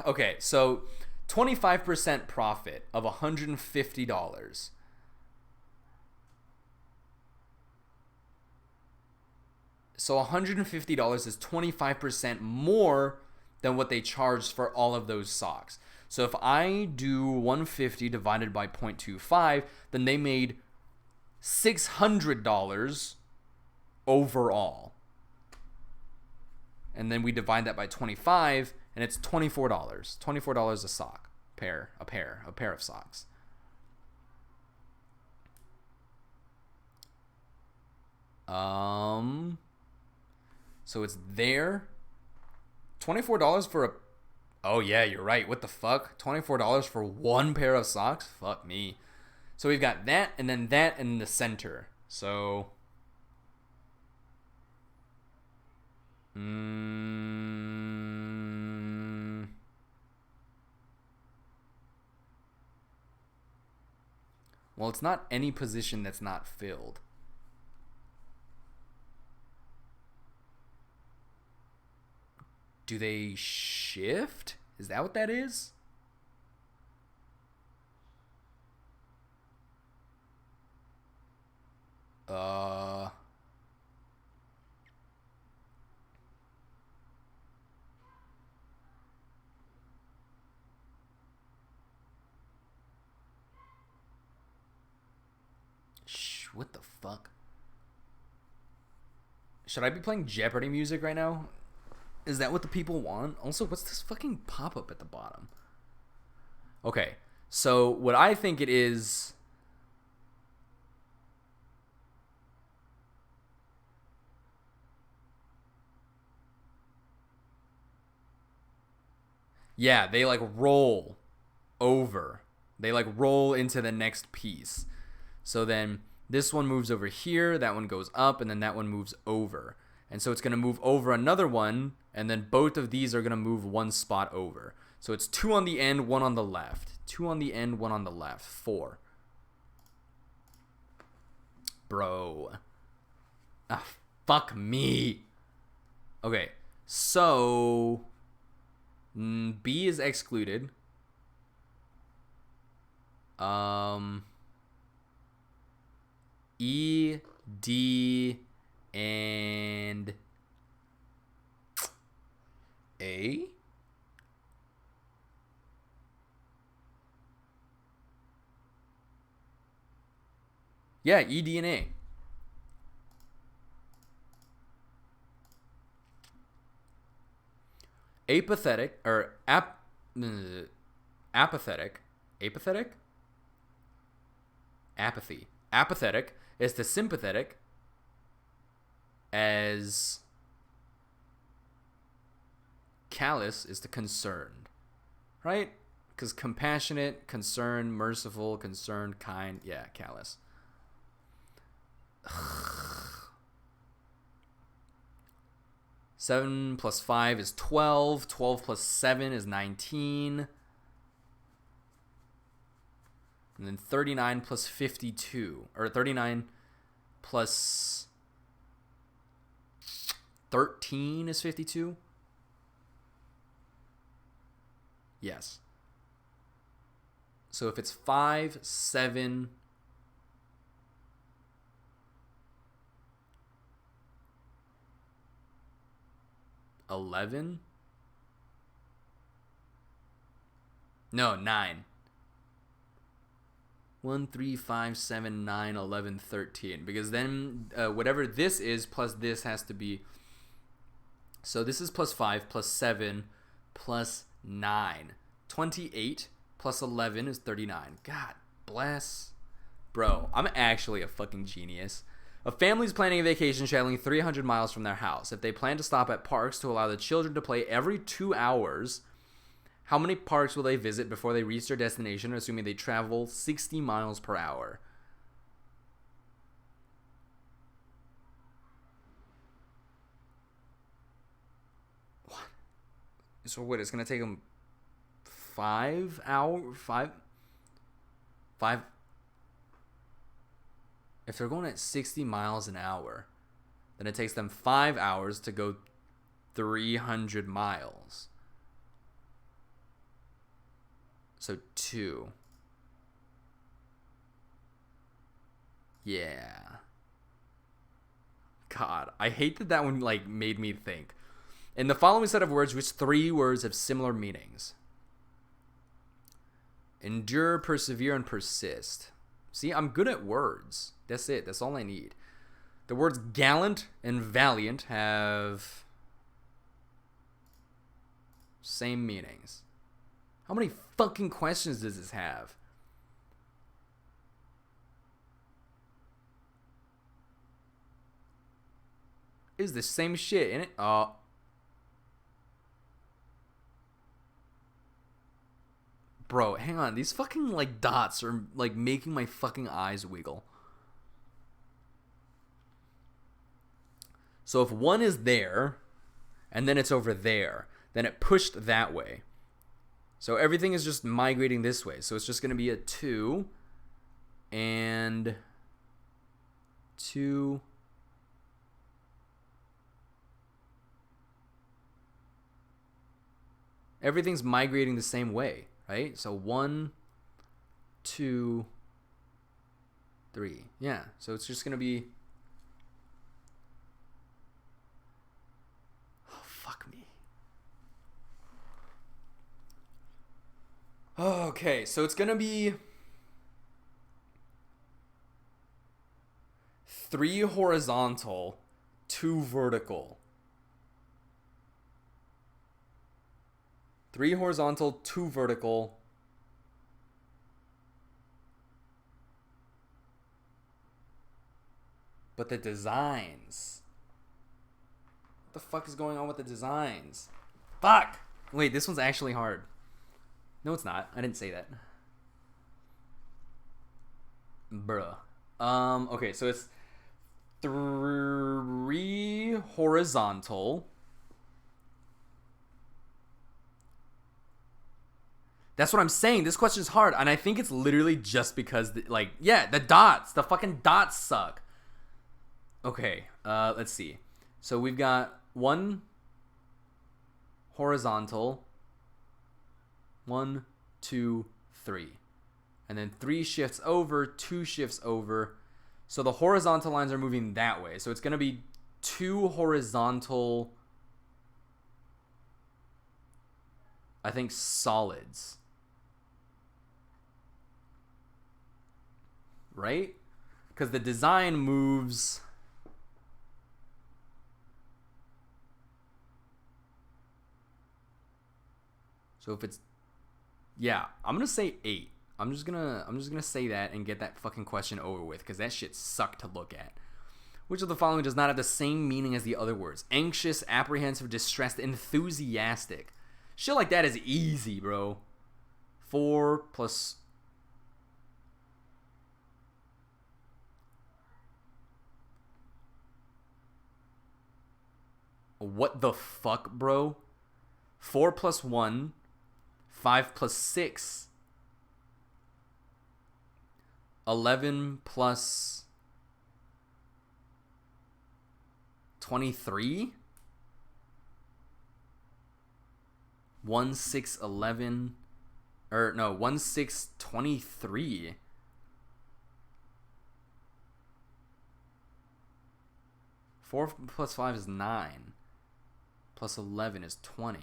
okay, so 25% profit of $150. So $150 is 25% more than what they charged for all of those socks. So if I do 150 divided by 0.25, then they made $600 overall. And then we divide that by 25, and it's $24. $24 a sock, a pair of socks. So it's there. $24 for a... Oh, yeah, you're right. What the fuck? $24 for one pair of socks? Fuck me. So we've got that, and then that in the center. So... Well, it's not any position that's not filled. Do they shift? Is that what that is? What the fuck? Should I be playing Jeopardy music right now? Is that what the people want? Also, what's this fucking pop-up at the bottom? Okay, so what I think it is... Yeah, they like roll over. They like roll into the next piece. So then this one moves over here, that one goes up, and then that one moves over. And so it's going to move over another one, and then both of these are going to move one spot over. So it's 2 on the end, 1 on the left. 2 on the end, 1 on the left. 4. Bro. Ah, fuck me. Okay, so... B is excluded. E, D, and A? Yeah, E, D, and A. Apathetic, or apathetic, apathetic? Apathy. Apathetic is to sympathetic as callous is to concerned, right? Because compassionate, concerned, merciful, concerned, kind, yeah, callous. 7 plus 5 is 12. 12 plus 7 is 19. And then 39 plus 52. Or 39 plus 13 is 52? Yes. So if it's 5, 7... 11? No, 9. 1, 3, 5, 7, 9, 11, 13. Because then whatever this is plus this has to be... So this is plus 5 plus 7 plus 9. 28 plus 11 is 39. God bless. Bro, I'm actually a fucking genius. A family's planning a vacation traveling 300 miles from their house. If they plan to stop at parks to allow the children to play every 2 hours, how many parks will they visit before they reach their destination, assuming they travel 60 miles per hour? What? So what, it's going to take them 5 hours? 5? If they're going at 60 miles an hour, then it takes them 5 hours to go 300 miles. So 2. Yeah. God, I hate that one like made me think. In the following set of words, which 3 words have similar meanings? Endure, persevere, and persist. See, I'm good at words. That's it. That's all I need. The words gallant and valiant have same meanings. How many fucking questions does this have? Is the same shit in it? Bro, hang on. These fucking like dots are like making my fucking eyes wiggle. So if one is there and then it's over there, then it pushed that way. So everything is just migrating this way. So it's just going to be a 2 and 2. Everything's migrating the same way, right? So 1, 2, 3. Yeah, so it's just going to be... Oh, fuck me. Okay, so it's going to be 3 horizontal, 2 vertical. 3 horizontal, 2 vertical. But the designs. What the fuck is going on with the designs? Fuck! Wait, this one's actually hard. No, it's not. I didn't say that. Bruh. Okay, so it's 3 horizontal. That's what I'm saying. This question's hard, and I think it's literally just because, the dots. The fucking dots suck. Okay, let's see. So we've got 1 horizontal. 1, 2, 3. And then 3 shifts over, 2 shifts over. So the horizontal lines are moving that way. So it's going to be 2 horizontal, I think, solids. Right? Because the design moves... So if it's... Yeah, I'm going to say 8. I'm just gonna say that and get that fucking question over with, because that shit sucked to look at. Which of the following does not have the same meaning as the other words? Anxious, apprehensive, distressed, enthusiastic. Shit like that is easy, bro. 4 plus... What the fuck, bro? 4 plus 1. 5 plus 6. 11 plus 23. 1, 6, 11. Or no, 1, 6, 23. Four plus 5 is 9. Plus 11 is 20.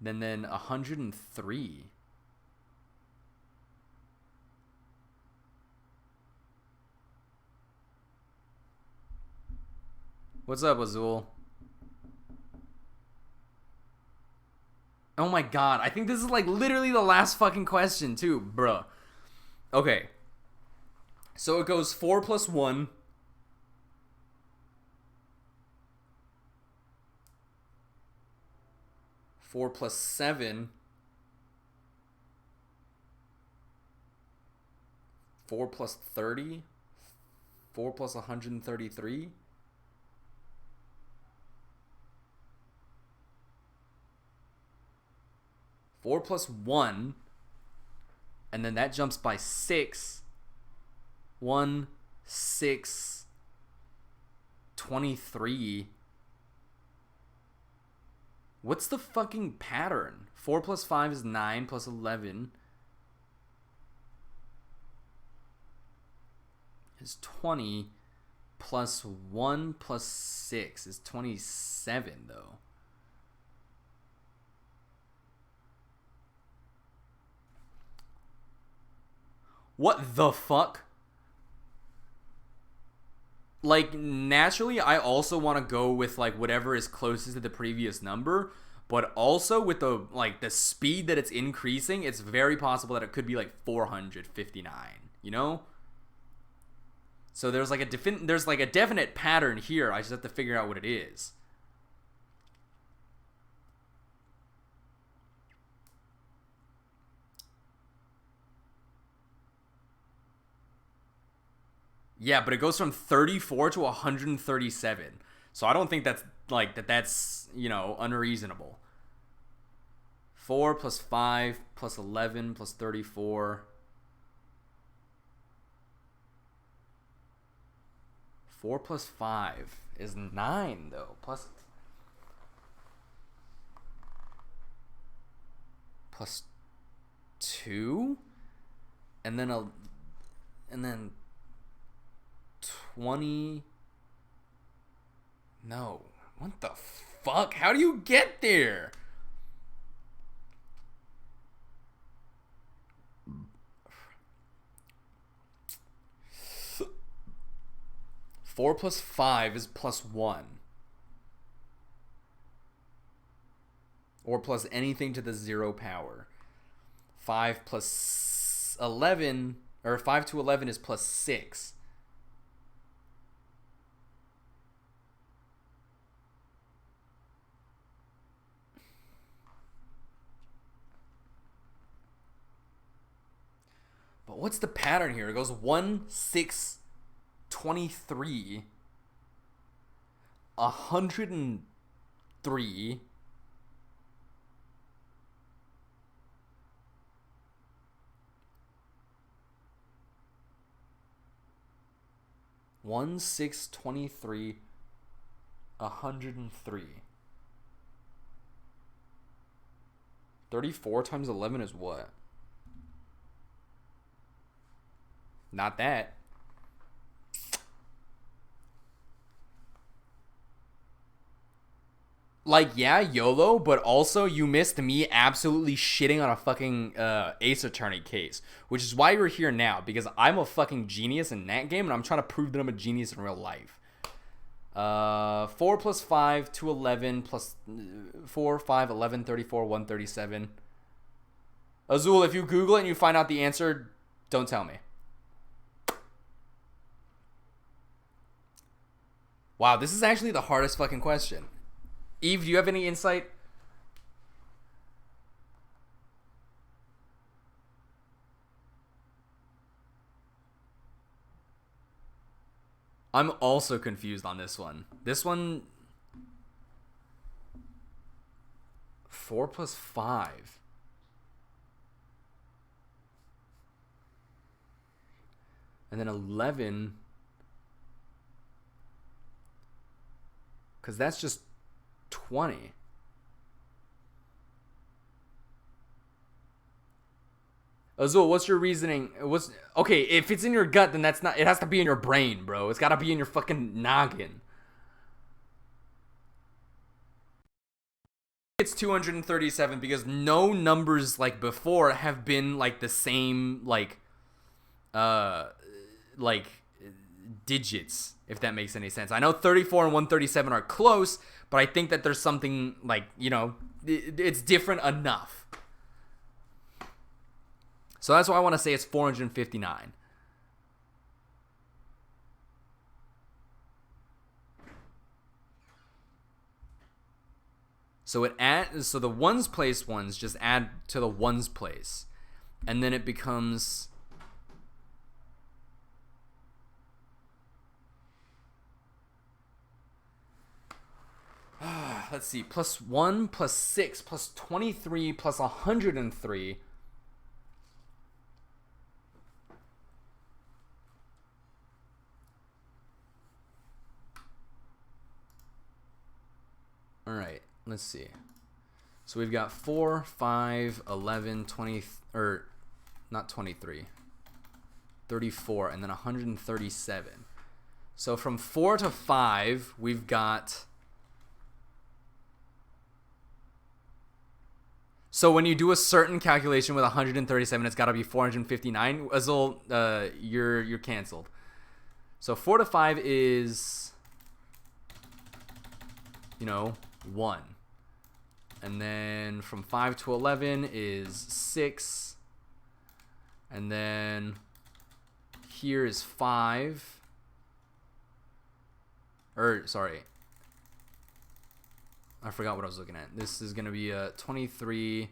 Then 103. What's up, Azul? Oh my god, I think this is like literally the last fucking question too, bruh. Okay, So it goes 4 plus 1. 4 plus 7. 4 plus 30. 4 plus 133. 4 plus 1. And then that jumps by 6. 1, 6, 23. What's the fucking pattern? 4 plus 5 is 9 plus 11 is 20 plus 1 plus 6 is 27 though. What the fuck? Like, naturally, I also want to go with, like, whatever is closest to the previous number, but also with the, like, the speed that it's increasing, it's very possible that it could be, like, 459, you know? So there's, like, a definite pattern here. I just have to figure out what it is. Yeah, but it goes from 34 to 137. So I don't think that's, like, that's, you know, unreasonable. 4 plus 5 plus 11 plus 34. 4 plus 5 is 9, though. Plus 2? And then 20. No. What the fuck? How do you get there? Four plus 5 is plus 1. Or plus anything to the 0 power. 5 plus 11, or 5 to 11 is plus 6. But what's the pattern here? It goes 1, 6, 23, 103, 1, 6, 23, 103. 34 times 11 is what? Not that. Like, yeah, YOLO, but also you missed me absolutely shitting on a fucking Ace Attorney case, which is why you're here now, because I'm a fucking genius in that game, and I'm trying to prove that I'm a genius in real life. 4 plus 5, 2, 11, plus 4, 5, 11, 34, 137. Azul, if you Google it and you find out the answer, don't tell me. Wow, this is actually the hardest fucking question. Eve, do you have any insight? I'm also confused on this one. This one... 4 plus 5. And then 11... Because that's just 20. Azul, what's your reasoning? Okay, if it's in your gut, then that's not... It has to be in your brain, bro. It's got to be in your fucking noggin. It's 237 because no numbers like before have been like the same like digits, if that makes any sense. I know 34 and 137 are close, but I think that there's something like, you know, it's different enough. So that's why I want to say it's 459. So so the ones place ones just add to the ones place, and then it becomes let's see, plus 1 plus 6 plus 23 plus 103. All right, let's see. So we've got 4, 5, 11, 20, or not 23, 34, and then 137. So from 4 to 5, we've got... So when you do a certain calculation with 137, it's got to be 459. Azul, you're canceled. So 4 to 5 is, 1. And then from 5 to 11 is 6. And then here is 5. Sorry. I forgot what I was looking at. This is going to be a 23.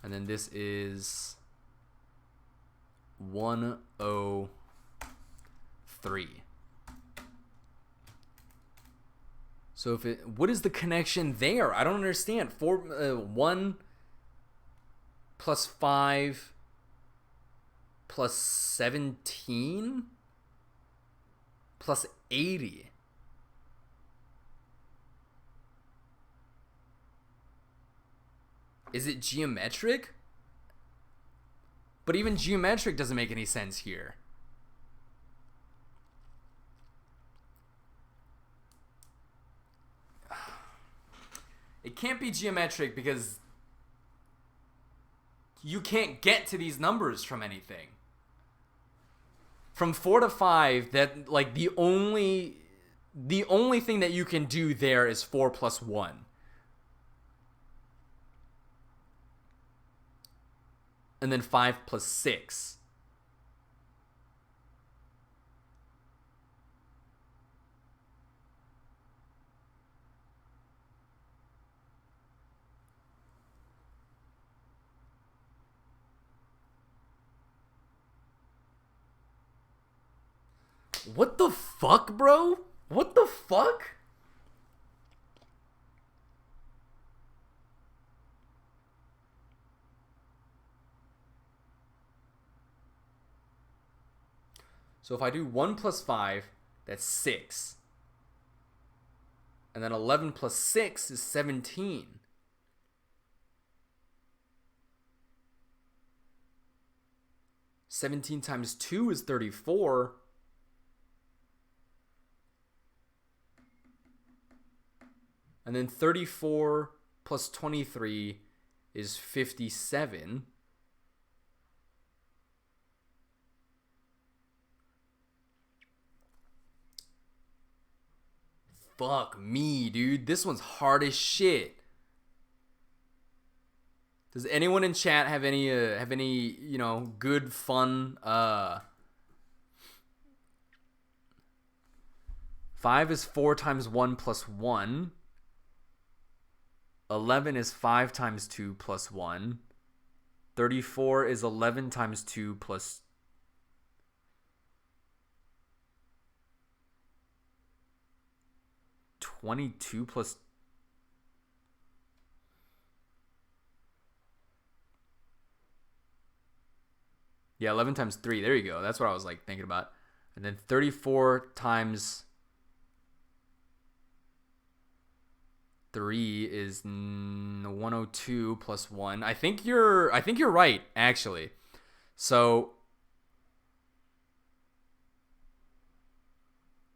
And then this is 103. So what is the connection there? I don't understand. 1 plus 5 plus 17 plus 80. Is it geometric? But even geometric doesn't make any sense here. It can't be geometric because you can't get to these numbers from anything. From 4 to 5, that like the only thing that you can do there is 4 plus 1. And then 5 plus 6. What the fuck, bro? What the fuck? So if I do 1 plus 5, that's 6. And then 11 plus 6 is 17. Seventeen times 2 is 34. And then 34 plus 23 is 57. Fuck me, dude. This one's hard as shit. Does anyone in chat have any good fun 5 is 4 times 1 plus 1. 11 is 5 times 2 plus 1. 34 is 11 times 2 plus 22 plus... Yeah, 11 times 3. There you go. That's what I was like thinking about. And then 34 times 3 is 102 plus 1. I think you're right, actually. So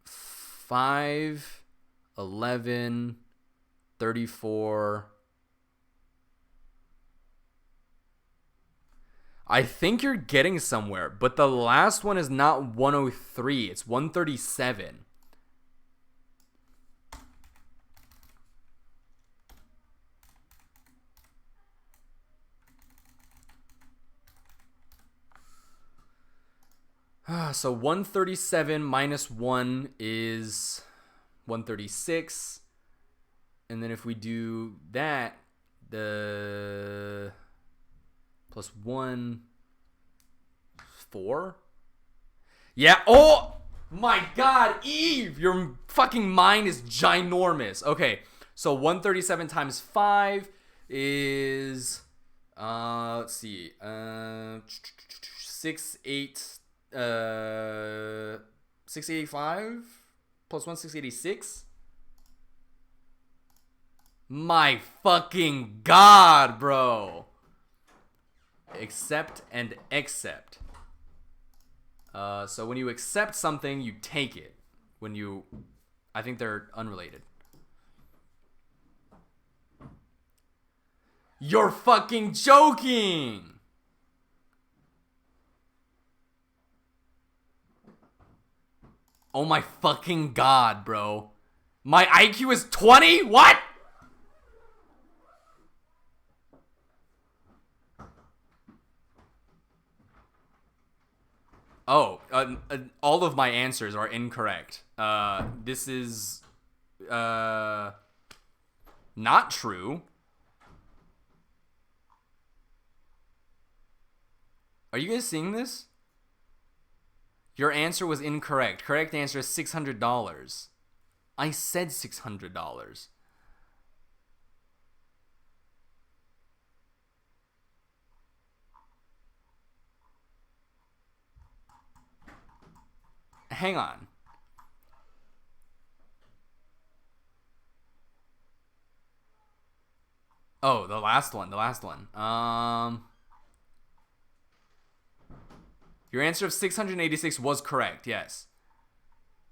5, 11, 34. I think you're getting somewhere, but the last one is not 103. It's 137. So 137 minus 1 is 136. And then if we do that, the plus 1, 4. Yeah. Oh my God, Eve, your fucking mind is ginormous. Okay, so 137 times 5 is let's see, 685 plus 1, 686. My fucking God, bro. Accept and accept. So when you accept something, you take it. When you, I think they're unrelated. You're fucking joking. Oh my fucking God, bro. My IQ is 20? What? Oh, all of my answers are incorrect. This is not true. Are you guys seeing this? Your answer was incorrect. Correct answer is $600. I said $600. Hang on. Oh, the last one. Your answer of 686 was correct, yes.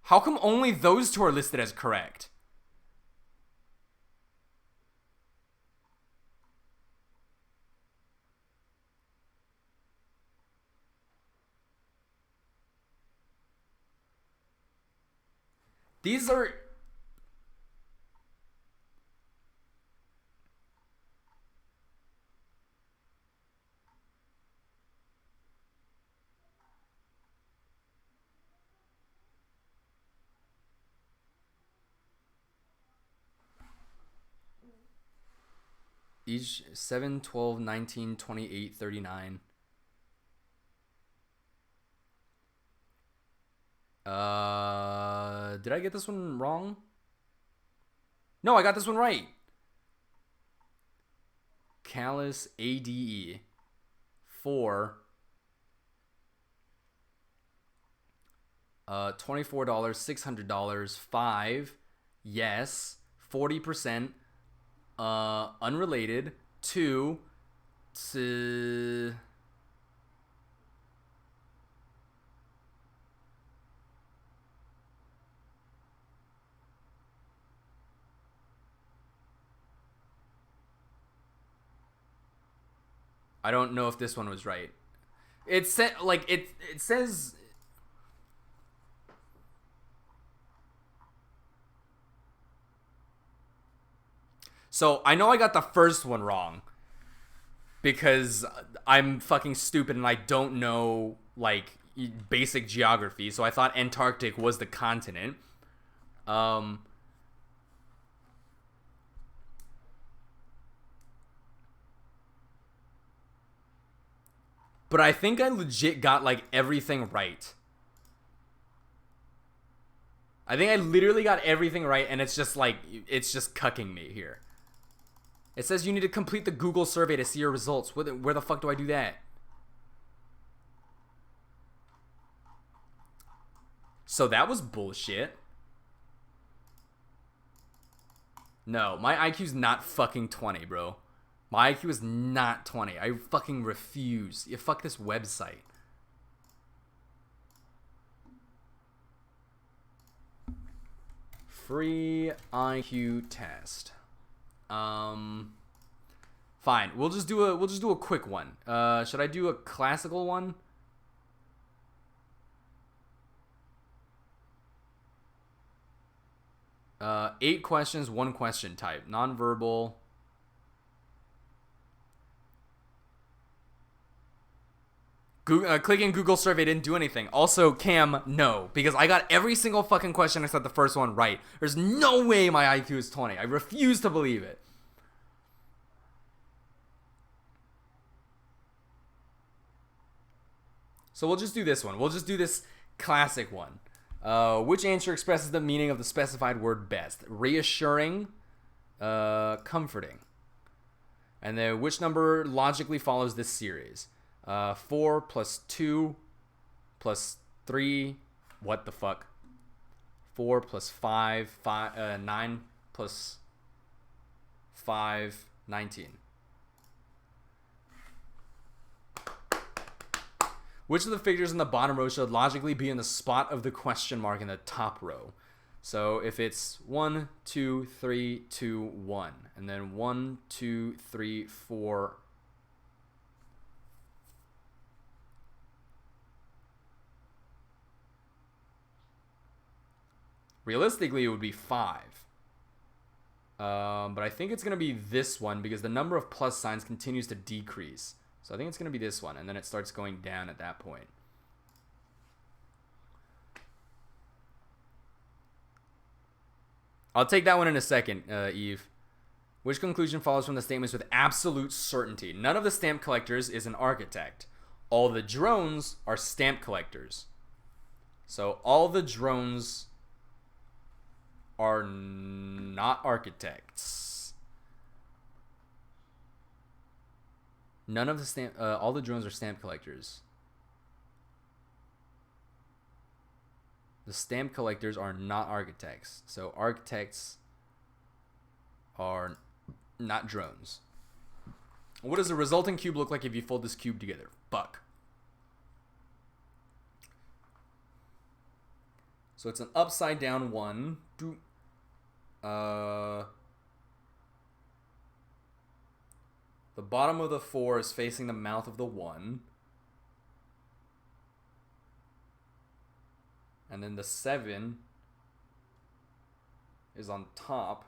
How come only those two are listed as correct? These are... Each 7, 12, 19, 28, 39. Did I get this one wrong? No, I got this one right. Callus ADE 4 $24, $600, 5, yes, 40%, unrelated, 2, to... I don't know if this one was right. It said, like, it says... So, I know I got the first one wrong. Because I'm fucking stupid and I don't know, like, basic geography. So I thought Antarctic was the continent. But I think I legit got, like, everything right. I think I literally got everything right, and it's just, like, it's just cucking me here. It says you need to complete the Google survey to see your results. Where the fuck do I do that? So that was bullshit. No, my IQ's not fucking 20, bro. My IQ is not 20. I fucking refuse. You fuck this website. Free IQ test. Fine. We'll just do a quick one. Should I do a classical one? Eight questions, one question type. Nonverbal. Clicking Google survey didn't do anything. Also, Cam, no. Because I got every single fucking question except the first one right. There's no way my IQ is 20. I refuse to believe it. So we'll just do this one. We'll just do this classic one. Which answer expresses the meaning of the specified word best? Reassuring, comforting. And then which number logically follows this series? 4 plus 2 plus 3. What the fuck? 4 plus 5, 9 plus 5, 19. Which of the figures in the bottom row should logically be in the spot of the question mark in the top row? So if it's 1, 2, 3, 2, 1, and then 1, 2, 3, 4. Realistically, it would be 5. But I think it's going to be this one because the number of plus signs continues to decrease. So I think it's going to be this one, and then it starts going down at that point. I'll take that one in a second, Eve. Which conclusion follows from the statements with absolute certainty? None of the stamp collectors is an architect. All the drones are stamp collectors. So all the drones are not architects. None of the all the drones are stamp collectors. The stamp collectors are not architects. So architects are not drones. What does the resulting cube look like if you fold this cube together? Fuck. So it's an upside down one. The bottom of the 4 is facing the mouth of the 1. And then the 7 is on top.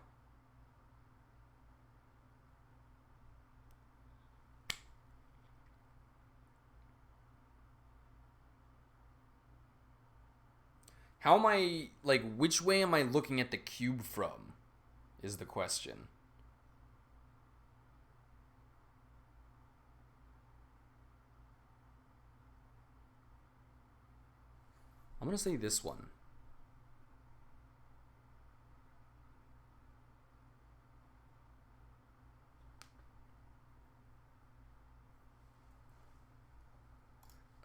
How am I, like, which way am I looking at the cube from, is the question. I'm going to say this one.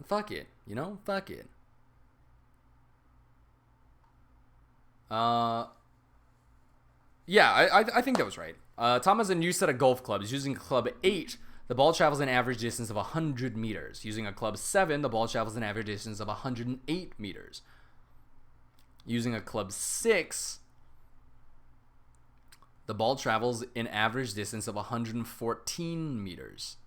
Fuck it, you know? Fuck it. Yeah, I think that was right. Tom has a new set of golf clubs. Using club 8, the ball travels an average distance of 100 meters. Using a club 7, the ball travels an average distance of 108 meters. Using a club 6, the ball travels an average distance of 114 meters.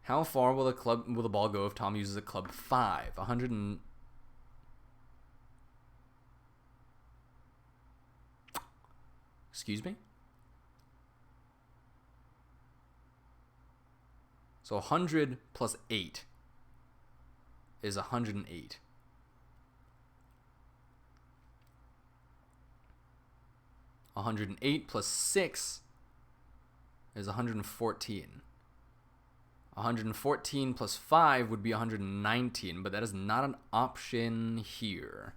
How far will the ball go if Tom uses a club 5? 100 and... Excuse me? So 100 plus 8 is 108. 108 plus 6 is 114. 114 plus 5 would be 119, but that is not an option here.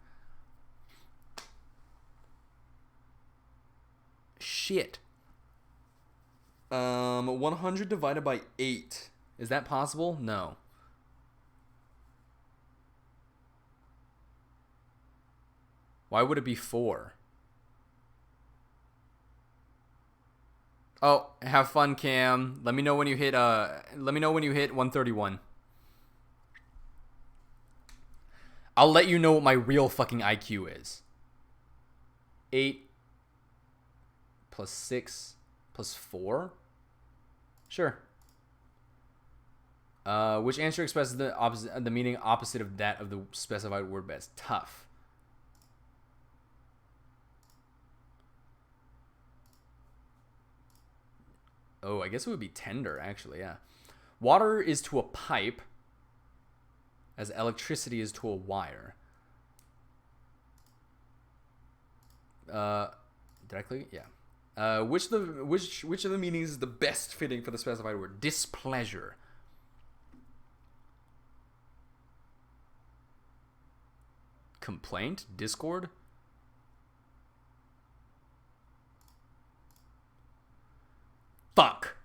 Shit. 100 divided by 8. Is that possible? No. Why would it be 4? Oh, have fun, Cam. Let me know when you hit 131. I'll let you know what my real fucking IQ is. 8 plus 6 plus 4? Sure. Which answer expresses the meaning opposite of that of the specified word best? Tough. Oh, I guess it would be tender, actually, yeah. Water is to a pipe as electricity is to a wire. Did I click? Yeah. Which of the meanings is the best fitting for the specified word? Displeasure. Complaint? Discord? Fuck.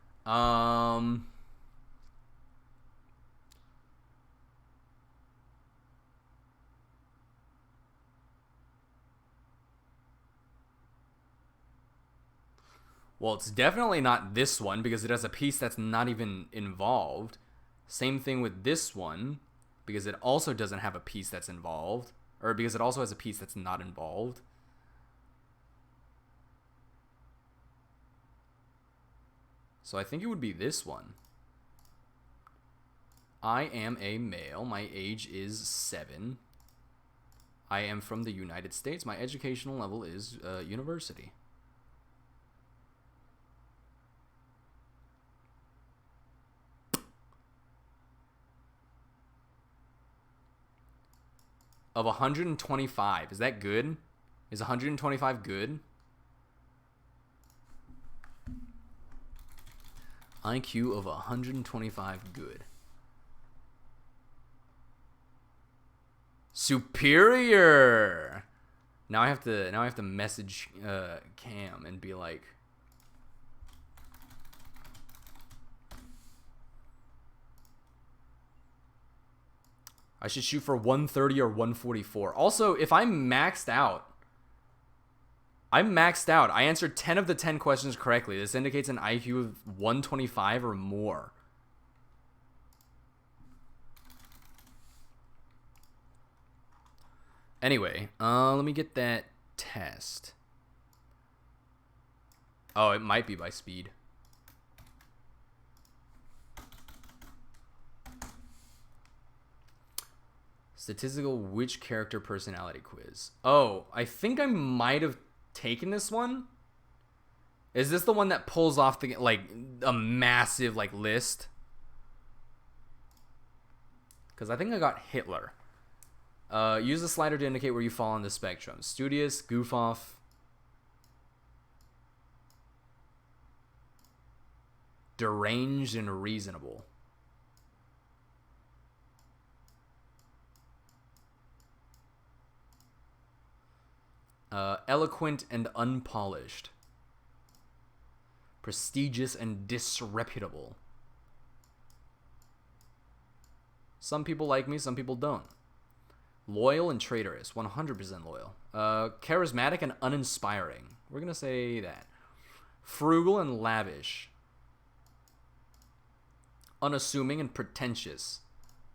Well, it's definitely not this one because it has a piece that's not even involved. Same thing with this one because it also doesn't have a piece that's involved. Or because it also has a piece that's not involved. So I think it would be this one. I am a male. My age is 7. I am from the United States. My educational level is university. Of 125. Is that good? Is 125 good? IQ of 125 good. Superior. Now I have to message Cam and be like, I should shoot for 130 or 144. Also, if I'm maxed out, I answered 10 of the 10 questions correctly. This indicates an IQ of 125 or more. Anyway, let me get that test. Oh, it might be by speed. Statistical which character personality quiz. Oh, I think I might have taken this one. Is this the one that pulls off the like a massive like list? Because I think I got Hitler. Use the slider to indicate where you fall on the spectrum. Studious, goof off. Deranged and reasonable. Eloquent and unpolished. Prestigious and disreputable. Some people like me, some people don't. Loyal and traitorous. 100% loyal. Charismatic and uninspiring. We're going to say that. Frugal and lavish. Unassuming and pretentious.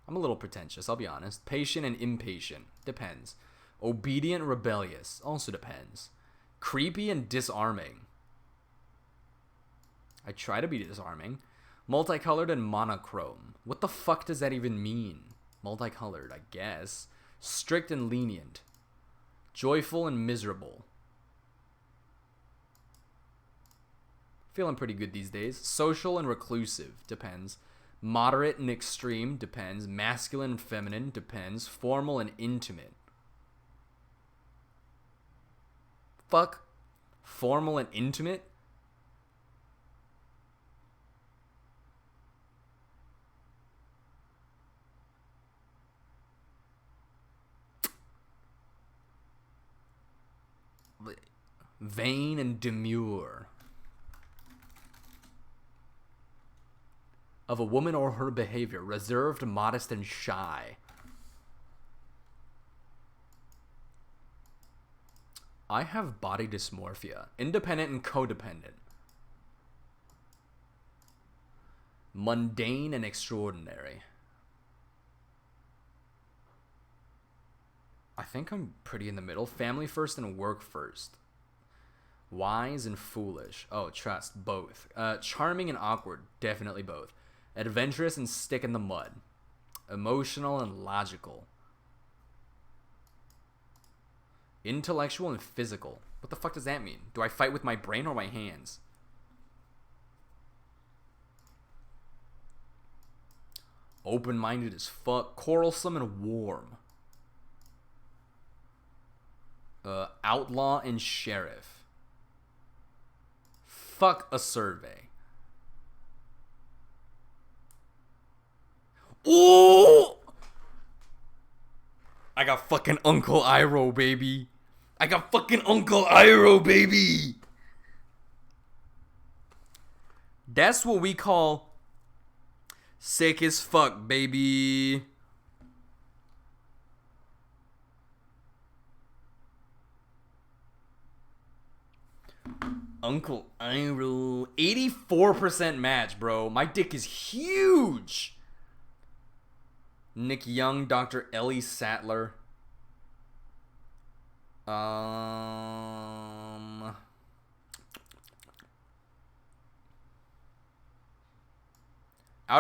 I'm a little pretentious, I'll be honest. Patient and impatient. Depends. Obedient, rebellious. Also depends. Creepy and disarming. I try to be disarming. Multicolored and monochrome. What the fuck does that even mean? Multicolored, I guess. Strict and lenient. Joyful and miserable. Feeling pretty good these days. Social and reclusive. Depends. Moderate and extreme. Depends. Masculine and feminine. Depends. Formal and intimate. Fuck. Formal and intimate? Vain and demure. Of a woman or her behavior. Reserved, modest, and shy. I have body dysmorphia. Independent and codependent. Mundane and extraordinary. I think I'm pretty in the middle. Family first and work first. Wise and foolish. Oh, trust. Both. Charming and awkward. Definitely both. Adventurous and stick in the mud. Emotional and logical. Intellectual and physical. What the fuck does that mean? Do I fight with my brain or my hands? Open-minded as fuck. Quarrelsome and warm. Outlaw and sheriff. Fuck a survey. Ooh! I got fucking Uncle Iroh, baby. I got fucking Uncle Iroh, baby. That's what we call sick as fuck, baby. Uncle Iroh. 84% match, bro. My dick is huge. Nick Young, Dr. Ellie Sattler. Out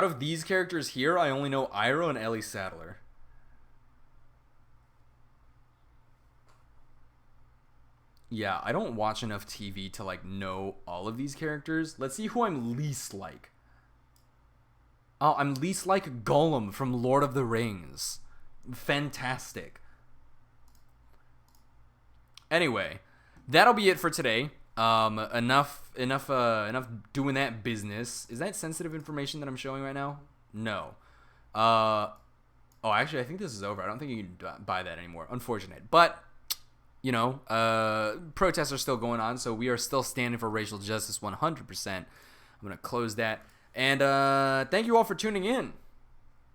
of these characters here, I only know Iroh and Ellie Sattler. Yeah, I don't watch enough TV to like know all of these characters. Let's see who I'm least like. Oh, I'm least like Gollum from Lord of the Rings. Fantastic. Anyway, that'll be it for today. Enough doing that business. Is that sensitive information that I'm showing right now? No. Oh, actually, I think this is over. I don't think you can buy that anymore. Unfortunate. But, you know, protests are still going on, so we are still standing for racial justice 100%. I'm going to close that. And thank you all for tuning in.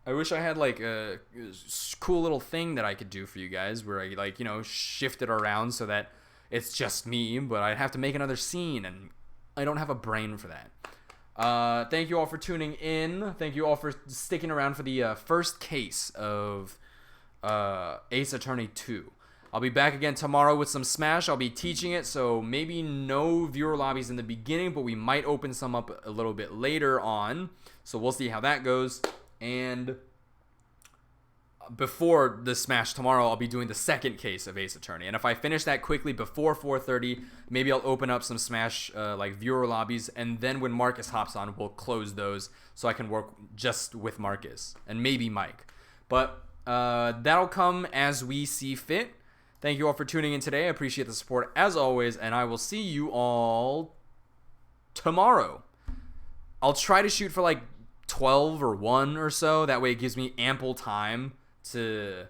I wish I had like a cool little thing that I could do for you guys where I like, you know, shift it around so that it's just me, but I'd have to make another scene and I don't have a brain for that. Thank you all for tuning in. Thank you all for sticking around for the first case of Ace Attorney 2. I'll be back again tomorrow with some Smash. I'll be teaching it, so maybe no viewer lobbies in the beginning, but we might open some up a little bit later on. So we'll see how that goes. And before the Smash tomorrow, I'll be doing the second case of Ace Attorney. And if I finish that quickly before 4:30, maybe I'll open up some Smash like viewer lobbies. And then when Marcus hops on, we'll close those so I can work just with Marcus and maybe Mike. But that'll come as we see fit. Thank you all for tuning in today. I appreciate the support as always, and I will see you all tomorrow. I'll try to shoot for like 12 or 1 or so. That way it gives me ample time to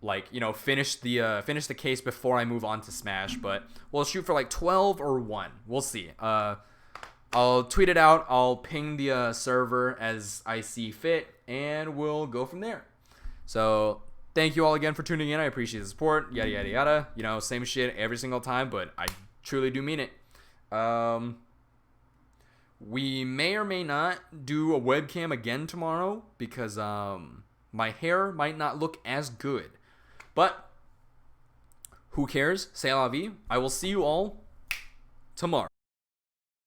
like, you know, finish the case before I move on to Smash, but we'll shoot for like 12 or 1. We'll see. I'll tweet it out. I'll ping the server as I see fit, and we'll go from there. So thank you all again for tuning in. I appreciate the support. Yada, yada, yada. You know, same shit every single time, but I truly do mean it. We may or may not do a webcam again tomorrow because my hair might not look as good. But who cares? C'est la vie. I will see you all tomorrow.